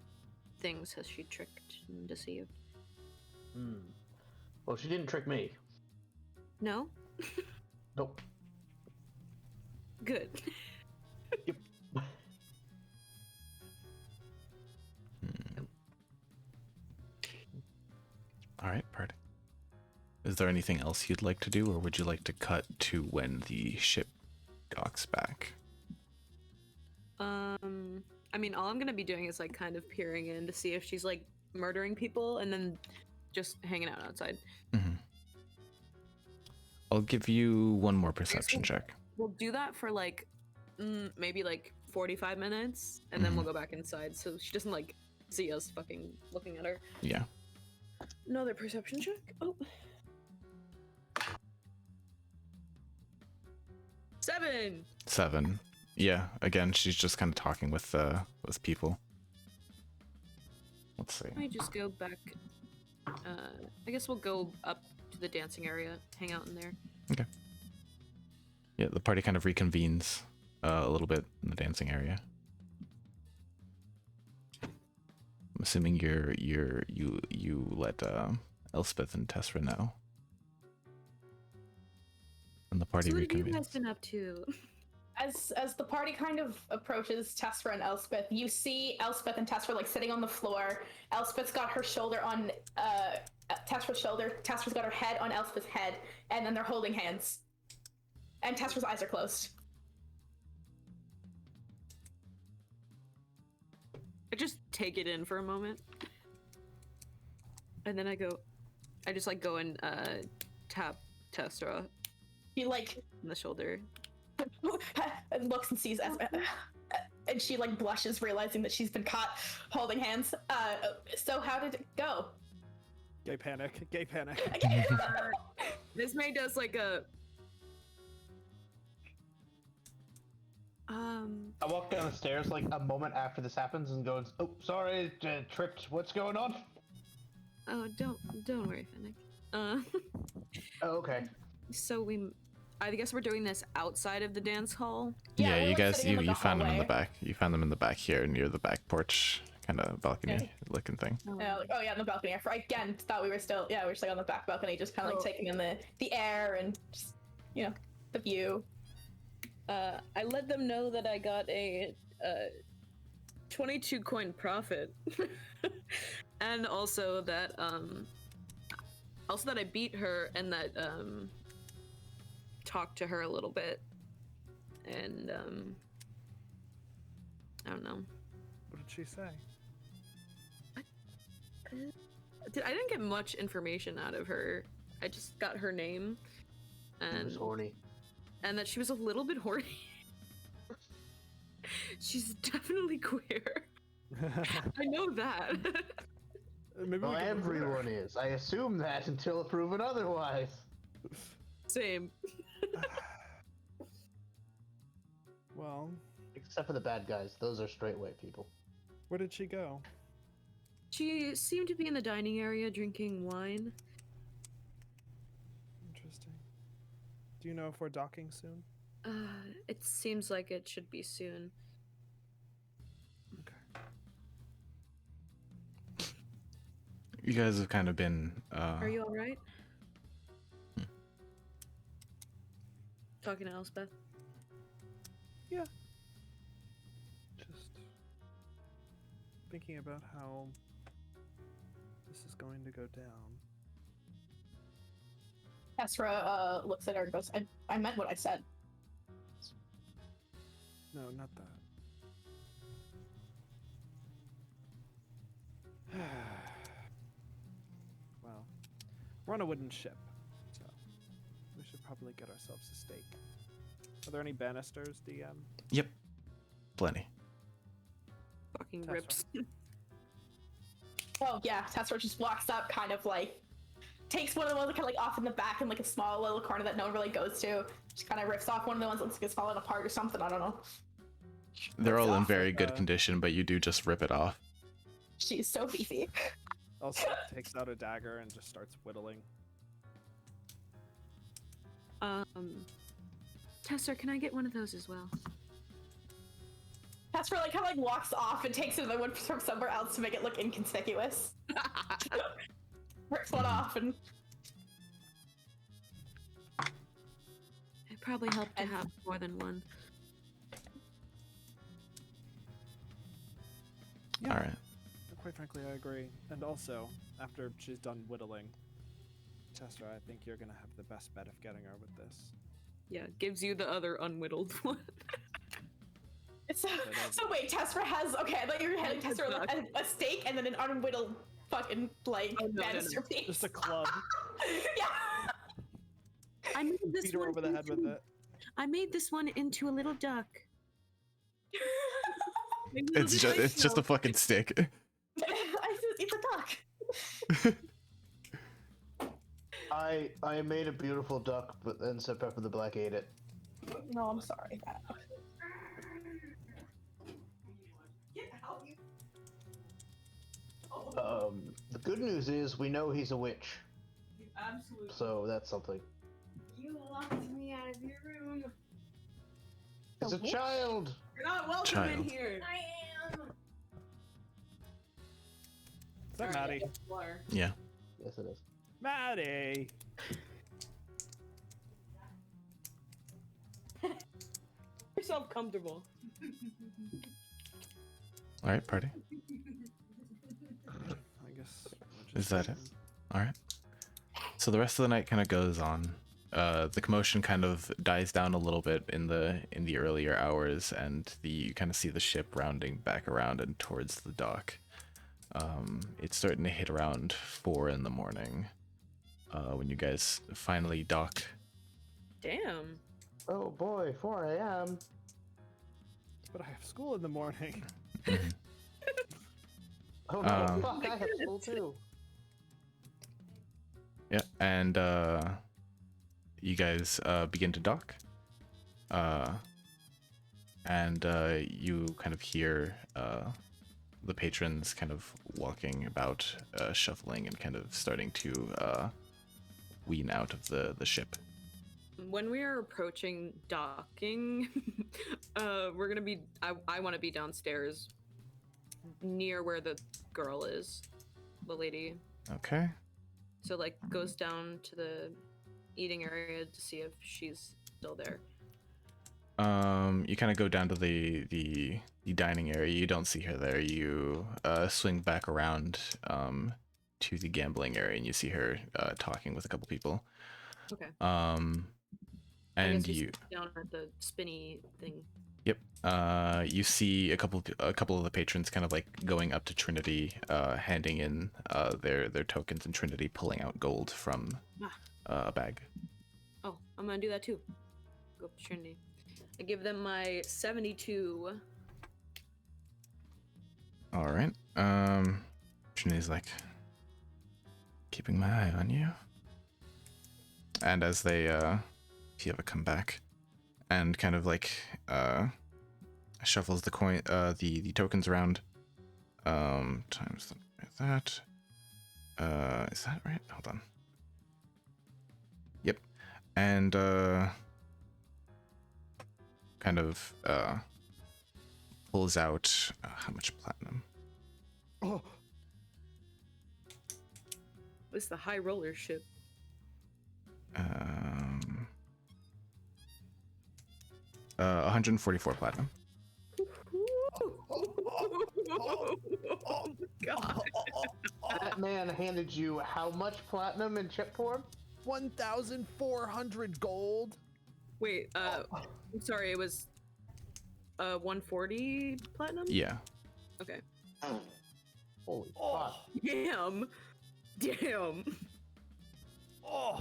things has she tricked and deceived? Well, she didn't trick me. No? Nope. Good. All right, party. Is there anything else you'd like to do, or would you like to cut to when the ship docks back? I mean, all I'm gonna be doing is like kind of peering in to see if she's like murdering people, and then just hanging out outside. I'll give you one more perception check. We'll do that for like maybe like 45 minutes, and then we'll go back inside so she doesn't like see us fucking looking at her. Yeah. Another perception check. Oh. 7. 7. Yeah. Again, she's just kind of talking with people. Let's see. Let me just go back. I guess we'll go up to the dancing area, hang out in there. Okay. Yeah, the party kind of reconvenes a little bit in the dancing area. I'm assuming you let Elspeth and Tessra know. And the party So what have you reconvenes. guys been up to? As the party kind of approaches Tessra and Elspeth, you see Elspeth and Tessra like sitting on the floor. Elspeth's got her shoulder on Tessra's shoulder. Tessra's got her head on Elspeth's head, and then they're holding hands. And Tessra's eyes are closed. I just take it in for a moment. And then I just like go and tap Tessra He like in the shoulder. and looks and sees and she like blushes, realizing that she's been caught holding hands. So how did it go? Gay panic. Gay panic. This May does like a I walk down the stairs like a moment after this happens and goes, "Oh, sorry, tripped. What's going on?" Oh, don't worry, Fennec. Oh, okay. So I guess we're doing this outside of the dance hall. Yeah, Yeah, we're, you like, guys, sitting in, you like, a found them in the hallway. back. You found them in the back here near the back porch kind of balcony looking thing. Like, oh yeah, on the balcony. I again thought we were still we're just like on the back balcony, just kind of like taking in the air and just the view. I let them know that I got a 22 coin profit, and also that I beat her and that talked to her a little bit, and I don't know. What did she say? I didn't get much information out of her. I just got her name, He was and horny. that she was a little bit horny. She's definitely queer. I know that. Maybe Well, we can recruit her. everyone is. I assume that until proven otherwise. Same. Well, Except for the bad guys. Those are straight white people. where did she go? she seemed to be in the dining area drinking wine. Interesting. Do you know if we're docking soon? It seems like it should be soon. Okay. You guys have kind of been. Are you all right? Talking to Elspeth. thinking about how this is going to go down. Ezra looks at her and goes, I meant what I said. No, not that. Well, we're on a wooden ship, so we should probably get ourselves a steak. Are there any banisters, DM? Yep. Plenty. Fucking Tessa. rips. Oh yeah, Tessera just walks up, kind of like takes one of the ones kind of like off in the back in like a small little corner that no one really goes to. Just kind of rips off one of the ones that looks like it's falling apart or something. I don't know. They're all in off very like good a- condition, but you do just rip it off. She's so beefy. Also takes out a dagger and just starts whittling. Tesser, can I get one of those as well? Tessera like kind of like walks off and takes another one from somewhere else to make it look inconspicuous. Rips one off and It probably helped to have more than one. Yeah, All right. quite frankly, I agree. And also, after she's done whittling, Tessera, I think you're gonna have the best bet of getting her with this. Yeah, gives you the other unwhittled one. so wait, Tessera has I thought you were handing Tessera like a steak and then an unwhittled fucking like Oh, no, banister piece. Just a club. Yeah. I made this Beat her one over the head with into- it. I made this one into a little duck. It's just a fucking stick. It's a duck. I made a beautiful duck, but then Sir Pepper the Black ate it. No, I'm sorry. The good news is we know he's a witch, Absolutely. so that's something. You locked me out of your room. He's a child. You're not welcome Child. in here. I am. Is that Maddie? Yeah. Yes, it is. Maddie! Yourself comfortable. All right, party. I guess. Is that it? All right. So the rest of the night kind of goes on. The commotion kind of dies down a little bit in the earlier hours, and you kind of see the ship rounding back around and towards the dock. It's starting to hit around 4 in the morning when you guys finally dock. Damn. Oh boy, 4 a.m. But I have school in the morning. Oh no, Um, fuck, I have school too. Yeah, and you guys begin to dock. And you kind of hear the patrons kind of walking about, shuffling and kind of starting to wean out of the ship. When we are approaching docking, we're gonna be. I want to be downstairs, near where the girl is, the lady. Okay. So like goes down to the eating area to see if she's still there. You kind of go down to the dining area. You don't see her there. You swing back around to the gambling area, and you see her talking with a couple people. Okay. I And guess we you, sit down at the spinny thing. yep. You see a couple of the patrons kind of like going up to Trinity, handing in their tokens, and Trinity pulling out gold from a bag. Oh, I'm gonna do that too. Go up to Trinity. I give them my 72. All right. Trinity's like, keeping my eye on you. And as they, if you ever come back, and kind of like, shuffles the coin, the tokens around, times that. Is that right? Hold on. Yep. And, kind of, pulls out, how much platinum? Oh, It's the high roller ship. 144 platinum. that man handed you how much platinum in chip form? 1,400 gold. Wait, I'm sorry, it was 140 platinum? Yeah. Okay. Holy Oh. fuck. Damn. Damn. Oh.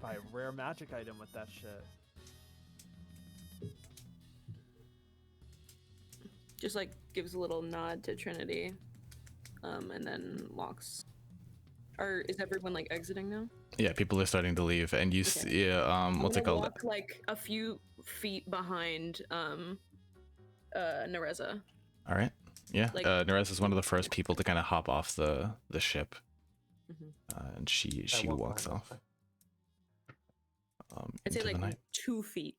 Buy a rare magic item with that shit. Just like gives a little nod to Trinity, and then walks. Or is everyone like exiting now? Yeah, people are starting to leave, and you see, what's it I'm gonna called? walk like a few feet behind Nereza. All right. Yeah, Like- Nerez is one of the first people to kind of hop off the ship, Mhm. and she walk walks behind. off. I'd say into the like night. 2 feet,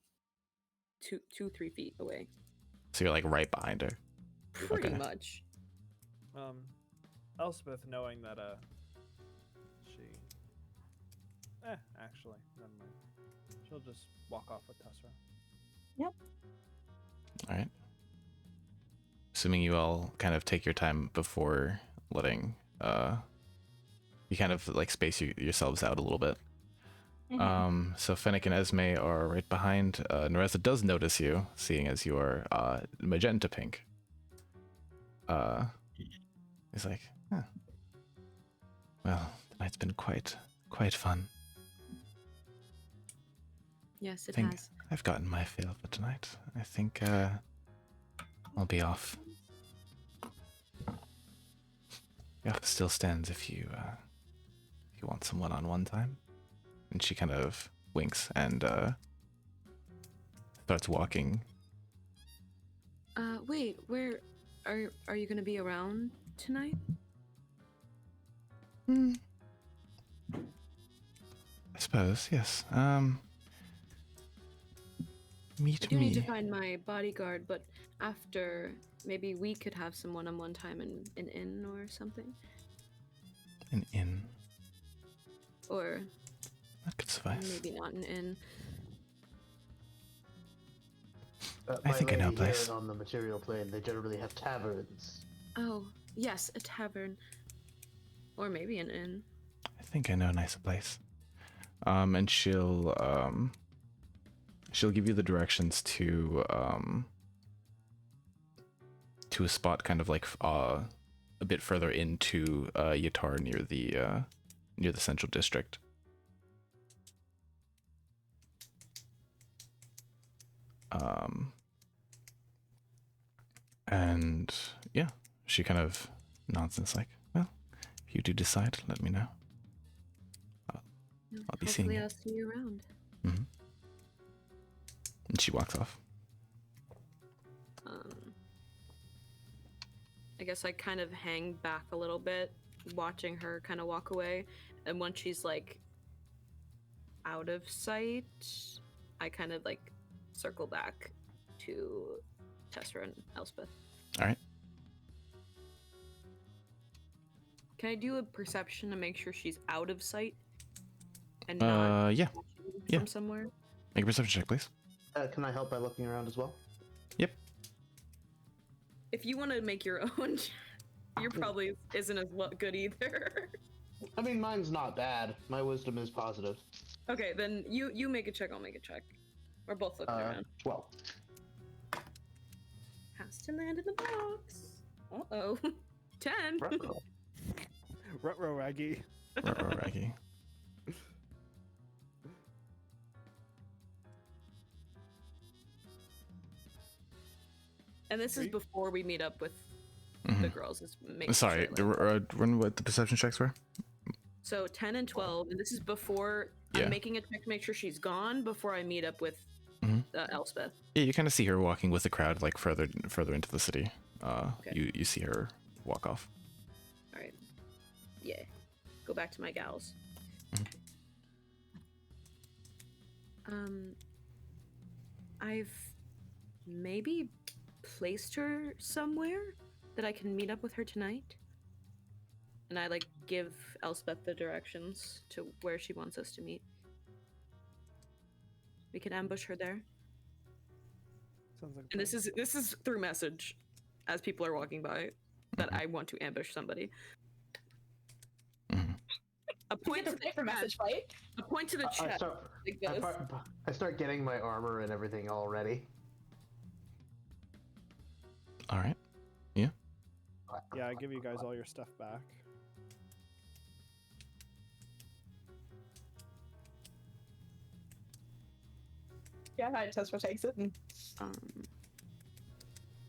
3 feet away. So you're like right behind her. Pretty Okay. much. Elspeth, knowing that she actually never mind. She'll just walk off with Tessera. All right. Assuming you all kind of take your time before letting you kind of like space yourselves out a little bit. So Fennec and Esme are right behind. Nereza does notice you, seeing as you are magenta pink. He's like, huh. Well, tonight's been quite fun. Yes, it Think has. I've gotten my fill for tonight. I think I'll be off. The offer still stands if you want some one-on-one time. And she kind of winks and starts walking. Wait, where are you gonna be around tonight? I suppose, yes. Meet I do need to me. find my bodyguard, but after maybe we could have some one-on-one time in an inn or something, An inn. or That could suffice. maybe not an inn. I think I know a My lady here place. On the material plane, they generally have taverns. Oh, yes, a tavern, or maybe an inn. I think I know a nicer place. And she'll give you the directions to a spot kind of like a bit further into Yatar near the central district. And yeah, she kind of nods and is like, well, if you do decide, let me know. I'll be seeing Hopefully, you. I'll see you around. And she walks off. I guess I kind of hang back a little bit, watching her kind of walk away. And once she's like out of sight, I kind of like circle back to Tessera and Elspeth. All right. Can I do a perception to make sure she's out of sight and not Yeah. watching yeah. from somewhere? Make a perception check, please. Can I help by looking around as well? Yep. If you want to make your own, your probably isn't as good either. I mean, mine's not bad. My wisdom is positive. Okay, then you make a check, I'll make a check. We're both looking around. 12. Has to land in the box. Uh-oh. 10. Ruh-roh, Raggy. Raggy. And this is before we meet up with the girls. Is making Sorry, sure, like- run what the perception checks were. So 10 and 12, and this is before Yeah. I'm making a check to make sure she's gone before I meet up with Elspeth. Yeah, you kind of see her walking with the crowd, like further into the city. You see her walk off. All right. Yeah. Go back to my gals. I've maybe placed her somewhere that I can meet up with her tonight. And I like give Elspeth the directions to where she wants us to meet. We can ambush her there. Sounds like. And this is through message as people are walking by. that I want to ambush somebody. Mhm. A point to the for message fight. A point to the I chest. start, Like I, this. start, I start getting my armor and everything all ready. All right. Yeah, I give you guys all your stuff back. Yeah, Tesla takes it. And...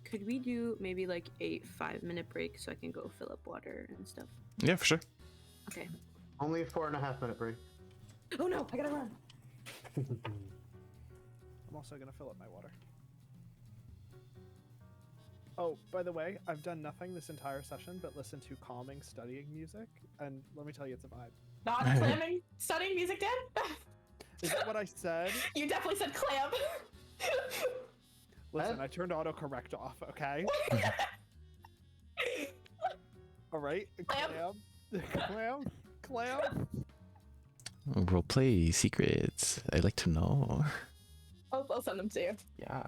Could we do maybe like a 5-minute break so I can go fill up water and stuff? Yeah, for sure. Okay. Only a 4.5 minute break. Oh no, I gotta run. I'm also gonna fill up my water. Oh, by the way, I've done nothing this entire session but listen to calming studying music, and let me tell you, it's a vibe. Not clamming, studying music, Dan? Is that what I said? You definitely said clam. Listen, I turned autocorrect off, okay? Alright, Clam. Clam. Roleplay secrets. I like to know. I'll send them to you. Yeah.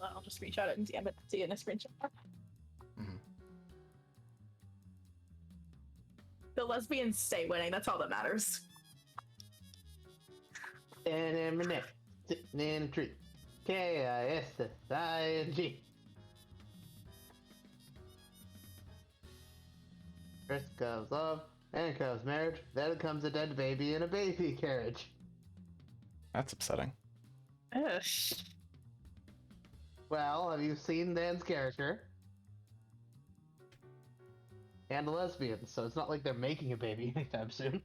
I'll just screenshot it and DM it to you in a screenshot. Mhm. The lesbians stay winning. That's all that matters. And I'm next, sitting in a tree. K-I-S-S-I-N-G. First comes love, then comes marriage, then comes a dead baby in a baby carriage. That's upsetting. Ugh. Well, have you seen Dan's character? And a lesbian, so it's not like they're making a baby anytime soon.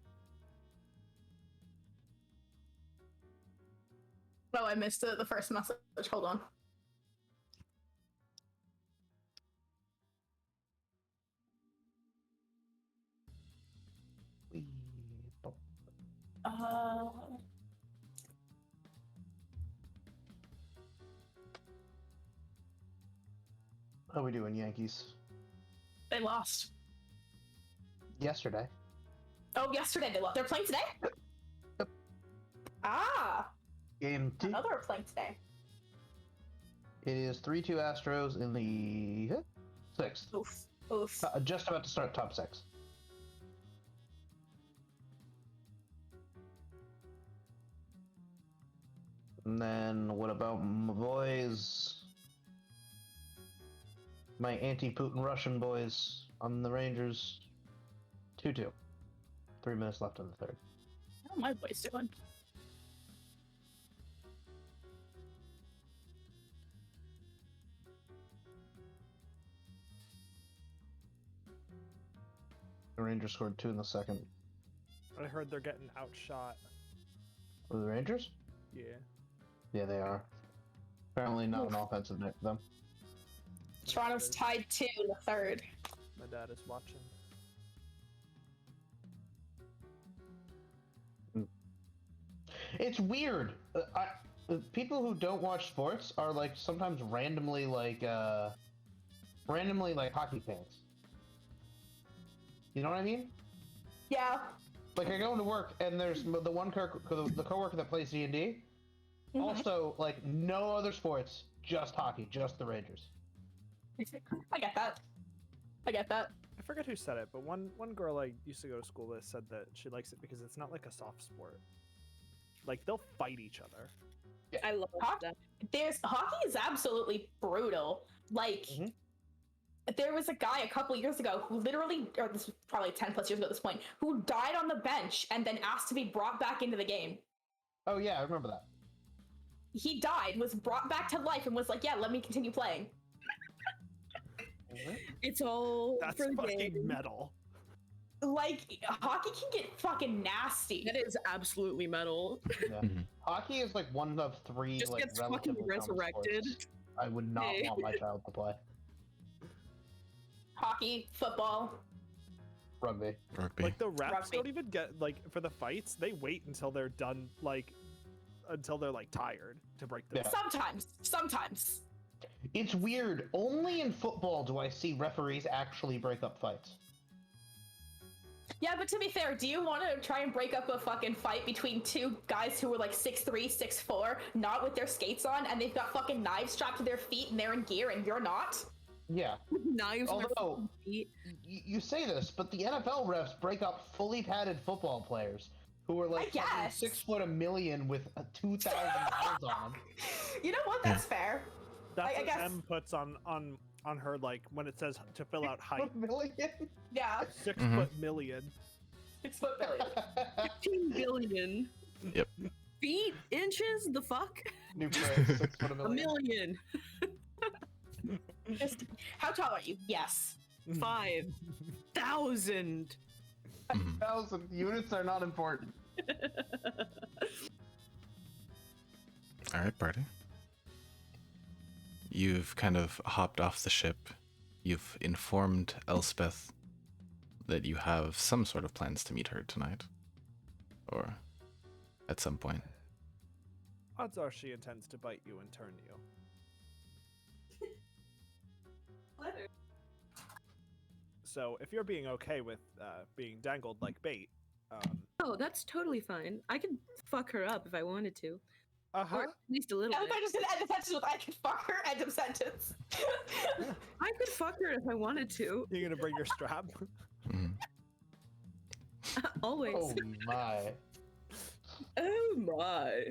Oh, I missed the first message. Hold on. Uh, How we doing, Yankees? they lost. Yesterday. Oh, yesterday they lost. They're playing today? Yep. Ah, Game 2. another are playing today. It is 3-2 Astros in the 6th. Oof. Oof. Just about to start top 6. And then what about my boys? My anti-Putin Russian boys on the Rangers. 2-2. 3 minutes left in the third. How my boys doing? The Rangers scored 2 in the second. I heard they're getting outshot. Were the Rangers? Yeah. Yeah, they are. Apparently not an offensive night for them. Toronto's tied 2 in the third. My dad is watching. It's weird. People who don't watch sports are like sometimes randomly like hockey fans. You know what I mean? Yeah. Like I go into work and there's the one the coworker that plays D&D. Mhm. Also, like no other sports, just hockey, just the Rangers. I get that. I get that. I forget who said it, but one girl I used to go to school with said that she likes it because it's not like a soft sport. Like they'll fight each other. I love Hockey- that. Hockey is absolutely brutal. Like, Mhm. there was a guy a couple years ago who literally, or this was probably 10 plus years ago at this point, who died on the bench and then asked to be brought back into the game. Oh yeah, I remember that. He died, was brought back to life, and was like, "Yeah, let me continue playing." It's all That's for the fucking game. metal. Like, hockey can get fucking nasty. That is absolutely metal. Yeah. Mhm. Hockey is like one of 3 Just like gets fucking relatively common resurrected. sports I would not Hey. want my child to play. Hockey, football. Rugby. Rugby. Like the refs Rugby. don't even get like for the fights. They wait until they're done, like until they're like tired to break them. Yeah. Sometimes. It's weird. Only in football do I see referees actually break up fights. Yeah, but to be fair, do you want to try and break up a fucking fight between two guys who were like 6'3", 6'4", not with their skates on, and they've got fucking knives strapped to their feet and they're in gear and you're not? Yeah. Knives on their Although, fucking feet. you say this, but the NFL refs break up fully padded football players who are like I fucking guess. 6 foot a million with 2,000 pounds on them. You know what? That's fair. That's I what guess- M puts on her, like, when it says to fill out height. A million? Yeah. 6 Mhm. foot million. 6 foot billion. 15 billion. Yep. Feet? Inches? The fuck? New phrase, 6 foot a A million. million. Just, how tall are you? Yes. 5,000. 1,000 units are not important. All right, party. You've kind of hopped off the ship. You've informed Elspeth that you have some sort of plans to meet her tonight. Or at some point. Odds are she intends to bite you and turn you. So if you're being okay with being dangled like bait, Oh, that's totally fine. I could fuck her up if I wanted to. uh-huh. Or at least a little I bit. was just gonna end the sentence with I can fuck her, end of sentence. I could fuck her if I wanted to. You're gonna bring your strap. Mhm. Always. Oh my. Oh my.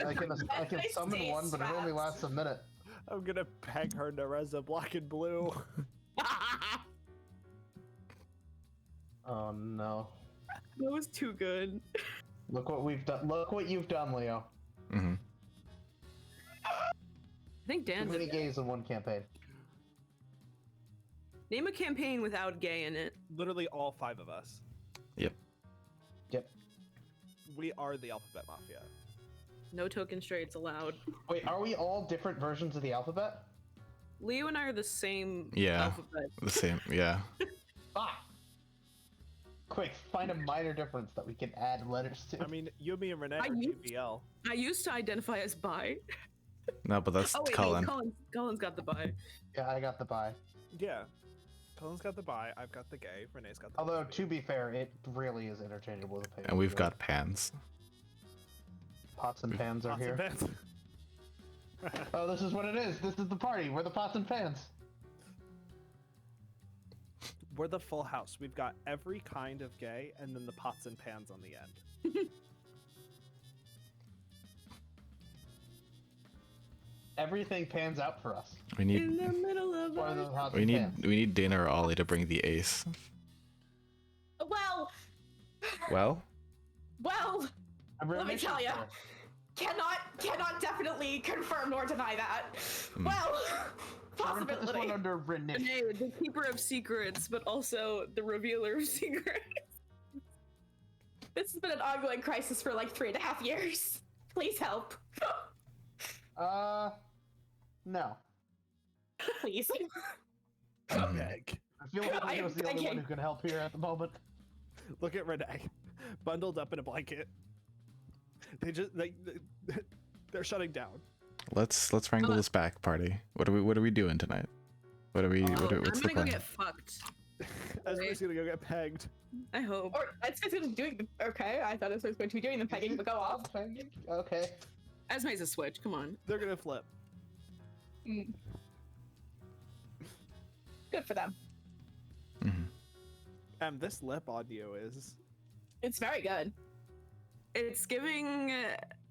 I can Nice summon day, one, but it only Straps. lasts a minute. I'm gonna peg her Nereza black and blue. Oh no. That was too good. Look what we've done. Look what you've done, Leo. Mhm. I think Too Dan's many gays in one campaign. Name a campaign without gay in it. Literally all 5 of us. Yep. Yep. We are the Alphabet Mafia. No token straights allowed. Wait, are we all different versions of the alphabet? Leo and I are the same Yeah. alphabet. The same, yeah. Ah! Quick, find a minor difference that we can add letters to. I mean, Yumi and Renee I are used- GBL. I used to identify as bi. No, but that's Oh wait, Cullen. Colin's got the bi. Yeah, I got the bye. Yeah. Colin's got the bi, I've got the gay, Renee's got the Although, lesbian. to be fair, it really is interchangeable with pay. And we've got pans. Pots and pans are Pots and here. pans. Oh, this is what it is. This is the party. We're the pots and pans. We're the full house. We've got every kind of gay, and then the pots and pans on the end. Everything pans out for us. We In need the middle of Or the our... pots we and need pans. we need Dana or Ollie to bring the ace. Well, Well, I'm let me really tell ya. sure. cannot definitely confirm nor deny that. Well, I'm gonna put this one possibility. under Renee. Renee, the keeper of secrets, but also the revealer of secrets. This has been an ongoing crisis for like 3.5 years. Please help. No. Please. mhm. Peg. I feel like I am Leo's the only one thinking. who can help here at the moment. Look at Renee, bundled up in a blanket. They're shutting down. let's wrangle this back, party. What are we doing tonight? What are we? Oh, What's I'm the gonna go plan? get fucked. Esme's gonna go get pegged. I hope. Or it's going to be doing the. Okay, I thought it was going to be doing the pegging, but go off. Okay. Esme's a switch. Come on. They're gonna flip. Mm. Good for them. Mhm. And this lip on you is. It's very good. It's giving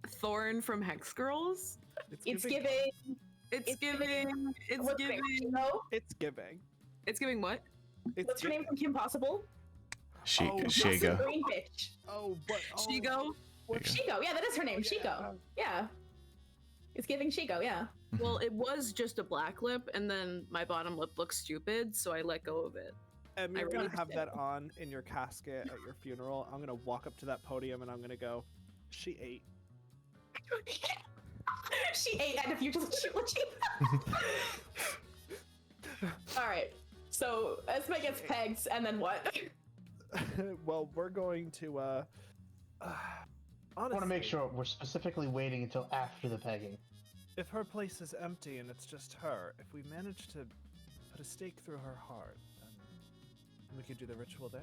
Thorn from Hex Girls. It's giving. It's It's giving. It's What's her name? giving. Shino? It's giving. It's giving what? It's What's her name from Kim Possible? She Oh, That's Shiga. the green bitch. Oh, but Shigo. Shigo. Yeah, that is her name. Shigo. Yeah. It's giving Shigo. Yeah. Well, it was just a black lip, and then my bottom lip looks stupid, so I let go of it. And I you're really gonna have did. that on in your casket at your funeral. I'm gonna walk up to that podium and I'm gonna go, she ate. She ate at a future trilogy. All right. So Esme gets pegged, and then what? Well, we're going to I honestly, want to make sure we're specifically waiting until after the pegging. if her place is empty and it's just her, if we manage to put a stake through her heart, then we could do the ritual there.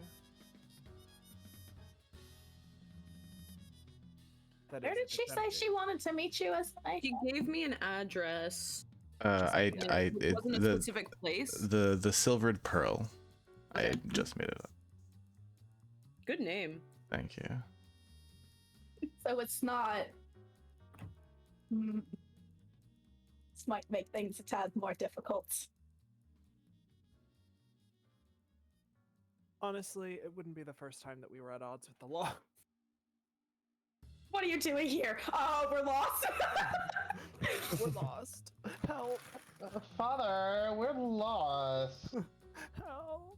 that Where is did if she it's say empty. she wanted to meet you, Esme? She gave me an address. It wasn't a specific place. the Silvered Pearl. I Okay. just made it up. Good name. Thank you. So it's not. This might make things a tad more difficult. Honestly, it wouldn't be the first time that we were at odds with the law. What are you doing here? Oh, we're lost. We're lost. Help! Father, we're lost. Help!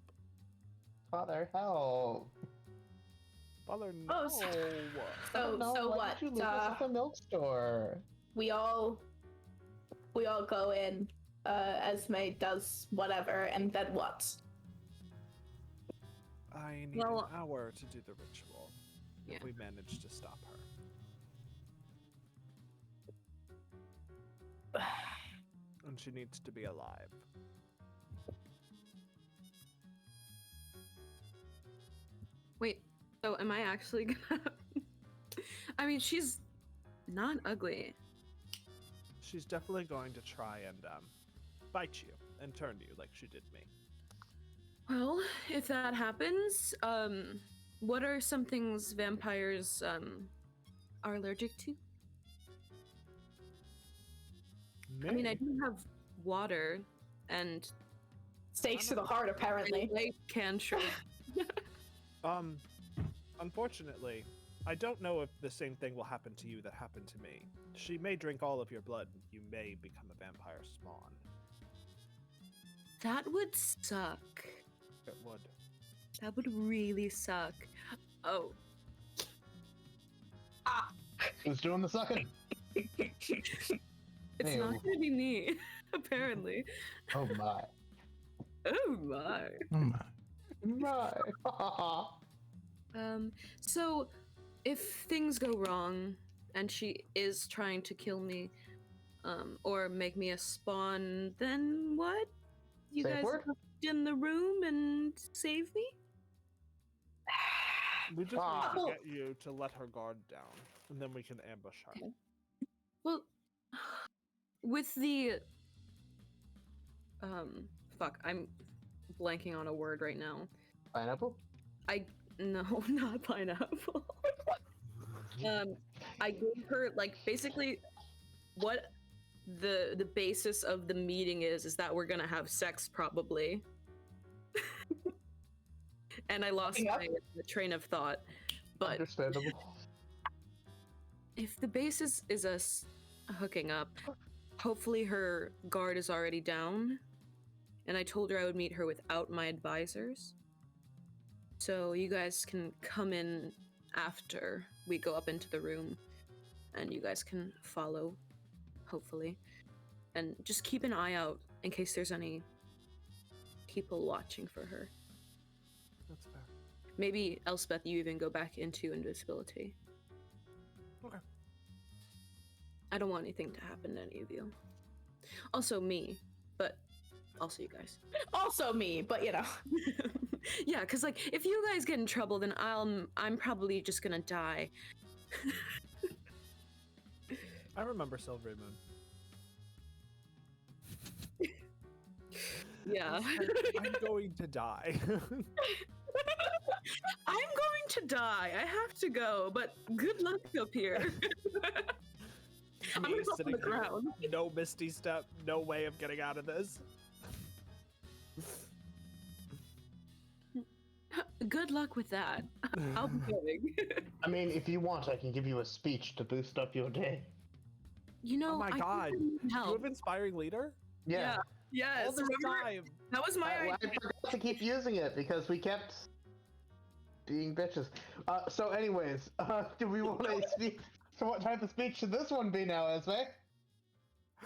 Father, help. Father, no. Oh, so No, why what? did you leave us at the milk store? We all go in. Esme does whatever, and then what? I need Well- an hour to do the ritual. Yeah. If we manage to stop her. And she needs to be alive. Wait, so am I actually gonna? I mean, she's not ugly. She's definitely going to try and bite you and turn you like she did me. Well, if that happens, what are some things vampires are allergic to? I mean, I do have water and Stakes to the heart, apparently. light cantrip. Unfortunately, I don't know if the same thing will happen to you that happened to me. She may drink all of your blood, and you may become a vampire spawn. That would suck. It would. That would really suck. Oh, Who's doing the sucking? it's Ew. not gonna be me, apparently. Oh my. Oh my. Oh my. My. So if things go wrong and she is trying to kill me, or make me a spawn, then what? You Safe guys word? come in the room and save me? We just need Oh. to get you to let her guard down, and then we can ambush her. Okay. Well, with the fuck, I'm blanking on a word right now. Pineapple? No, not pineapple. I gave her like basically what the basis of the meeting is that we're gonna have sex probably. And I lost Yep. my train of thought. But Understandable. if the basis is us hooking up, hopefully her guard is already down. And I told her I would meet her without my advisors. So you guys can come in after we go up into the room. And you guys can follow, hopefully. And just keep an eye out in case there's any people watching for her. That's fair. Maybe, Elspeth, you even go back into invisibility. Okay. I don't want anything to happen to any of you. Also me, but also you guys. Also me, but you know. Yeah, because like if you guys get in trouble, then I'm probably just gonna die. I remember Silver Moon. Yeah. I'm going to die. I'm going to die. I have to go, but good luck up here. I'm Me gonna go on sitting the here, ground. no Misty Step, no way of getting out of this. Good luck with that. I'll be going. I mean, if you want, I can give you a speech to boost up your day. You know, Oh my I think God. I need You help. have inspiring leader? Yeah. Yes, All this remember? time. That was my I idea. forgot to keep using it because we kept being bitches. So, anyways, do we want to speak? So, what type of speech should this one be now, Esme?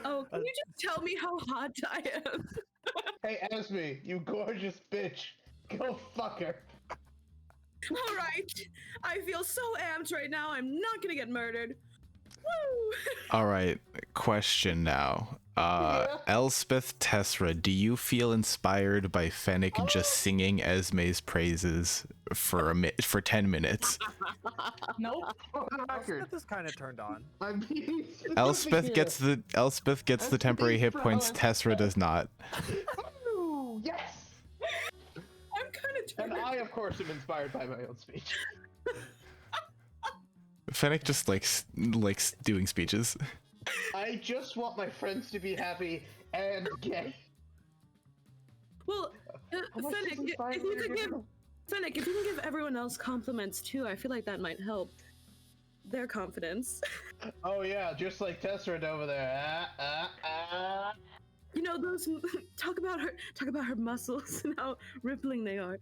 Oh, can you just tell me how hot I am? Hey, Esme, you gorgeous bitch. Go fuck her. All right. I feel so amped right now. I'm not gonna get murdered. Woo! All right, question now. Yeah. Elspeth Tessera, do you feel inspired by Fennec just singing Esme's praises for 10 minutes. Nope. For the record, Elspeth is kind of turned on. I'm being Elspeth gets the temporary hit points. Tessera does not. Ooh, yes. I'm kind of And I, of course, am inspired by my own speech. Fennec just likes doing speeches. I just want my friends to be happy and gay. Well, Fennec, if you could give Fennec, if you can give everyone else compliments too, I feel like that might help their confidence. Oh yeah, just like Tessera over there. You know, those talk about her muscles and how rippling they are.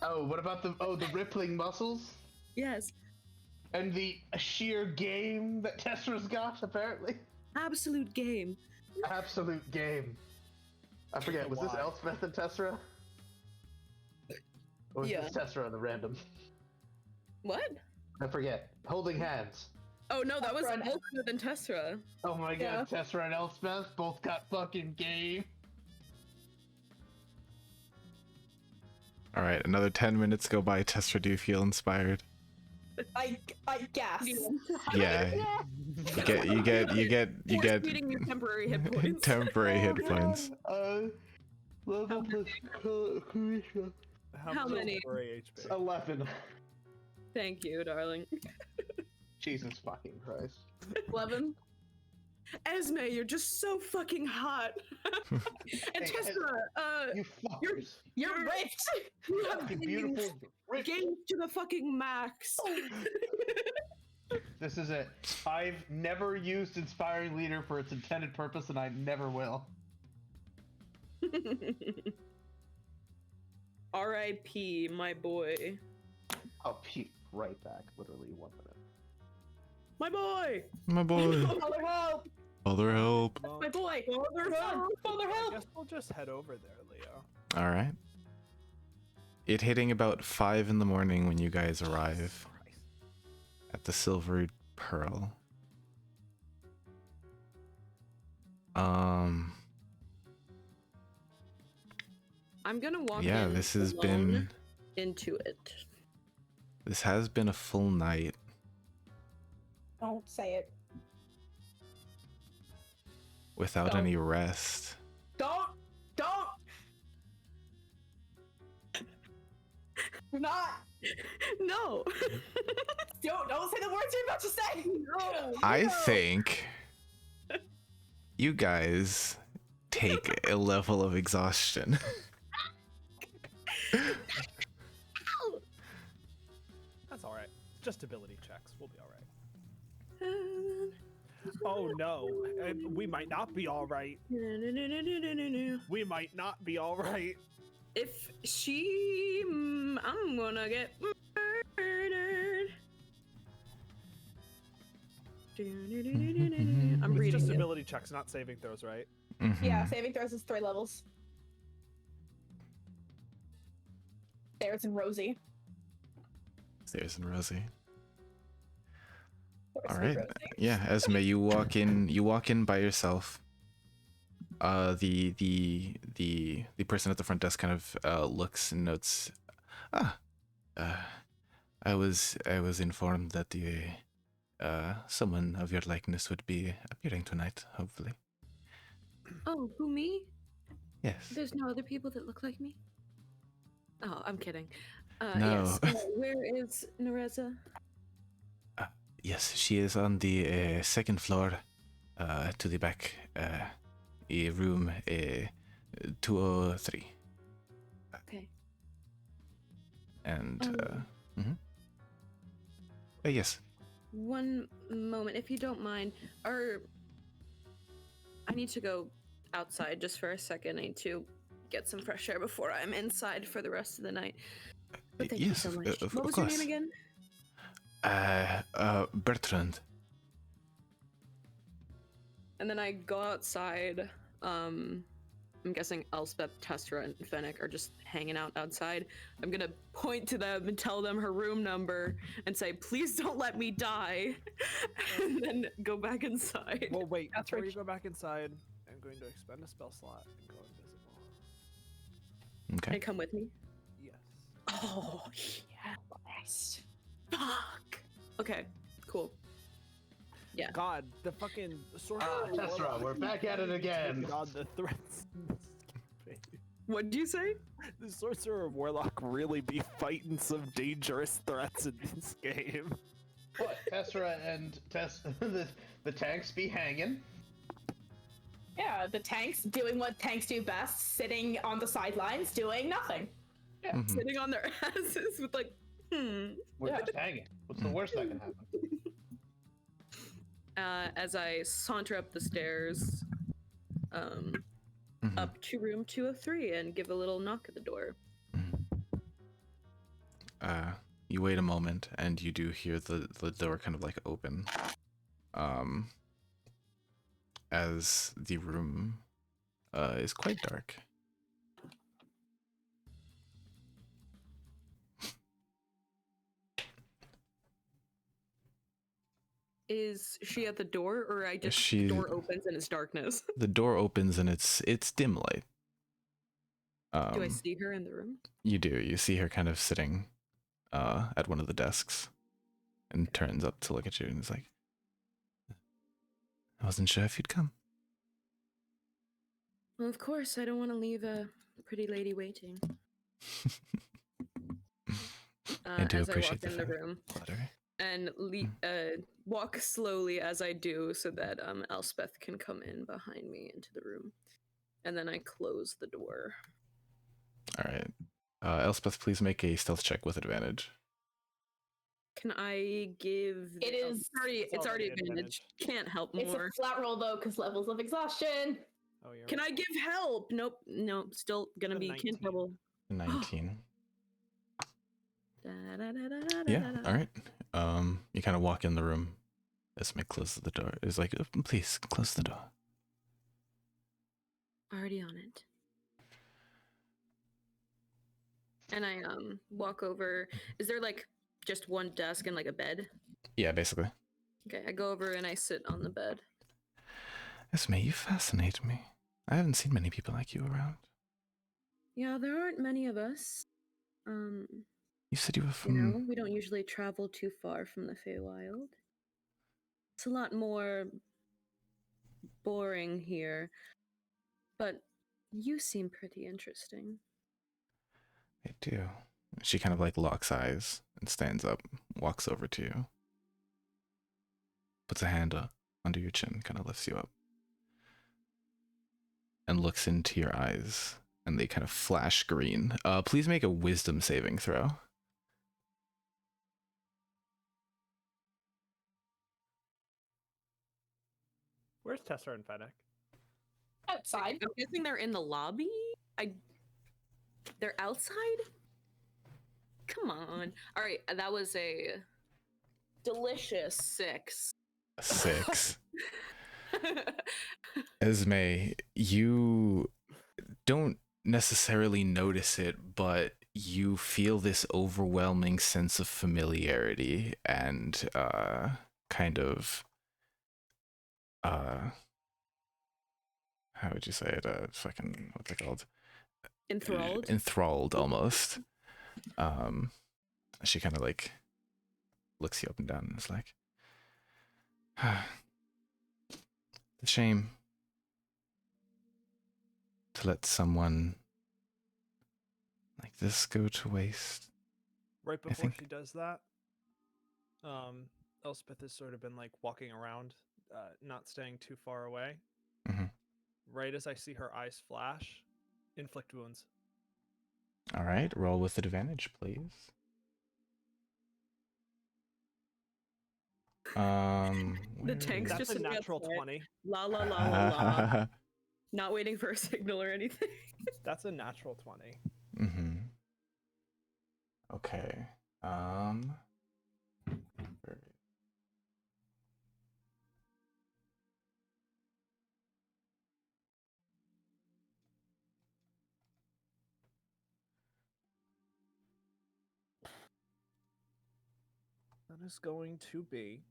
Oh, what about the rippling muscles? Yes, And the sheer game that Tessera's got, apparently. absolute game. Absolute game. I forget, was this Why? Elspeth and Tessera? Or was Yeah. this Tessera the random? What? I forget. Holding hands. Oh no, that was Tessera and Elspeth and Tessera. Oh my Yeah. god, Tessera and Elspeth both got fucking game. All right, another 10 minutes go by. Tessera, do you feel inspired? I guess. Yeah. You get Feeding you temporary hit points. temporary hit points. Level plus charisma. How many? temporary HP? 11. Thank you, darling. Jesus fucking Christ. 11. Esme, you're just so fucking hot. And Hey, Tessera, You fuckers. You're ripped. you have Fucking games beautiful. Rich. to the fucking max. This is it. I've never used Inspiring Leader for its intended purpose, and I never will. R.I.P. my boy. I'll be right back. Literally 1 minute. My boy! My boy. Father help! Father help. Well, My boy! Father help! Father I help! guess we'll just head over there, Leo. All right. It hitting about 5 in the morning when you guys arrive Christ. at the Silver Pearl. I'm gonna walk Yeah, in this has alone been into it. this has been a full night. Don't say it. Without Don't. any rest. Don't! Do not! No! Don't say the words you're about to say! No! I think you guys take a level of exhaustion. That's all right. Just ability checks. We'll be all right. Oh no, we might not be all right. We might not be all right. If she... I'm gonna get murdered. I'm It's reading just it. ability checks, not saving throws, right? Yeah, Mhm. saving throws is 3 levels. There's and Rosie. There's and Rosie. Poor All sweet right. Rosie. Yeah, Esme, you walk in by yourself. The person at the front desk kind of looks and notes. I was informed that someone of your likeness would be appearing tonight, hopefully. Oh, who, me? Yes. There's no other people that look like me? Oh, I'm kidding. No. Yes. Where is Nereza? Yes, she is on the second floor, to the back, room 203. Okay. And yes. One moment, if you don't mind. I need to go outside just for a second. I need to get some fresh air before I'm inside for the rest of the night. But thank you Yes, so much. of What was course. your name again? Bertrand. And then I go outside. I'm guessing Elspeth, Tessera, and Fennec are just hanging out outside. I'm gonna point to them and tell them her room number and say, "Please don't let me die," and then go back inside. Well, wait. That's Before right. you go back inside, I'm going to expend a spell slot and go invisible. Okay. Can you come with me? Yes. Oh Christ. Fuck. Okay, cool. Yeah. God, the fucking sorcerer. Tessera, we're back at it again. God, the threats. in this campaign. What did you say? The sorcerer warlock really be fighting some dangerous threats in this game. What? Tessera and the tanks be hanging. Yeah, the tanks doing what tanks do best, sitting on the sidelines doing nothing. Mhm. Sitting on their asses with like, We're Yeah. just hanging. What's the worst that can happen? As I saunter up the stairs, Mhm. up to room 203 and give a little knock at the door. You wait a moment and you do hear the door kind of like open. As the room is quite dark. Is she at the door, or I just She- door opens and it's darkness? The door opens and it's dim light. Do I see her in the room? You do. You see her kind of sitting at one of the desks and turns up to look at you and is like, I wasn't sure if you'd come. Well, of course, I don't want to leave a pretty lady waiting. I do as appreciate I walk in the the room flattery. and walk slowly as I do, so that Elspeth can come in behind me into the room, and then I close the door. All right. Elspeth, please make a stealth check with advantage. Can I give? It is- It's already advantage. Can't help It's more. a flat roll though, because levels of exhaustion. Oh, you're Can I right. give help? Nope. Nope. Still gonna A be 19. can't double. 19. Da, da, da, da, da, Yeah, da, da. all right. You kind of walk in the room. Esme closes the door. Is like, please close the door. Already on it. And I walk over. Is there like just one desk and like a bed? Yeah, basically. Okay, I go over and I sit on the bed. Esme, you fascinate me. I haven't seen many people like you around. Yeah, there aren't many of us. You said you were You from. know, we don't usually travel too far from the Feywild. It's a lot more boring here. But you seem pretty interesting. I do. She kind of like locks eyes and stands up, walks over to you, puts a hand under your chin, kind of lifts you up, and looks into your eyes, and they kind of flash green. Please make a wisdom saving throw. Where's Tessa and Fennec? Outside. I'm guessing they're in the lobby? They're outside? Come on. Alright, that was a delicious 6. 6. Esme, you don't necessarily notice it, but you feel this overwhelming sense of familiarity and kind of how would you say it? Fucking what's it called? Enthralled? Enthralled almost. She kind of like looks you up and down and is like, the shame to let someone like this go to waste. Right I before think- she does that, Elspeth has sort of been like walking around, not staying too far away. Mhm. Right as I see her eyes flash, inflict wounds. All right, roll with advantage, please. The tank's That's just a sitting natural outside. 20. La la la la la. Not waiting for a signal or anything. That's a natural 20. Mm-hmm. Okay. Very- That is going to be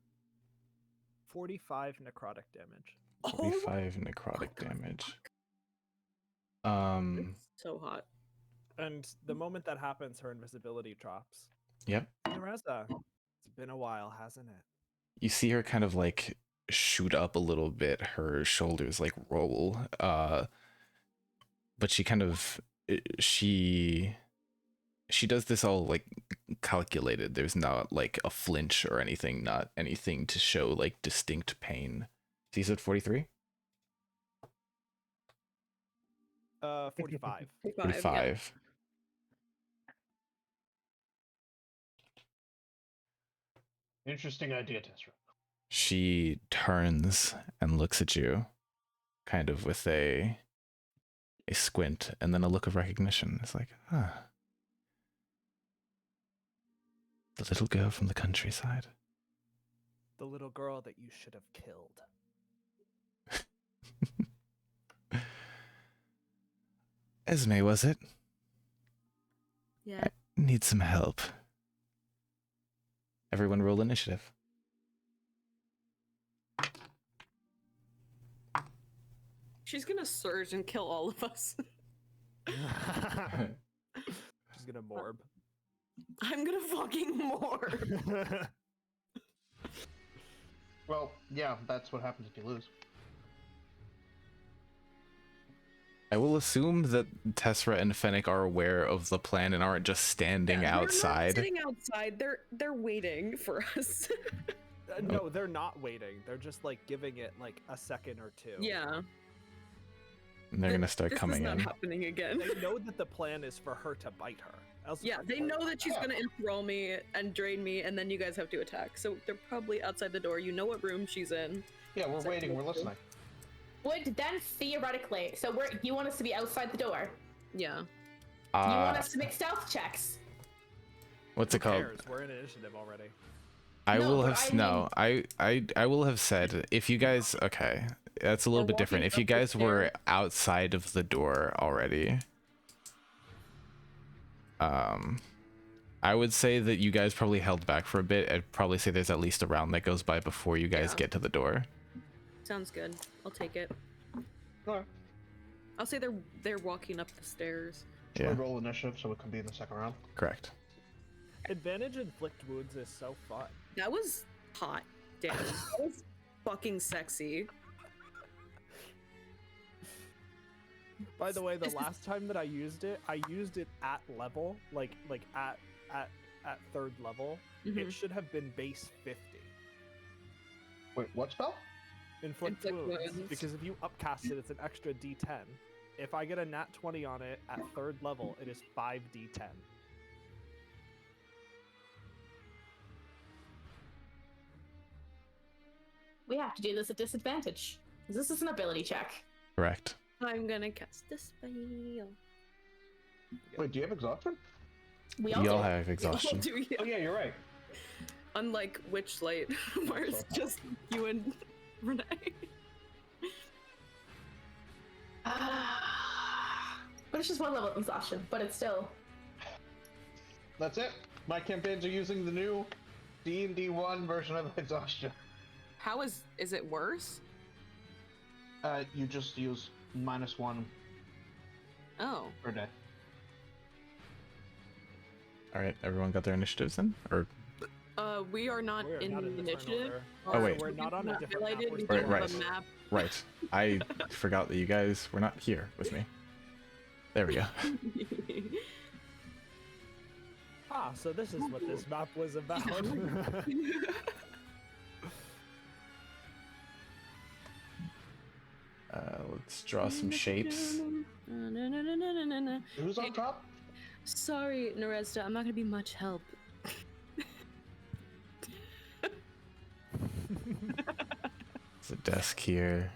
45 necrotic damage. 45 necrotic damage. It's so hot. And the moment that happens, her invisibility drops. Yep. Nareza, it's been a while, hasn't it? You see her kind of like shoot up a little bit, her shoulders like roll, but she kind of she does this all like calculated. There's not like a flinch or anything, not anything to show like distinct pain. So you said 43? 45. 45. Interesting idea, Tessera. She turns and looks at you, kind of with a squint and then a look of recognition. It's like, the little girl from the countryside. The little girl that you should have killed. Esme, was it? Yeah. Need some help. Everyone roll initiative. She's gonna surge and kill all of us. She's gonna morb. I'm gonna fucking morb. Well, yeah, that's what happens if you lose. I will assume that Tessera and Fennec are aware of the plan and aren't just standing They're not outside. sitting outside. They're waiting for us. No, they're not waiting. They're just like giving it like a second or two. Yeah. And they're gonna start This coming is not in. happening again. They know that the plan is for her to bite her. Else Yeah, they know that she's gonna enthrall me and drain me, and then you guys have to attack. So they're probably outside the door. You know what room she's in. Yeah, we're waiting. We're listening. Would then theoretically, so you want us to be outside the door? Yeah. You want us to make stealth checks? What's it Who called? cares? We're in initiative already. I No, will but have I no. I will have said if you guys okay, that's a little We're bit different. walking If you up the guys were stairs. outside of the door already, I would say that you guys probably held back for a bit. I'd probably say there's at least a round that goes by before you guys Yeah. get to the door. Sounds good. I'll take it. Alright. I'll say they're walking up the stairs. Should Yeah. we roll initiative so it can be in the second round? Correct. Advantage inflict wounds is so fun. That was hot. Damn. That was fucking sexy. By the way, the Is this- last time that I used it at level, like at third level. Mhm. It should have been base 50. Wait, what spell? Inflict Inflict wounds. wounds. Because if you upcast it, it's an extra D10. If I get a nat 20 on it at third level, it is 5d10. We have to do this at disadvantage. This is an ability check. Correct. I'm gonna cast the spell. Wait, do you have exhaustion? We You all do. have exhaustion. Do you? Oh yeah, you're right. Unlike Witchlight, where it's just you and Renee. But it's just one level of exhaustion, but it's still. That's it. My campaigns are using the new D&D 1 version of exhaustion. How is it worse? You just use -1 Oh. per day. All right, everyone got their initiatives in, or We are not We're in not the in the turn initiative. order. Oh, wait. We're not on a different map. highlighted. We're We still don't Right, have a right. map. right? I forgot that you guys were not here with me. There we go. Ah, so this is what this map was about. Let's draw some shapes. Who's on top? Sorry, Narezda, I'm not gonna be much help. There's a desk here.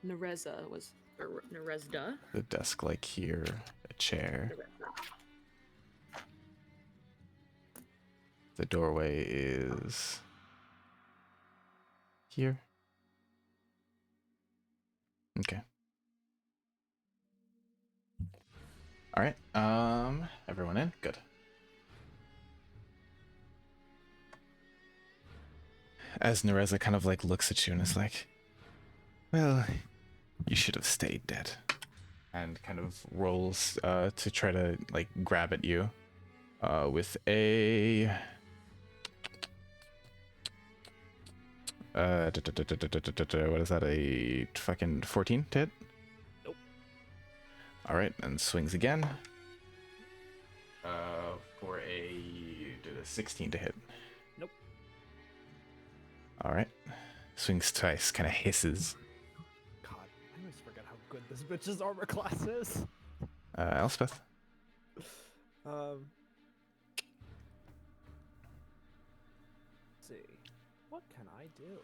Nareza was or Narezda. The desk like here. A chair. The doorway is here. Okay. All right. Everyone in? Good. As Nareza kind of like looks at you and is like, well, you should have stayed dead. And kind of rolls to try to like grab at you. With a what is that? A fucking 14 to hit? Nope. All right, and swings again. For a 16 to hit. Nope. All right, swings twice, kind of hisses. God, I always forget how good this bitch's armor class is. Elspeth. Let's see. What can I do?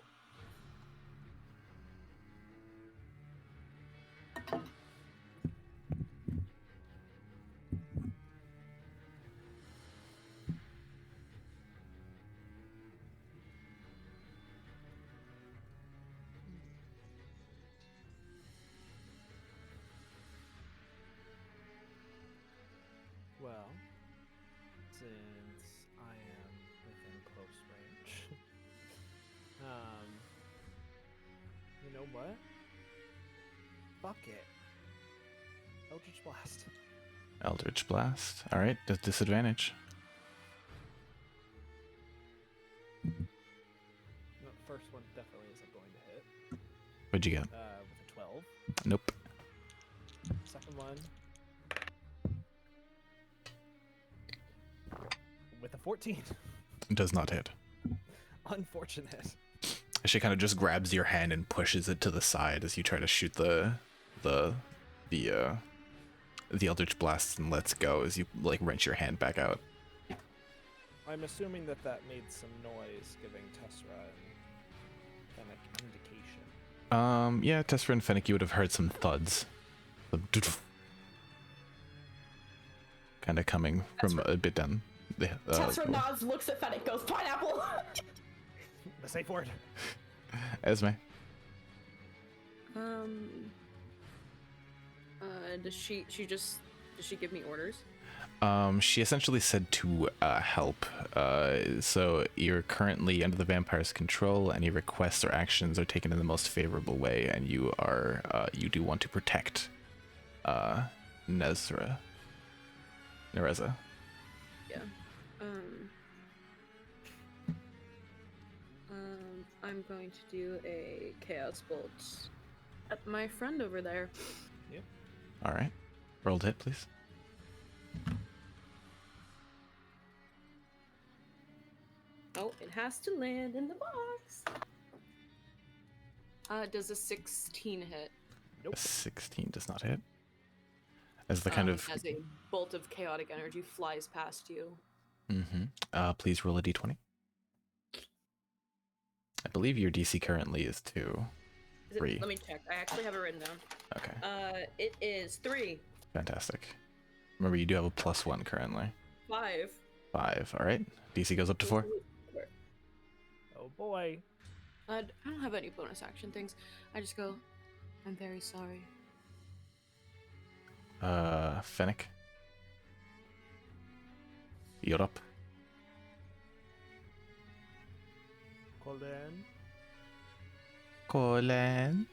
Well, since I am within close range, you know what? Fuck it. Eldritch Blast. Eldritch Blast. All right, does disadvantage. The first one definitely isn't going to hit. What'd you get? With a 12. Nope. Second one. With a 14. Does not hit. Unfortunate. She kind of just grabs your hand and pushes it to the side as you try to shoot the Eldritch Blast and lets go as you like wrench your hand back out. I'm assuming that made some noise, giving Tessera an indication. Yeah, Tessera and Fennec, you would have heard some thuds. Kind of coming from a bit down. Tessera nods, looks at Fennec, goes, pineapple! The safe word. Esme. Does she give me orders? She essentially said to help. So you're currently under the vampire's control. Any requests or actions are taken in the most favorable way, and you do want to protect Nereza. Yeah. I'm going to do a Chaos Bolt at my friend over there. Yep. All right. Rolled hit, please. Oh, it has to land in the box. Does a 16 hit? Nope. A 16 does not hit. As the kind of. As a bolt of chaotic energy flies past you. Please roll a d20. I believe your DC currently is 2. Is it, 3. let me check. I actually have it written down. Okay. It is 3. Fantastic. Remember, you do have a +1 currently. 5. 5. All right. DC goes up to 4. Oh boy. I don't have any bonus action things. I just go, I'm very sorry. Fennec. You're up. Colin.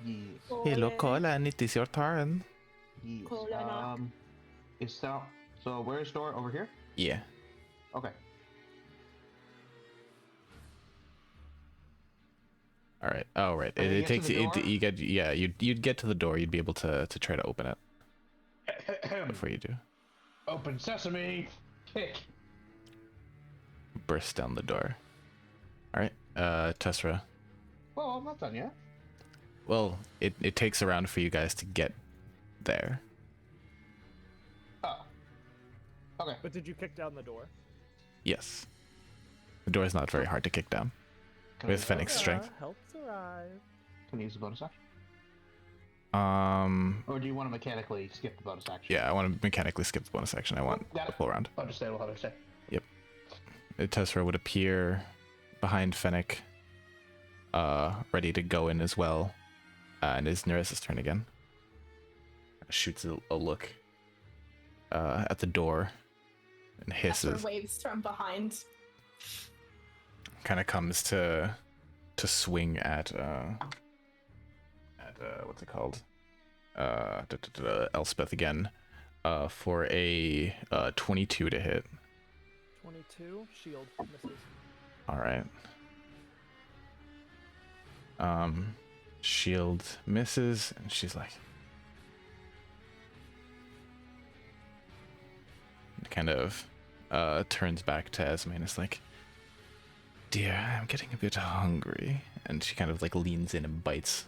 Yes. Hello, Colin. It is your turn. Yes. Colin. Is that so? Where's door over here? Yeah. Okay. All right. Oh, right. Can I It get takes to the you. door? You get. Yeah. You'd get to the door. You'd be able to try to open it before you do. Open sesame. Kick. Burst down the door. All right. Tessera. Well, I'm not done yet. Well, it takes a round for you guys to get there. Oh. Okay. But did you kick down the door? Yes. The door is not very hard to kick down. Can I With use a Fennec's bonus- strength. Helps arrive. Can I use a bonus action? Or do you want to mechanically skip the bonus action? Yeah, I want to mechanically skip the bonus action. I want Got the it. full round. Understandable. Understand. Tessera would appear behind Fennec, ready to go in as well. And it's Nereza's turn again. Shoots a look at the door and Tessera hisses. waves from behind. Kind of comes to swing at what's it called? Elspeth again. for a 22 to hit. 22. Shield misses. All right. Shield misses, and she's like, kind of turns back to Esme and is like, dear, I'm getting a bit hungry. And she kind of like leans in and bites,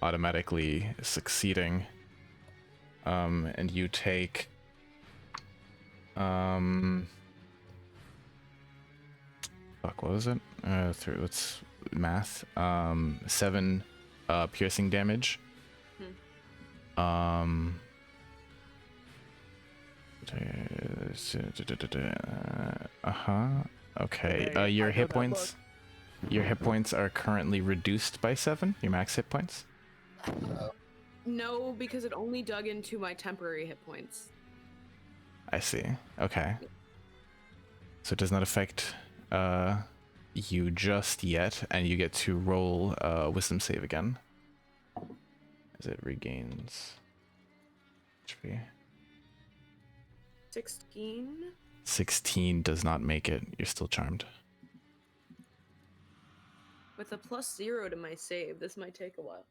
automatically succeeding. And you take fuck, what was it? Let's math. 7 piercing damage. Okay. Okay, Your I hit know that points. Your hit points are currently reduced by 7. Your max hit points. No, because it only dug into my temporary hit points. I see. Okay. So it does not affect you just yet, and you get to roll wisdom save again as it regains HP. 16. 16 does not make it. You're still charmed. With a +0 to my save, this might take a while.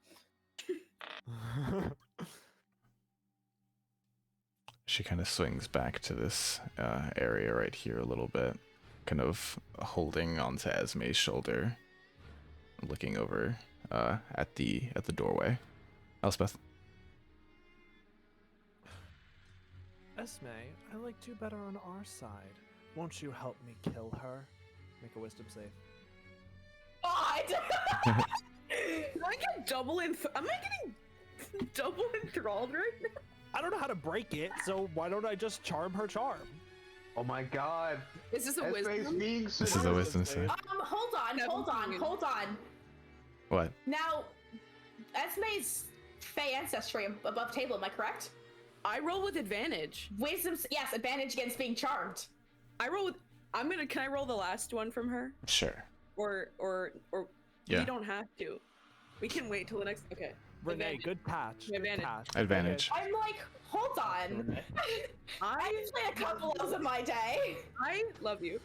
She kind of swings back to this area right here a little bit, kind of holding onto Esme's shoulder, looking over at the doorway. Elspeth. Esme, I liked you better on our side. Won't you help me kill her? Make a wisdom save. God! Am I getting double am I getting double enthralled right now? I don't know how to break it, so why don't I just charm her charm? Oh my god. Is this a Esme's wisdom? being This is a wisdom save. Hold on. What? Now, Esme's Fey ancestry above table, am I correct? I roll with advantage. Wisdom, yes, advantage against being charmed. I roll with. Can I roll the last one from her? Sure. Or Yeah. we don't have to. We can wait till the next. Okay. Renee, Advantage. good patch. Good Advantage. patch. Advantage. I'm like, hold on. I play a couple of my day. I love you.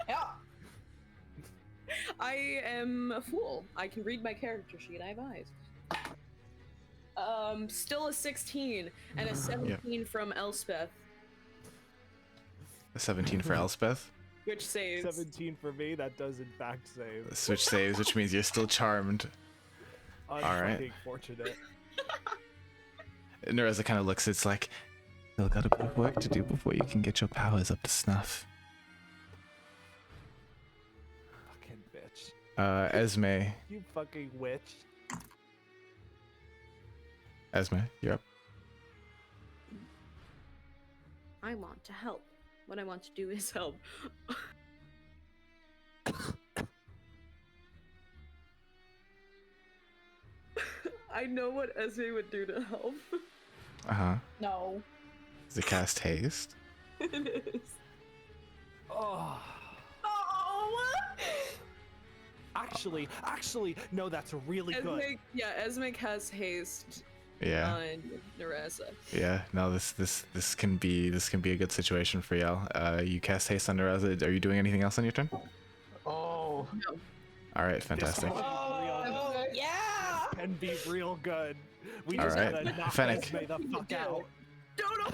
Yeah. I am a fool. I can read my character sheet. I have eyes. Still a 16 and a 17 from Elspeth, A 17 for Elspeth. which saves. 17 for me, that does in fact save. Switch saves, which means you're still charmed. Alright. Unfucking fortunate. Nereza kind of looks, it's like, still got a bit of work to do before you can get your powers up to snuff. Fucking bitch. Esme. You fucking witch. Esme, you're up. I want to help. What I want to do is help. I know what Esme would do to help. Uh-huh. No. Does it cast haste? It is. Oh. Oh! Actually, no, that's really Esme, good. yeah, Esme has haste Yeah. on Nereza. Yeah. No, this can be a good situation for y'all. You cast haste on Nereza. Are you doing anything else on your turn? Oh. No. All right, fantastic. Oh, yeah! Can be real good. We All just right. gotta knock Fennec. Esme the fuck out. Don't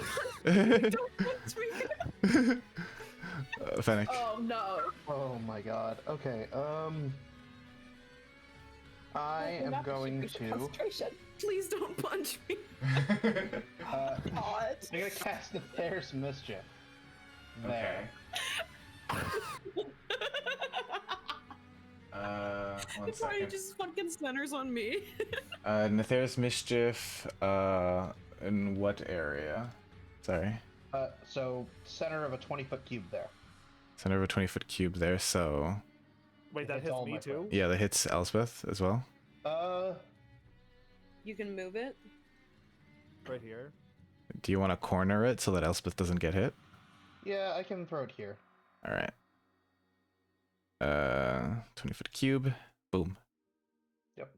punch me. Fennec. Oh no. Oh my god. Okay. I am going to. Concentration. Please don't punch me. God. I'm gonna cast the There's Mischief. There. One Sorry, second. just fucking centers on me. Netheris Mischief, in what area? Sorry. So center of a 20-foot cube there. Center of a 20-foot cube there, so... Wait, that It's hits all me my too? Yeah, that hits Elspeth as well. You can move it. Right here. Do you want to corner it so that Elspeth doesn't get hit? Yeah, I can throw it here. Alright. 20-foot cube. Boom. Yep.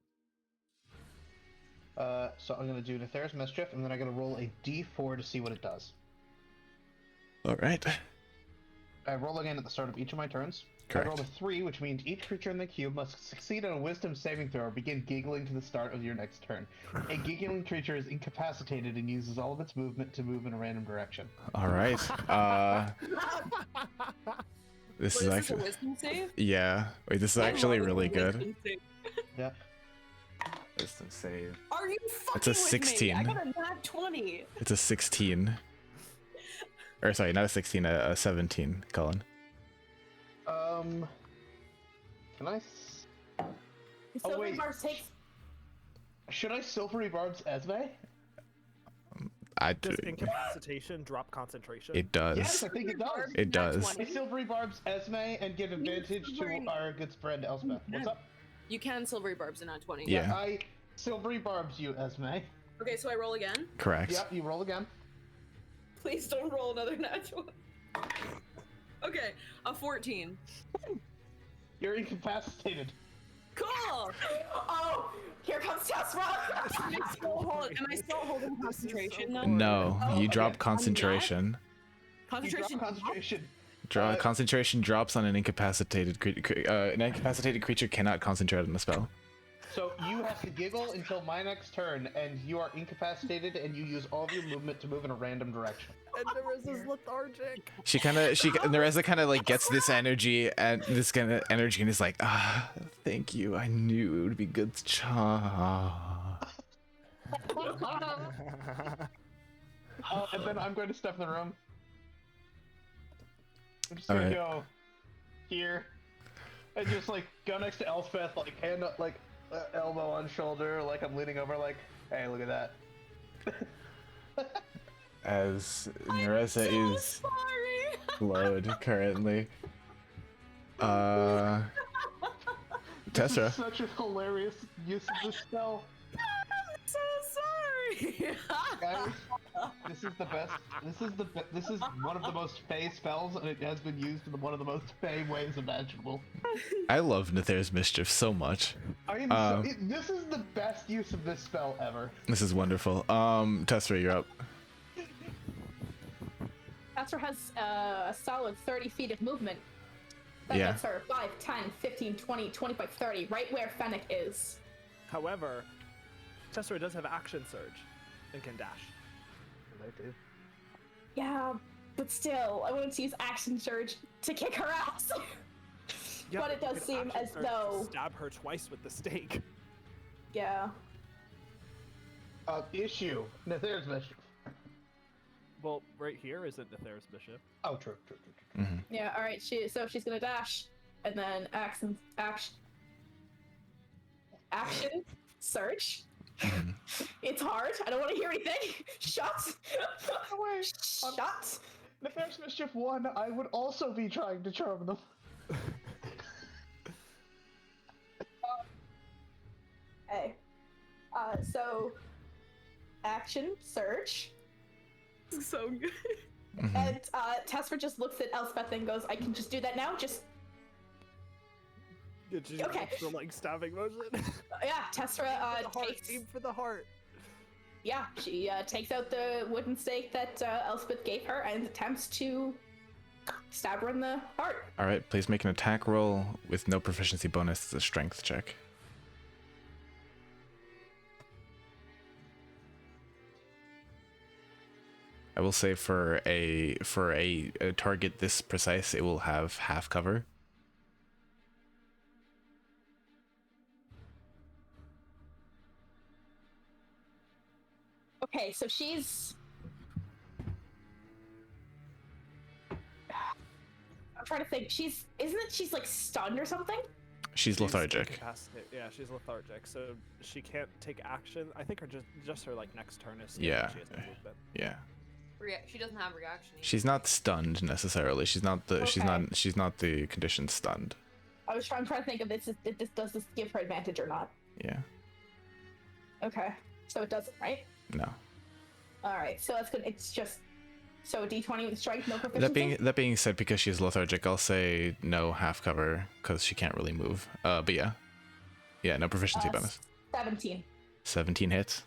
So I'm gonna do Netheria's Mischief, and then I'm gonna roll a d4 to see what it does. All right. I roll again at the start of each of my turns. Correct. I rolled a 3, which means each creature in the cube must succeed on a Wisdom saving throw or begin giggling to the start of your next turn. A giggling creature is incapacitated and uses all of its movement to move in a random direction. All right. This is What, is this a actually wisdom save? yeah. Wait, this is I actually love a really good. wisdom save. Yeah. Wisdom save. Are you fucking It's a with me? 16. I got a nat 20. It's a 16. Or sorry, not a 16, a 17, Colin. Can I? So wait. Mars takes. Should I Silvery Barb's Esme? I do. Does incapacitation drop concentration? It does. Yes, I think it does. It does. I Silvery Barb's Esme and give advantage to our good friend Elspeth. What's up? You can silvery barbs in nat 20. Yeah. I Silvery Barb's you, Esme. Okay, so I roll again. Correct. Yep, you roll again. Please don't roll another nat 20. Okay, a 14. You're incapacitated. Cool! Oh, here comes Tesra. Am I still holding concentration though? No, Oh, you okay. drop concentration. Concentration. You drop concentration. Concentration drops on an incapacitated creature. An incapacitated creature cannot concentrate on a spell. So you have to giggle until my next turn, and you are incapacitated, and you use all of your movement to move in a random direction. And Nereza's lethargic. Nereza kind of like gets this energy and this kind of energy and is like, thank you. I knew it would be good. And then I'm going to step in the room. I'm just gonna Alright. go here, and just like go next to Elspeth, like hand up, like elbow on shoulder, like I'm leaning over, like, hey, look at that. As Nereza is Sorry. load currently. This Tessera. is such a hilarious use of this spell. I'm so sorry. Guys, this is the best. This is one of the most Fey spells, and it has been used in one of the most Fey ways imaginable. I love Netheria's Mischief so much. I am this is the best use of this spell ever. This is wonderful. Tessera, you're up. Tesra has a solid 30 feet of movement. That Yeah. gets her 5, 10, 15, 20, 25, 30, right where Fennec is. However, Tessera does have action surge and can dash. I do. Yeah, but still, I wanted to use action surge to kick her ass. Yeah, But it you does can seem action as surge to though- stab her twice with the stake. Yeah. Issue. Netheria's Mischief. Well, right here isn't Netheria's Bishop. Oh, true. Yeah, alright, she's gonna dash, and then action surge. It's hard, I don't want to hear anything. Shut! Wait, Shut! Nefarious Mischief 1, I would also be trying to charm them. Hey. So, action surge. So good. Mhm. And Tesra just looks at Elspeth and goes, I can just do that now? Just, Did you Okay. the like stabbing motion? yeah, Tesra the heart, takes, aim for the heart. yeah, she takes out the wooden stake that Elspeth gave her and attempts to stab her in the heart. All right, please make an attack roll with no proficiency bonus. It's a strength check. I will say for a target this precise, it will have half cover. Okay, so she's... I'm trying to think. She's like stunned or something? She's lethargic. Yeah, she's lethargic, so she can't take action. I think her just her like next turn is. Yeah. She has no movement. Yeah. She doesn't have reaction. She's not stunned necessarily. She's not the Okay. she's not the condition stunned. I'm trying to think if does this give her advantage or not? Yeah. Okay, so it doesn't, right? No. All right, so that's good. It's just so D20 with strength, no proficiency. That being said, because she's lethargic, I'll say no half cover because she can't really move. But yeah, no proficiency bonus. 17. 17 hits.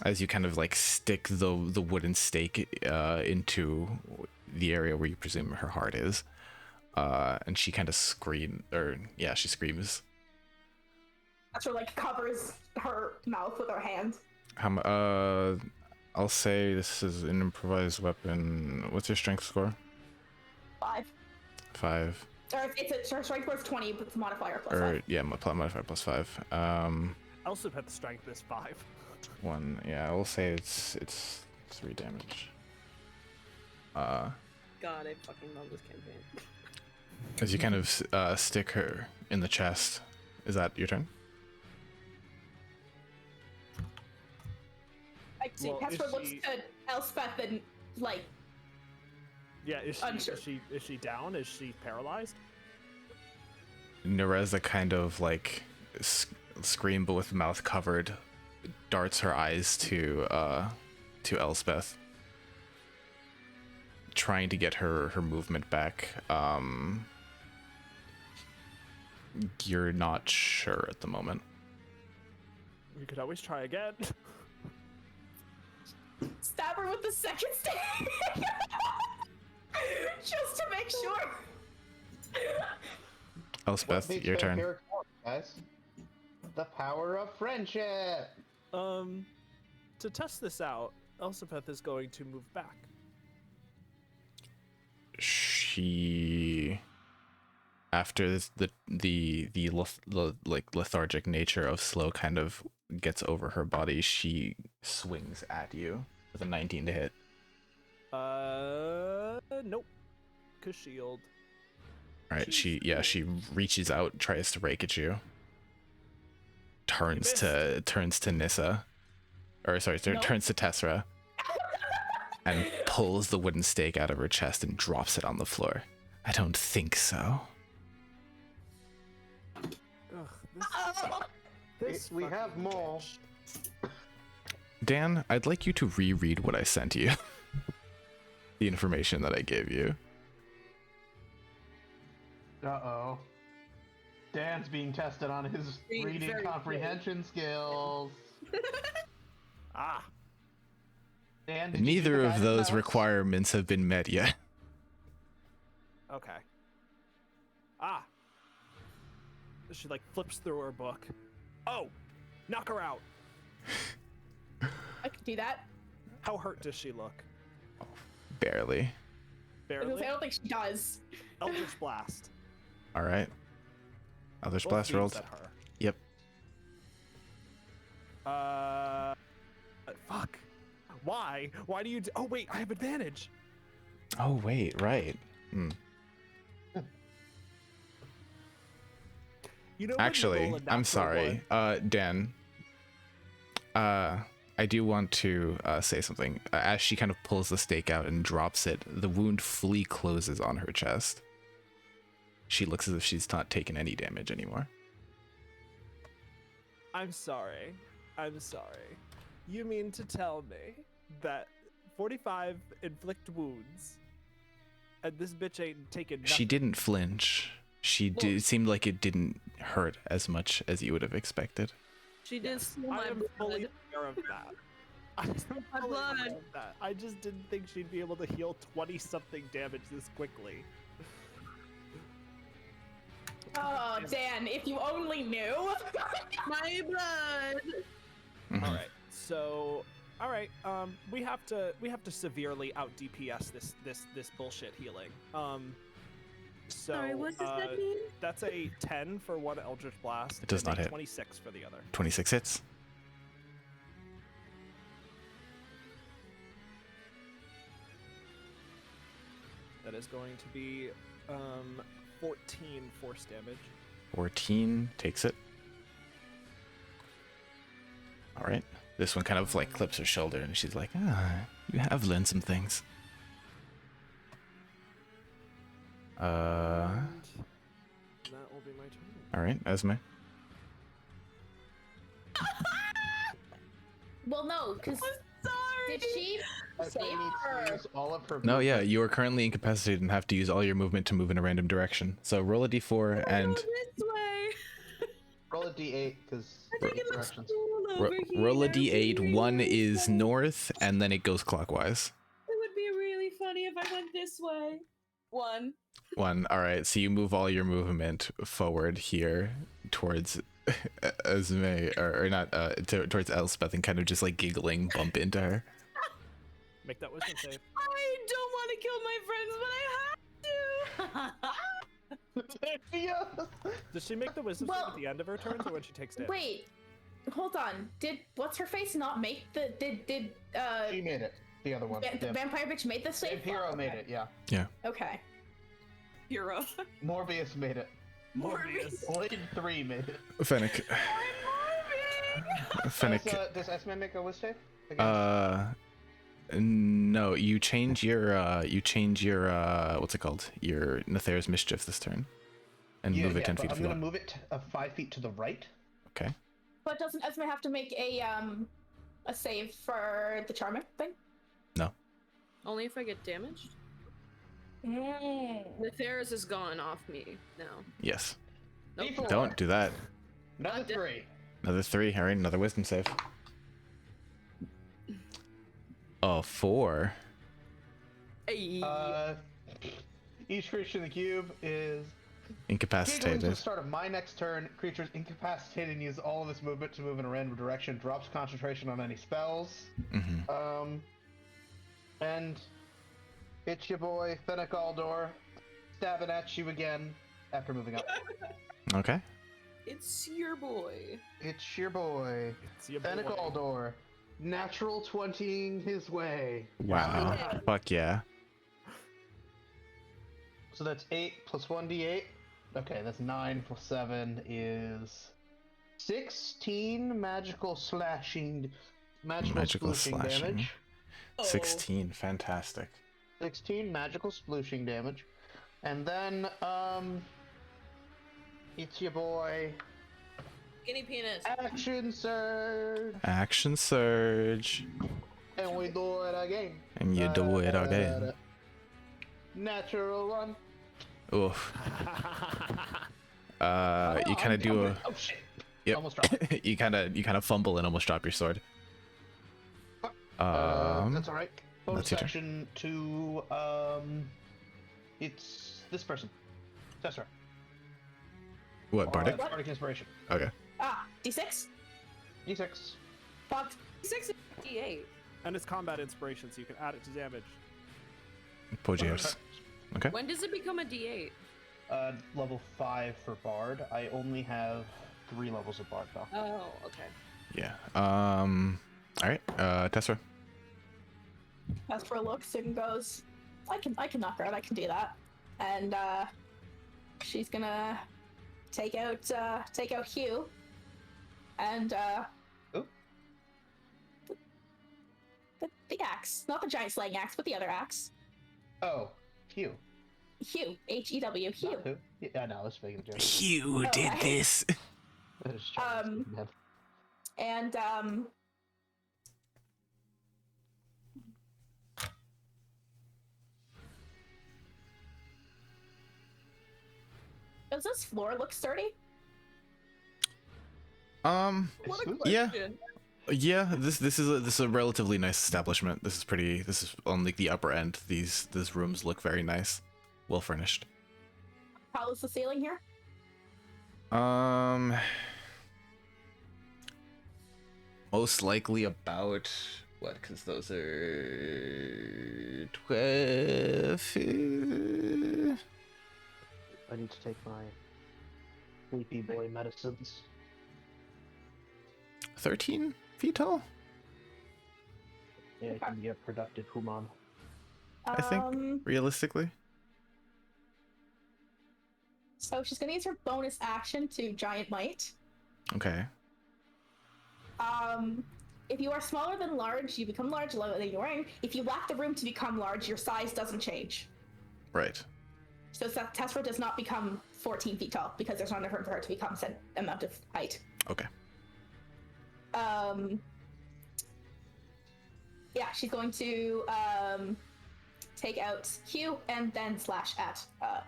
As you kind of like stick the wooden stake into the area where you presume her heart is, and she kind of she screams. Astro like covers her mouth with her hand. I'll say this is an improvised weapon. What's your strength score? 5. 5. Or it's a strength score of 20, but it's modifier plus Or 5. yeah, modifier plus 5. Elspeth strength is 5. 1. Yeah, I will say it's 3 damage. God, I fucking love this campaign. As you kind of stick her in the chest. Is that your turn? I see. Well, Casper is looks she- to Elspeth and like Yeah, is Unsure. she down? Is she paralyzed? Nereza kind of like scream, but with mouth covered, darts her eyes to Elspeth, trying to get her movement back. You're not sure at the moment. You could always try again. stab her with the second stick. Just to make sure. Elspeth, What makes your turn. vampiric work, guys? The power of friendship. To test this out, Elspeth is going to move back. She, after this, the lethargic nature of slow kind of gets over her body, she swings at you with a 19 to hit. Nope. 'Cause shield. All right, she reaches out, tries to rake at you. Turns to Nissa, or sorry, Nope. turns to Tessera, and pulls the wooden stake out of her chest and drops it on the floor. I don't think so. Ugh, this We have fucking more. bitch. Dan, I'd like you to reread what I sent you. The information that I gave you. Uh-oh. Dan's being tested on his Read reading very comprehension skills. Ah, Dan, did you do Neither the of those guidance mouse? requirements have been met yet. okay. Ah. She like flips through her book. Oh, knock her out. I can do that. How hurt does she look? Barely. Barely. I don't think she does. Eldritch Blast. All right. Eldritch Both Blast beams rolled. at her. Yep. Fuck. Why? Why do you? Oh wait, I have advantage. Oh wait, right. You know. when you Actually, roll a I'm natural sorry, one- Dan. I do want to say something. As she kind of pulls the stake out and drops it, the wound fully closes on her chest. She looks as if she's not taken any damage anymore. I'm sorry. I'm sorry. You mean to tell me that 45 inflict wounds, and this bitch ain't taking nothing? She didn't flinch. It seemed like it didn't hurt as much as you would have expected. She did steal I my am fully blood. aware of that. I am My fully blood. aware of that. I just didn't think she'd be able to heal 20-something damage this quickly. Oh, Dan, if you only knew. My blood. Mhm. All right. So, all right. We have to severely out DPS this bullshit healing. So, Sorry, what does that mean? That's a 10 for one Eldritch Blast. It does and not a hit. 26 for the other. 26 hits. That is going to be 14 force damage. 14 takes it. All right. This one kind of like clips her shoulder and she's like, you have learned some things. And that will be my turn. All right, Esme. Well, no, because did she Esme save needs to her? use all of her No, yeah, movement. you are currently incapacitated and have to use all your movement to move in a random direction. So roll a d4 and Go this way. Roll roll a d8 because I think it looks directions. cool Ro- over here. roll a d8. Really One nice. is north, and then it goes clockwise. It would be really funny if I went this way. One. One. All right. So you move all your movement forward here towards Esme, or not, towards Elspeth, and kind of just like giggling bump into her. Make that wisdom save. I don't want to kill my friends, but I have to. Yes. Does she make the wisdom Well- save at the end of her turns or when she takes damage? Wait, hold on. Did what's her face not make the She made it. The other one. the vampire bitch made the save? Vampiro made it, yeah. Okay. Hero. Morbius made it. Morbius. Blade 3 made it. Fennec. Fennec. Does Esme make a wisdom save? Again? No, you change your what's it called? Your Nether's Mischief this turn. And move it 10 but feet if I'm you gonna want. move it 5 feet to the right. Okay. But doesn't Esme have to make a save for the charming thing? Only if I get damaged? Mm. The Theris is gone off me now. Yes. Nope. D4. Don't do that. Another Not 3. Another 3. All right, another wisdom save. Oh, 4. Ay. Each creature in the cube is giggling to the Incapacitated. start of my next turn. Creature is incapacitated and uses all of its movement to move in a random direction. Drops concentration on any spells. Mm-hmm. And it's your boy Fennec Aldor stabbing at you again after moving up. Okay. It's your boy. It's your boy It's your Fennec boy. Aldor, natural 20ing his way. Wow. Yeah. Fuck yeah. So that's 8 plus 1d8. Okay, that's 9 plus 7 is 16 magical slashing, magical splooshing damage. 16. Fantastic. 16 magical splooshing damage. And then, it's your boy, Skinny penis. Action Surge! Action surge. And we do it again. And you do it again. Natural 1. Oof. You kind of do a. Oh shit! Yep. Almost dropped. you kind of fumble and almost drop your sword. That's alright. Bonus that's your turn. action to, it's this person. Tessera. What, Bardic? Bardic Inspiration. Okay. D6? D6. Fuck. 6 and D8. And it's combat inspiration, so you can add it to damage. Pogiers. Okay. When does it become a D8? Level 5 for Bard. I only have 3 levels of Bard though. Oh, okay. Yeah. All right. Tessera. Tessera looks and goes, I can knock her out. I can do that. And she's gonna take out Hugh, and Ooh. the axe, not the giant slaying axe, but the other axe. Oh, Hugh. Hugh, Hew, Hugh. Not who? Yeah, no, I was making a joke. You did Okay. this. I was trying to- And does this floor look sturdy? What a It's yeah. question. Yeah, this is a relatively nice establishment. This is on like the upper end. These rooms look very nice, well furnished. How is the ceiling here? Most likely about what? Because those are 12. I need to take my sleepy boy medicines. 13 feet tall. Yeah, I can be a productive human. I think. Realistically. So she's gonna use her bonus action to Giant Might. Okay. If you are smaller than large, you become large lower than you're wearing. If you lack the room to become large, your size doesn't change. Right. So Tessera does not become 14 feet tall because there's not enough room for her to become said amount of height. Okay. Yeah, she's going to take out Hugh and then slash at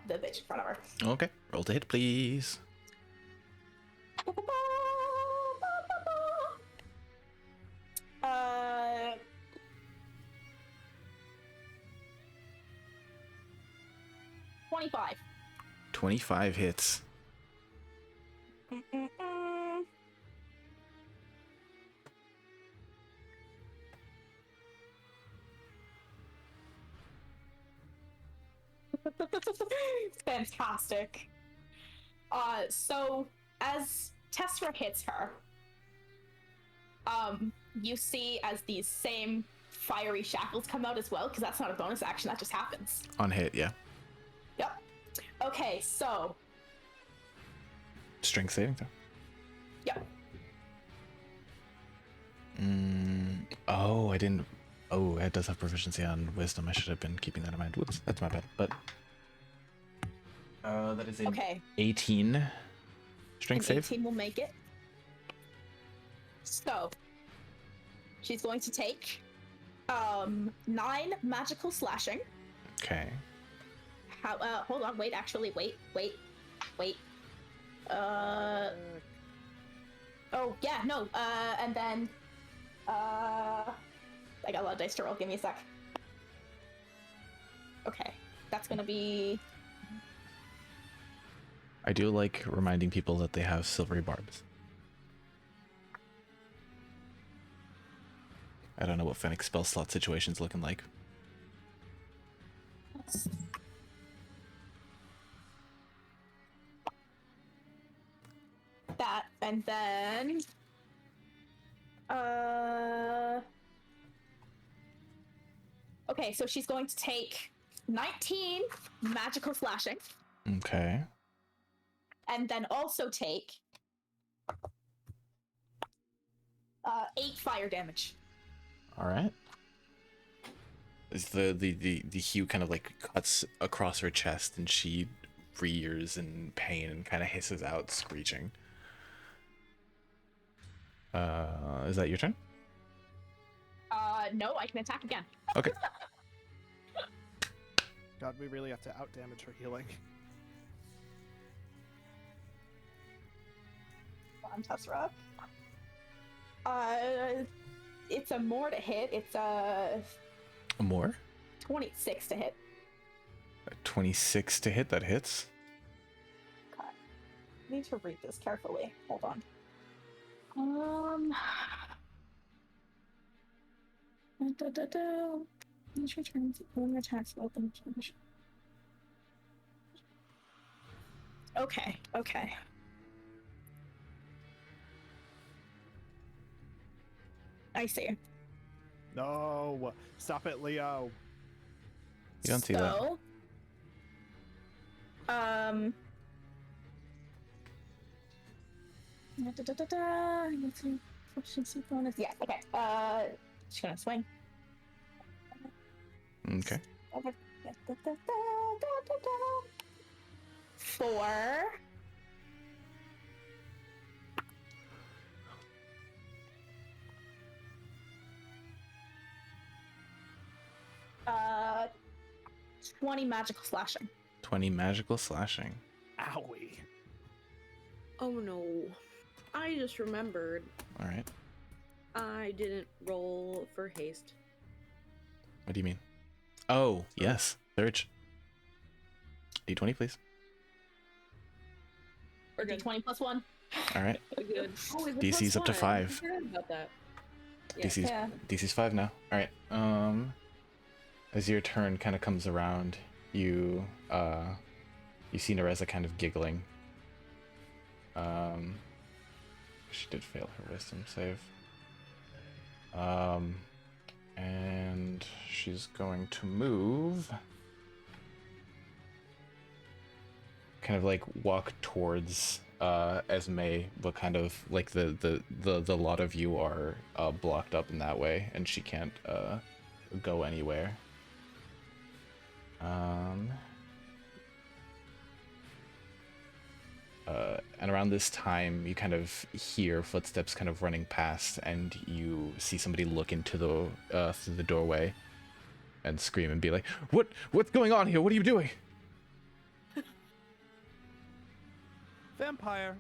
the bitch in front of her. Okay. Roll to hit, please. Uh, 25. 25 hits. Fantastic. So as Tessera hits her, you see as these same fiery shackles come out as well, because that's not a bonus action, that just happens. On hit, yeah. Yep. Okay, so Strength saving throw. yep. Oh, I didn't. Oh, it does have proficiency on wisdom. I should have been keeping that in mind. Whoops, that's my bad. But that is an Okay. 18 strength An save. 18 will make it. So she's going to take 9 magical slashing. Okay. How hold on, wait, actually, wait. Oh yeah, no, and then I got a lot of dice to roll, give me a sec. Okay, that's gonna be I do like reminding people that they have silvery barbs. I don't know what Fennec spell slot situation's looking like. that, and then okay, so she's going to take 19 magical slashing, Okay. and then also take 8 fire damage. All right. Is the hue kind of like cuts across her chest, and she rears in pain and kind of hisses out, screeching. Is that your turn? No, I can attack again. Okay. God, we really have to outdamage her healing. On Tessera. It's a more to hit. It's a More? 26 to hit. 26 to hit. That hits. Okay. I need to read this carefully. Hold on. Each returns one attacks weapon damage. Okay. I see. No! Stop it, Leo! You don't see that. So, Let's see. Proficiency bonus. Yeah. Okay. Just gonna swing. Okay. 4. Uh, 20 magical slashing. 20 magical slashing. Owie. Oh no. I just remembered All right. I didn't roll for haste. What do you mean? Oh, yes. Surge. D20, please. We're good. D20 plus 1. All right. We're good. Oh, is it DC's plus up to 1? 5. I forgot about that. Yeah. DC's Yeah. DC's 5 now. All right. As your turn kind of comes around, you see Nereza kind of giggling. She did fail her wisdom save. And she's going to move. Kind of like walk towards Esme, but kind of like the lot of you are blocked up in that way, and she can't go anywhere. And around this time, you kind of hear footsteps kind of running past, and you see somebody look into the through the doorway and scream and be like, "What's going on here? What are you doing?" Vampire!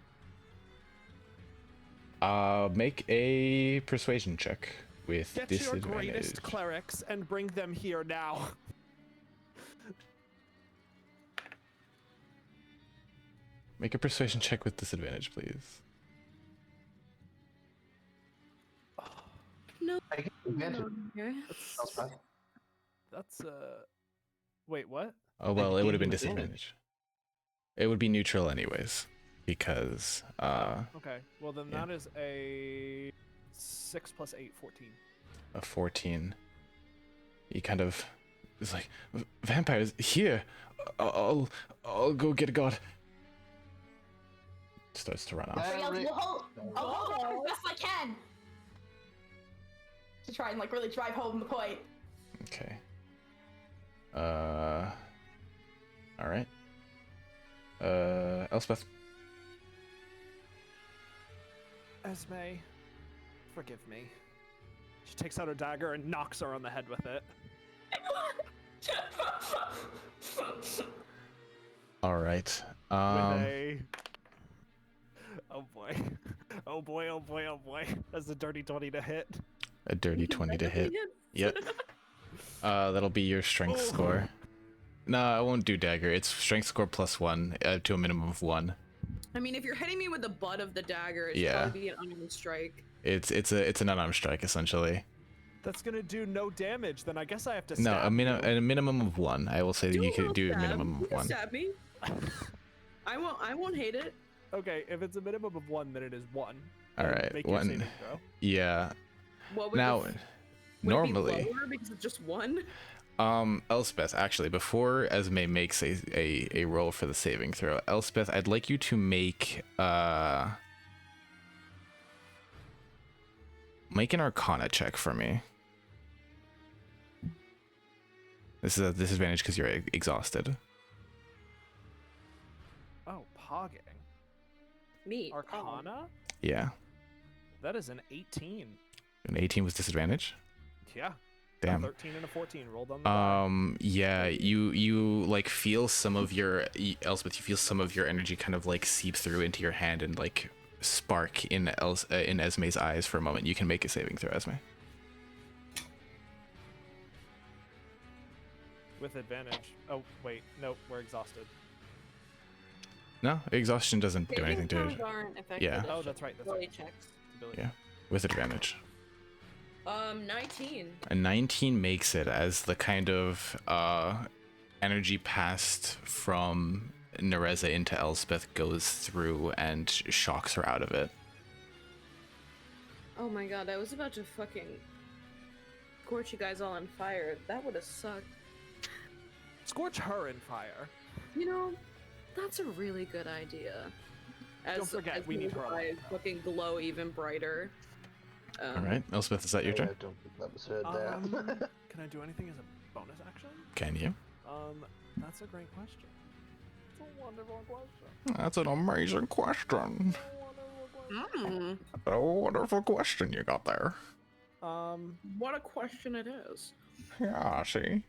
Make a persuasion check with Get your disadvantage. greatest clerics and bring them here now. Make a persuasion check with disadvantage, please. No. I get advantage. Okay. Elspeth. That's Wait, what? Oh well, it would have been gave you disadvantage. It would be neutral anyways, because Okay. Well, then yeah. that is a 6 plus 8, 14. a 14. He kind of is like, vampires here. I'll go get a god. Starts to run off. I'll hold it as best I can. To try and like really drive home the point. Okay. All right. Elspeth. Esme, forgive me. She takes out her dagger and knocks her on the head with it. All right. With a... Oh boy. Oh boy, oh boy, oh boy. That's a dirty 20 to hit. A dirty 20 to hit. Yep. That'll be your strength score. No, I won't do dagger. It's strength score +1 to a minimum of 1. I mean, if you're hitting me with the butt of the dagger, it's Yeah. probably be an unarmed strike. It's an unarmed strike essentially. That's gonna do no damage, then I guess I have to No, stab a you. minimum of 1. I will say that you little can do a stab. minimum You of can 1. Stab me. I won't hate it. Okay, if it's a minimum of 1, then it is 1. All Then right, make your 1. saving throw. Yeah. What would Now, would it normally, be lower because it's just one? Elspeth, actually, before Esme makes a roll for the saving throw, Elspeth, I'd like you to make an Arcana check for me. This is a disadvantage because you're exhausted. Oh, pogging. Me. Arcana? Yeah. That is an 18. An 18 was disadvantage? Yeah. Damn. 13 and a 14 rolled on the die. Yeah, you like feel some of your Elspeth, you feel some of your energy kind of like seep through into your hand and like spark in Esme's eyes for a moment. You can make a saving throw, Esme. With advantage. Oh, wait. Nope, we're exhausted. No, exhaustion doesn't do anything to it. Saving throws aren't effective Yeah. as Oh, that's right. That's ability right. checks. Ability. Yeah, with advantage. 19. A 19 makes it as the kind of energy passed from Nereza into Elspeth goes through and shocks her out of it. Oh my god, I was about to fucking scorch you guys all on fire. That would have sucked. Scorch her in fire. You know, that's a really good idea. Don't forget, we need her my alive eyes now. fucking glow even brighter. All right, Elspeth, is that your I turn? don't think that was heard there. Can I do anything as a bonus action? Can you? That's a great question. It's a wonderful question. That's an amazing question. Mm, A wonderful question you got there. what a question it is. Yeah, see?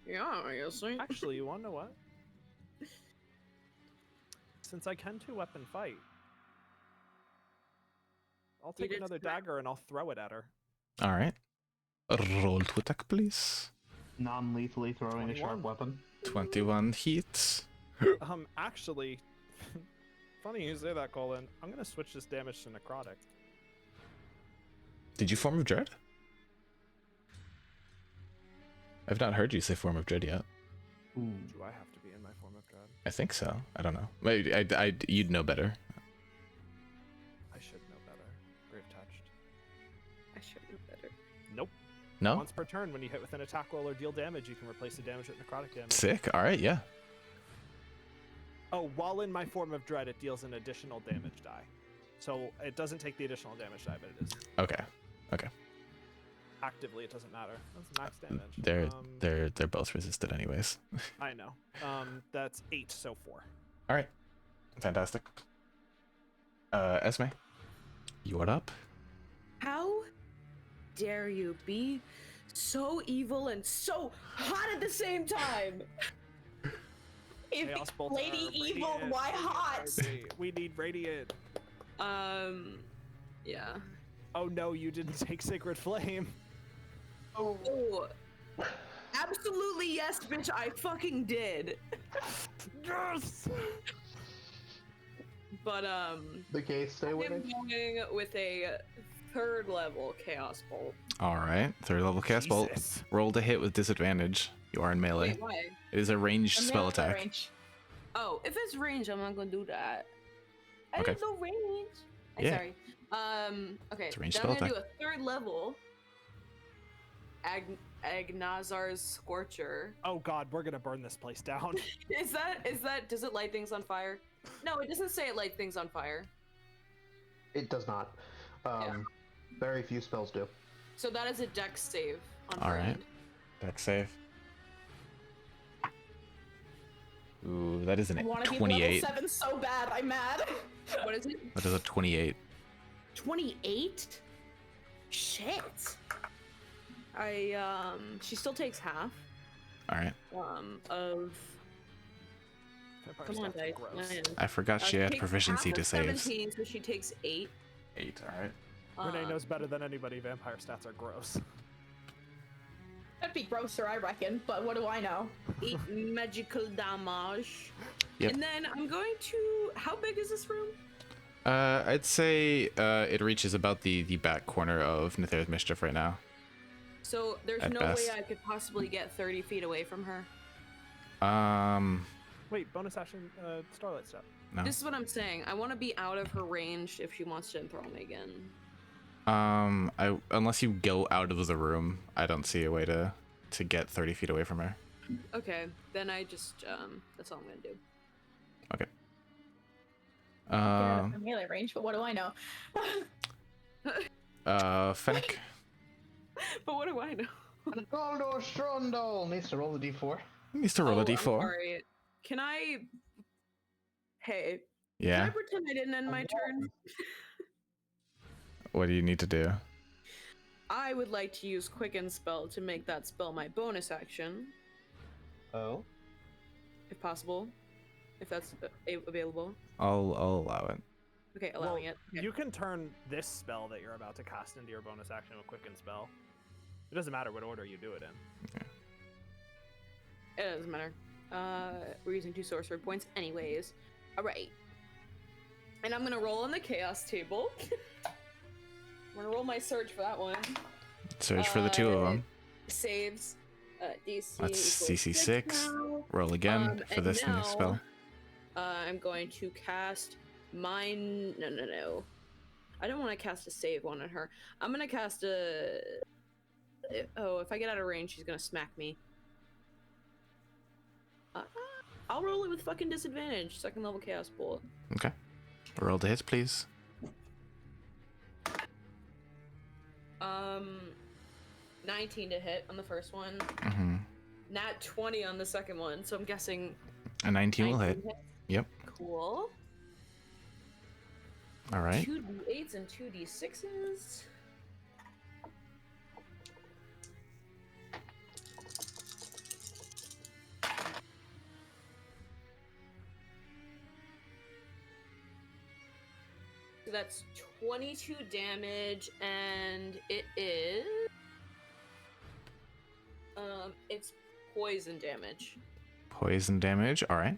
Yeah, I see. Actually, you wanna know what? Since I can two-weapon fight, I'll take did another smack- dagger and I'll throw it at her. All right. Roll to attack, please. Non-lethally throwing a sharp 21. weapon. 21 hits. Actually, funny you say that, Colin. I'm gonna switch this damage to necrotic. Did you Form of Dread? I've not heard you say Form of Dread yet. Do I have to be in my form of dread? I think so. I don't know. Maybe you'd know better. I should know better. Grave touched. I should know better. Nope. No? Once per turn, when you hit with an attack roll or deal damage, you can replace the damage with necrotic damage. Sick. All right, yeah. Oh, while in my form of dread, it deals an additional damage die. So it doesn't take the additional damage die, but it is Okay. actively. It doesn't matter. That's max damage. They're both resisted anyways. I know. That's 8, so 4. All right. Fantastic. Esme, you are up. How dare you be so evil and so hot at the same time? If Chaos Bolt Lady are Evil, radiant. why hot? We need radiant. Yeah. Oh no, you didn't take Sacred Flame. Oh. Absolutely yes, bitch. I fucking did. Yes! But The gates stay I'm winning. going with a 3rd level Chaos Bolt. All right, 3rd level cast bolt. Jesus. Roll to hit with disadvantage. You are in melee. Wait, why? It is a ranged I'm spell melee attack. range. Oh, if it's range, I'm not gonna do that. I Okay. didn't know range. I'm Yeah. sorry. Okay. It's a ranged Then I'm spell gonna do a 3rd level. Agnazar's Scorcher. Oh god, we're gonna burn this place down. Is that? Does it light things on fire? No, it doesn't say it light things on fire. It does not. Very few spells do. So that is a dex save on All her right. end. Dex save. Ooh, that is I an want to be level 28. 7 so bad. I'm mad. What is it? That is a 28. 28? Shit. She still takes half. All right. Of. Vampire Come on, stats are dice. gross. Man. I forgot she She had takes proficiency half to of saves. 17, so she takes 8. 8. All right. Renee knows better than anybody. Vampire stats are gross. That'd be grosser, I reckon. But what do I know? 8 magical damage. Yep. And then I'm going to. How big is this room? I'd say it reaches about the back corner of Nether's Mischief right now. So there's At no best. way I could possibly get 30 feet away from her. Wait, bonus action, Starlight Step. No. This is what I'm saying. I want to be out of her range if she wants to enthrall me again. Unless you go out of the room, I don't see a way to get 30 feet away from her. Okay, then I just that's all I'm gonna do. Okay. Yeah, that's melee range, but what do I know? Fennec. But what do I know? Ronaldo Strondal needs to roll a d4. Needs to roll a Oh, I'm d4. sorry. Can I? Hey. Can I Yeah. pretend I didn't end my turn? What do you need to do? I would like to use Quicken Spell to make that spell my bonus action, Oh. if possible. If that's available. I'll allow it. Okay, allowing it. Okay. You can turn this spell that you're about to cast into your bonus action with Quicken Spell. It doesn't matter what order you do it in. It doesn't matter. We're using 2 sorcerer points anyways. Alright. And I'm gonna roll on the chaos table. I'm gonna roll my surge for that one. Search for the two of them. Saves. DC. That's equals CC 6. now. Roll again for And this next spell. I'm going to cast mine. No. I don't want to cast a save one on her. I'm gonna cast a. Oh, if I get out of range, she's gonna smack me. I'll roll it with fucking disadvantage. 2nd level chaos bolt. Okay. Roll to hits, please. 19 to hit on the first one. Mm-hmm. Nat 20 on the second one. So I'm guessing. A 19 will hit. 19 hits. Yep. Cool. All right. 2d8s and 2d6s. So that's 22 damage, and it is. It's poison damage. Poison damage. All right.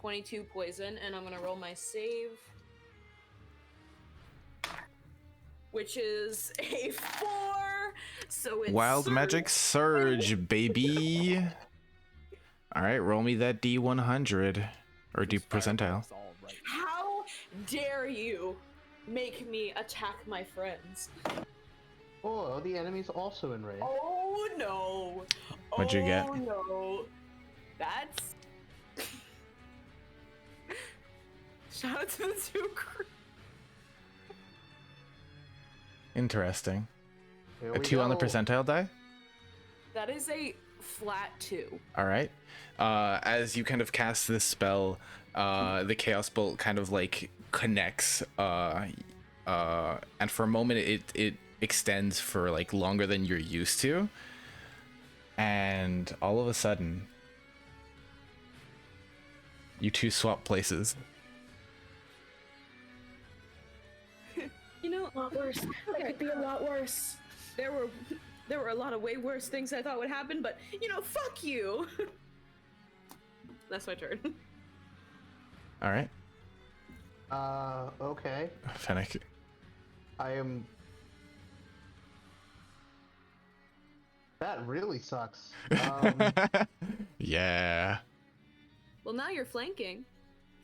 22 poison, and I'm gonna roll my save. Which is a 4! So it's. Wild magic surge, baby. All right. Roll me that D100 or D percentile. It's all right. How dare you make me attack my friends? Oh, the enemy's also in range. Oh no! What'd you get? Oh no! That's. Shout out to the 2 crew. Interesting. Here A we 2 on the go. percentile die. That is a flat 2. All right. As you kind of cast this spell, the chaos bolt kind of like connects, and for a moment it extends for like longer than you're used to, and all of a sudden, you two swap places. You know, A lot worse. That could be a lot worse. there were a lot of way worse things I thought would happen, but you know, fuck you. That's my turn. All right, Okay. Fennec. I am. That really sucks. Yeah. Well, now you're flanking.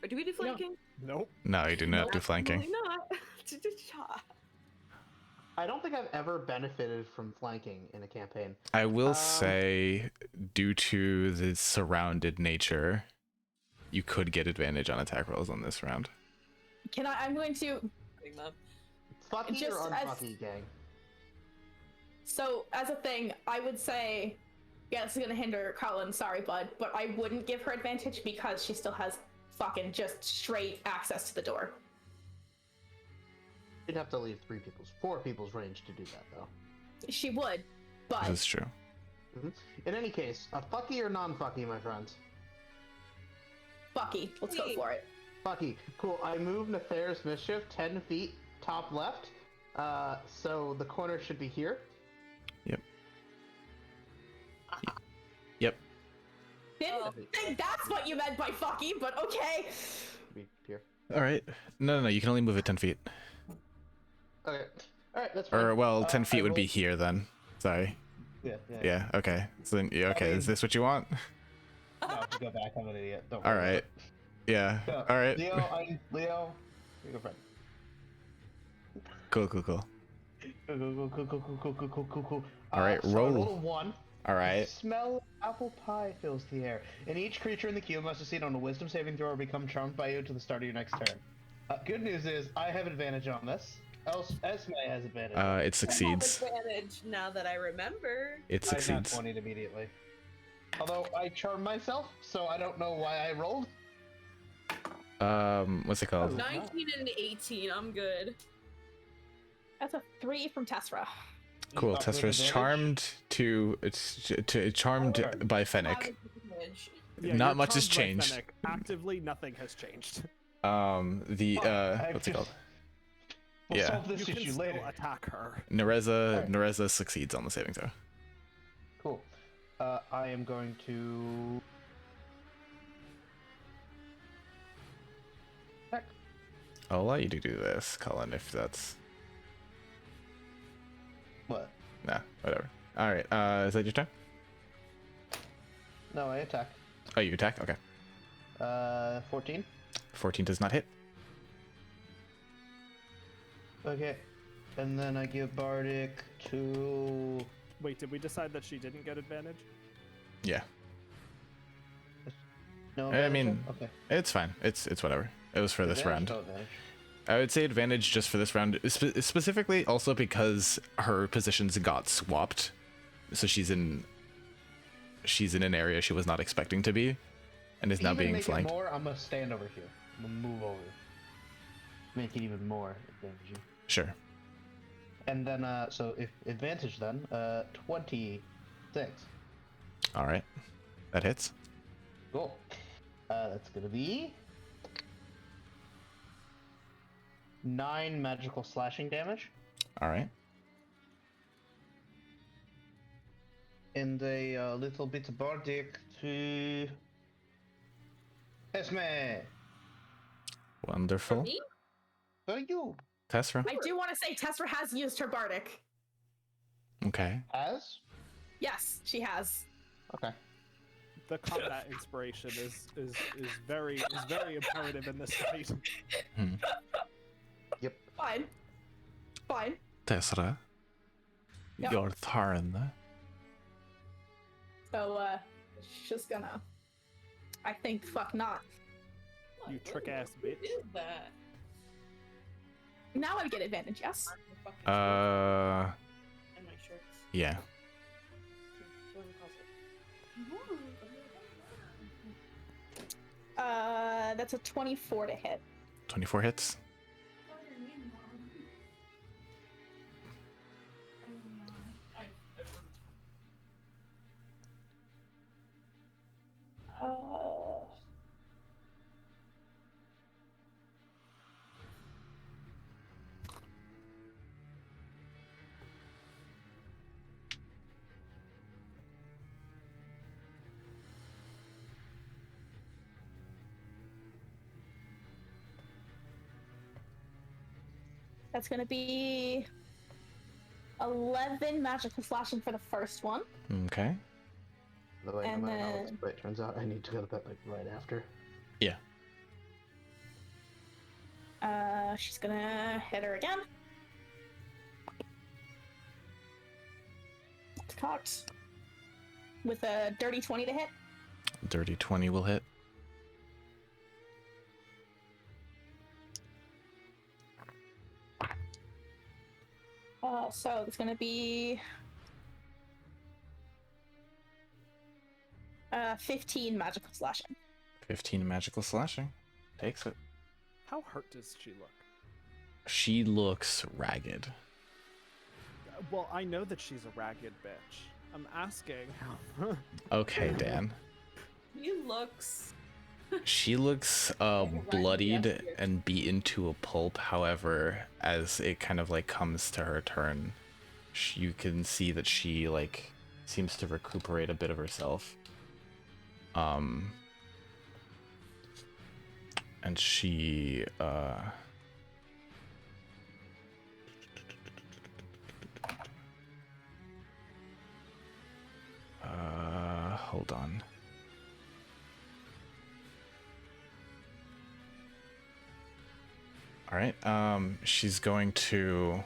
Or do we do flanking? Nope. No, you do not do flanking. Absolutely not. I don't think I've ever benefited from flanking in a campaign. I will say, due to the surrounded nature, you could get advantage on attack rolls on this round. I'm going to. Fucky Just or as- unfucky, gang? So, as a thing, I would say, yeah, this is gonna hinder Colin, sorry, bud, but I wouldn't give her advantage because she still has fucking just straight access to the door. You'd have to leave 4 people's range to do that, though. She would, but This is true. In any case, a fucky or non-fucky, my friends? Bucky, let's go for it. Fucky. Cool. I move Nefarious Mischief 10 feet top left, so the corner should be here. Yep. Didn't think that's what you meant by fucky, but okay. Be here. All right. No. You can only move it 10 feet. Okay. All right, that's fine. Or well, 10 I feet would be rolled- here then. Sorry. Yeah. Yeah. Okay. So then, yeah, okay. Is this what you want? No, I have to go back. I'm an idiot. Don't All worry about right. it. Yeah. So, All right. Leo, you're your friend. Cool. Cool. All right, So I roll. rolled a 1. All The right. smell of apple pie fills the air, and each creature in the cube must succeed on a wisdom saving throw or become charmed by you to the start of your next turn. Good news is I have advantage on this. Esme has advantage. It succeeds. Advantage now that I remember. It I got succeeds. 20 immediately. Although I charmed myself, so I don't know why I rolled. What's it called? 19 and 18, I'm good. That's a 3 from Tessera. You Cool. thought with Testra's advantage? charmed Okay. by Fennec. Yeah, Not you're much has charmed by changed. Fennec. Actively, nothing has changed. I What's it called? We'll Yeah. solve this You can issue still later. attack her. Nereza succeeds on the saving throw. Cool. I am going to. Heck. I'll allow you to do this, Colin, if that's What? nah, whatever. All right. Is that your turn? No, I attack. Oh, you attack. Okay. 14. 14 does not hit. Okay. And then I give Bardic to. Wait, did we decide that she didn't get advantage? Yeah. No. I advantage mean, then? Okay. it's fine. It's whatever. It was for this Advantage, round. no advantage. I would say advantage just for this round, specifically also because her positions got swapped, so she's in an area she was not expecting to be, and is now Even being make flanked. It more, I'm gonna stand over here. I'm gonna move over. Make it even more advantage. Sure. And then, so if advantage then, 26. All right. That hits. Cool. That's gonna be 9 magical slashing damage, All right. and a little bit of bardic to Esme. Wonderful. Me? For you. Tessera. I do want to say Tessera has used her Bardic. Okay. As? Yes, she has. Okay. The combat inspiration is very imperative in this fight. Fine. Fine. Tessera. Yep. Your turn. So, she's gonna. I think fuck not. You trick ass bitch. What is that? Now I get advantage, yes? Uh, And my shirts. yeah. What do we call it? That's a 24 to hit. 24 hits. That's gonna be 11 magical slashing for the first one. Okay. By the way, And no matter how then- it's but it turns out I need to go to bed like right after. Yeah. She's gonna hit her again. It's cocked. With a dirty 20 to hit. Dirty 20 will hit. So it's gonna be 15 magical slashing. 15 magical slashing. Takes it. How hurt does she look? She looks ragged. Well, I know that she's a ragged bitch. I'm asking. Okay, Dan. He looks. She looks bloodied and beaten to a pulp. However, as it kind of like comes to her turn, you can see that she like seems to recuperate a bit of herself. And she hold on. All right. She's going to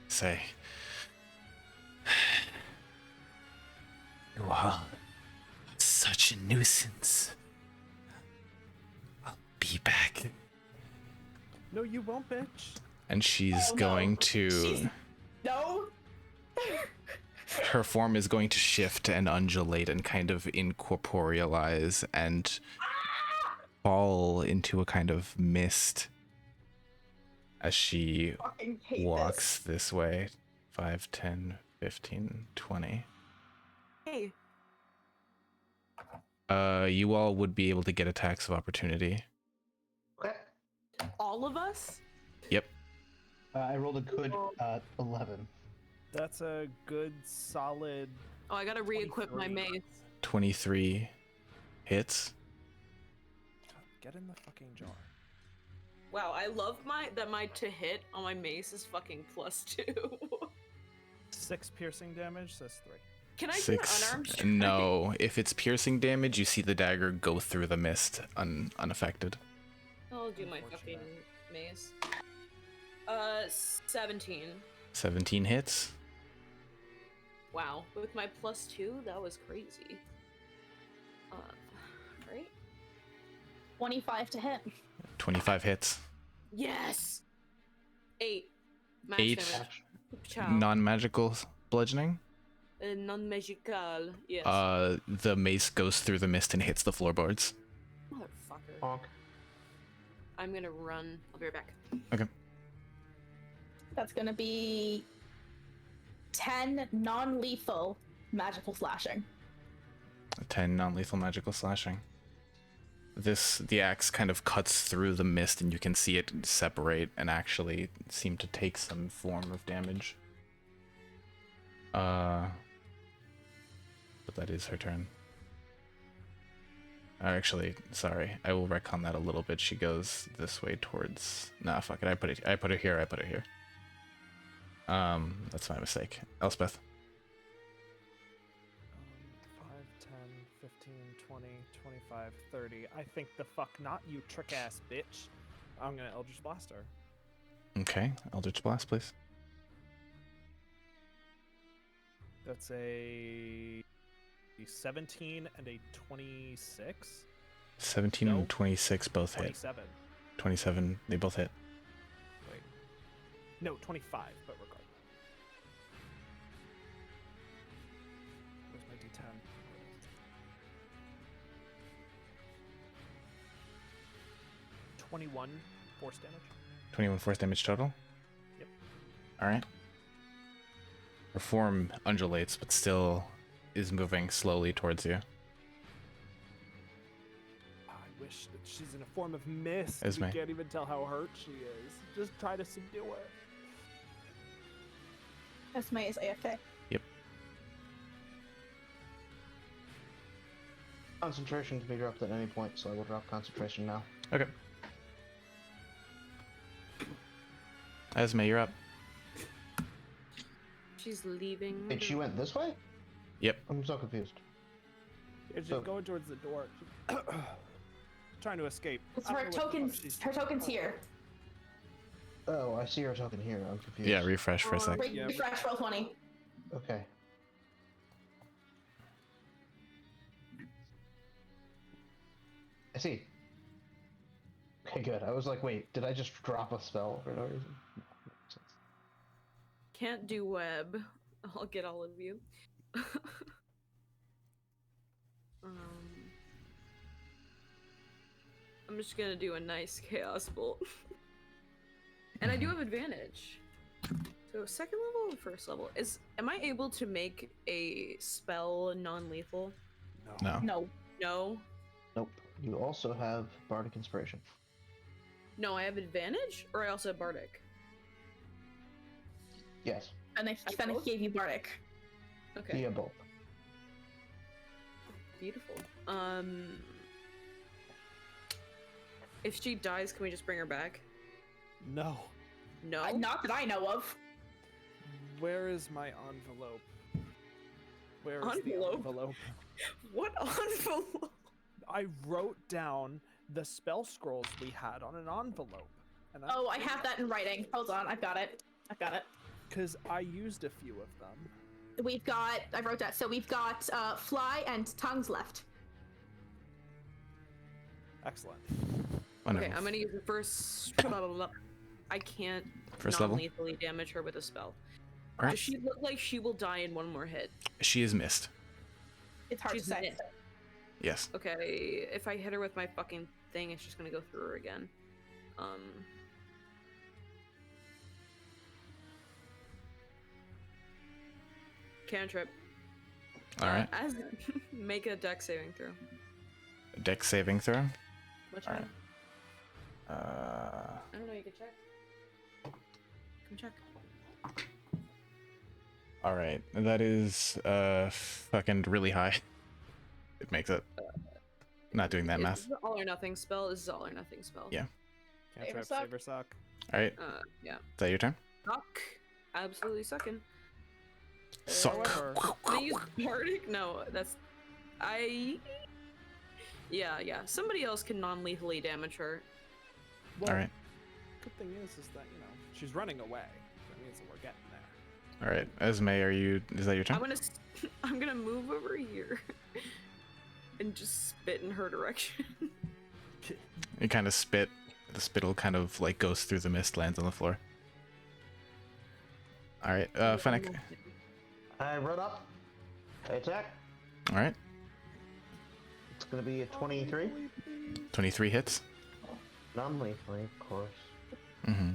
say, "You are such a nuisance. I'll be back." No, you won't, bitch. And she's Oh, no. going to. No! Her form is going to shift and undulate and kind of incorporealize and fall into a kind of mist as she Fucking hate walks this way. 5, 10, 15, 20. Hey. You all would be able to get attacks of opportunity. Okay. All of us? Yep. I rolled a good 11. That's a good, solid. Oh, I gotta re-equip my 23. mace. 23 hits. Get in the fucking jar. Wow, I love that my to hit on my mace is fucking +2. 6 piercing damage, says 3. Can I do an 6. unarmed strike? No, if it's piercing damage, you see the dagger go through the mist unaffected. I'll do my fucking mace. 17. 17 hits. Wow, with my +2, that was crazy. Right? 25 to hit. 25 hits. Yes! 8. Max 8. damage. Ciao. Non-magical bludgeoning. Non-magical, yes. The mace goes through the mist and hits the floorboards. Motherfucker. Bonk. I'm gonna run. I'll be right back. Okay. That's gonna be 10 non-lethal magical slashing. 10 non-lethal magical slashing. The axe kind of cuts through the mist and you can see it separate and actually seem to take some form of damage. But that is her turn. Actually, sorry, I will retcon that a little bit. She goes this way towards. Nah, fuck it. I put it here. That's my mistake. Elspeth. 5, 10, 15, 20, 25, 30. I think the fuck not, you trick ass bitch. I'm gonna Eldritch Blast her. Okay, Eldritch Blast, please. That's a 17 and a 26. 17 No. and 26 both hit. 27. 27, they both hit. Wait. No, 25, but regardless. Where's my D10? 21 force damage. 21 force damage total? Yep. Alright. Her form undulates, but still is moving slowly towards you. I wish that she's in a form of mist. Esme. You can't even tell how hurt she is. Just try to subdue her. Esme is AFK. Concentration can be dropped at any point, so I will drop concentration now. Okay. Esme, you're up. She's leaving. And she went this way? Yep. I'm so confused. She's So- going towards the door. Trying to escape. It's I don't her know what the fuck tokens. she's- Her token's here. Oh, I see her token here. I'm confused. Yeah, refresh for a sec. Yeah. Refresh roll 20. Okay. I see. Okay, good. I was like, wait, did I just drop a spell for no reason? No, that makes sense. Can't do web. I'll get all of you. I'm just gonna do a nice chaos bolt. And I do have advantage. So second level or first level? Am I able to make a spell non-lethal? No. No. No. Nope. You also have Bardic Inspiration. No, I have advantage, or I also have bardic. Yes. And they then it gave you Bardic. Okay. Via both. Beautiful. If she dies, can we just bring her back? No. No. Not that I know of. Where is my envelope? Where is Envelope? the envelope? What envelope? I wrote down the spell scrolls we had on an envelope. And Oh, I have that in writing. Hold on, I've got it. I've got it. Because I used a few of them. We've got. I wrote that. So we've got Fly and Tongues left. Excellent. Wonderful. Okay, I'm gonna use the first. I can't First level? non-lethally damage her with a spell. Alright. Does she look like she will die in one more hit? She is missed. It's hard She's to say. missed. Yes. Okay, if I hit her with my fucking thing, it's just gonna go through her again. Cantrip. Alright. As make a dex saving throw. Deck saving throw. Which Alright. one? I don't know. You can check. Come check. Alright. That is fucking really high. It makes it. Not doing that Is math. this an all or nothing spell? This is all or nothing spell. Yeah. Cantrip, suck. save or suck. Alright. Yeah. Is that your turn? Suck. Absolutely sucking. Suck. However, Can I use bardic? No, that's. Yeah. Somebody else can non-lethally damage her. well, Alright. good thing is that, you know, she's running away. That means that we're getting there. Alright. Esme, is that your turn? I'm gonna move over here and just spit in her direction. You kind of spit. The spittle kind of like goes through the mist, lands on the floor. Alright. Fennec. I run up. I attack. Alright. It's gonna be a 23. 23 hits. Non-lethally, of course. Mm-hmm.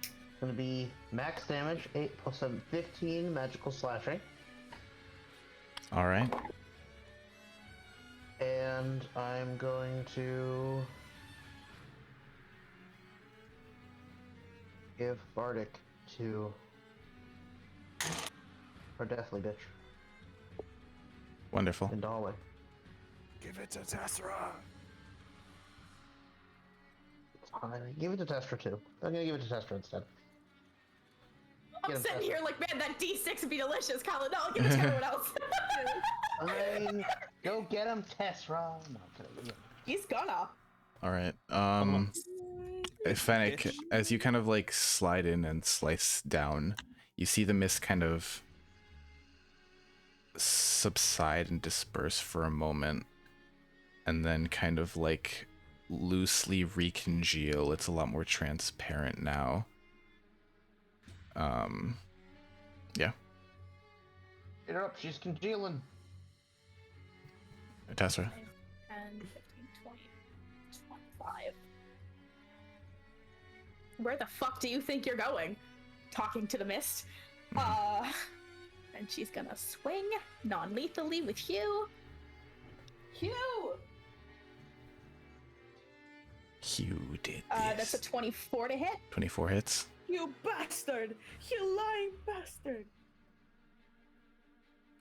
It's gonna be max damage, 8 plus 7, 15 magical slashing. Alright. And I'm going to give Bardic to our Deathly Bitch Wonderful. in Dalway. Give it to Tessera. Give it to Testra too. I'm gonna give it to Testra instead. I'm Get him, sitting Tessa. here like, man, that D6 would be delicious. Colin, no, I'll give it to everyone else. Fine. Go get him, Tesra. No, I'm kidding. He's gonna. Alright. Fennec, Bitch. as you kind of like slide in and slice down, you see the mist kind of subside and disperse for a moment, and then kind of like loosely recongeal. It's a lot more transparent now. Yeah. Get her up. She's congealing. Tessera. 10, 15, 20, 25. Where the fuck do you think you're going? Talking to the mist. And she's gonna swing non-lethally with Hugh. Hugh! Hugh did this. That's a 24 to hit. 24 hits. You bastard! You lying bastard!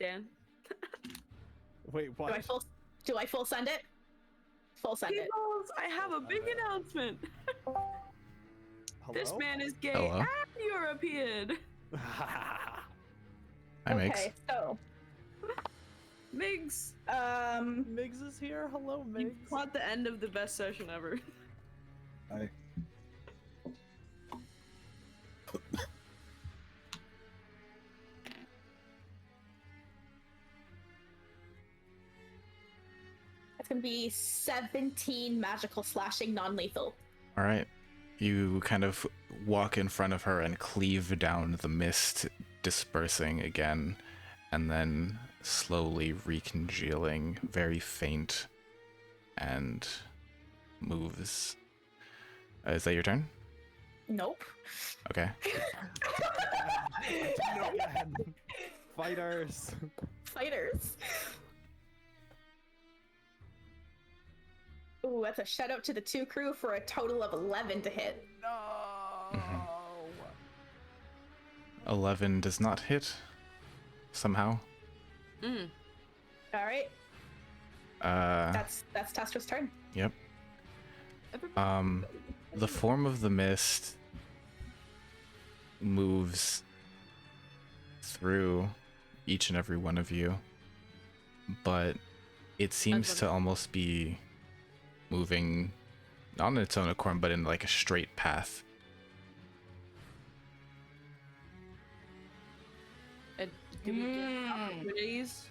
Dan. Wait, what? Do I full send it? Full send it. Peoples, I have a big announcement. Hello? This man is gay Hello? and European. Hi, Migs. Okay, so Migs, Migs is here. Hello, you Migs. caught the end of the best session ever. Hi. it's gonna be 17 magical slashing, non-lethal. All right. You kind of walk in front of her and cleave down the mist, dispersing again, and then slowly recongealing, very faint, and moves. Is that your turn? Nope. Okay. No, man. Fighters. Fighters. Ooh, that's a shout out to the 2 crew for a total of 11 to hit. No. 11 does not hit. Somehow. Mm. All right, that's Testra's turn. Yep. The form of the mist moves through each and every one of you, but it seems to almost be moving not on its own accord, but in like a straight path. And do we get opportunities?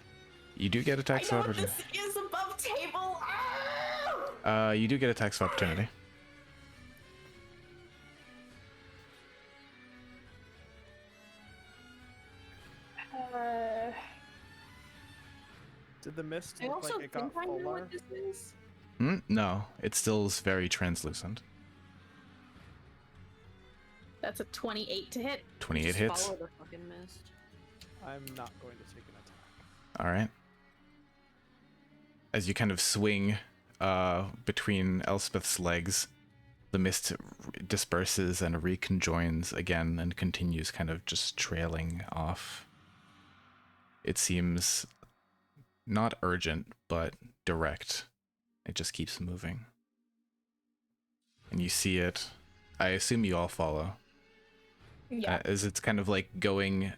You do get I attacks know of what opportunity. this is above table. Ah! You do get attacks of opportunity. Did the mist I look also like it think got I know fuller? what this is. No, it still is very translucent. That's a 28 to hit. 28 Just hits. Follow the fucking mist. I'm not going to take an attack. All right. As you kind of swing between Elspeth's legs, the mist disperses and reconjoins again and continues kind of just trailing off. It seems not urgent, but direct. It just keeps moving. And you see it. I assume you all follow. Yeah. As it's kind of like going,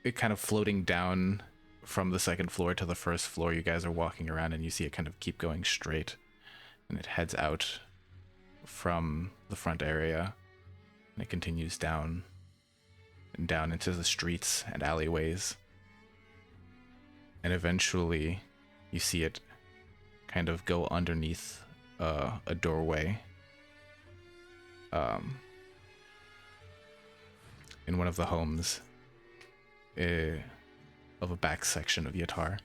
it kind of floating down from the second floor to the first floor. You guys are walking around and you see it kind of keep going straight, and it heads out from the front area, and it continues down and down into the streets and alleyways, and eventually you see it kind of go underneath a doorway in one of the homes of a back section of Yatar.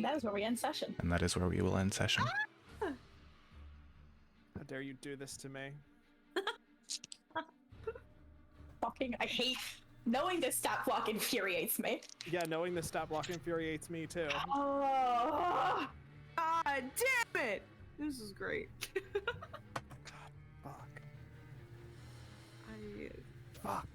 That is where we end session. And that is where we will end session. How dare you do this to me? Fucking, I hate knowing this stat block infuriates me. Yeah, knowing the stat block infuriates me too. Oh, God damn it! This is great. Fuck. I Fuck.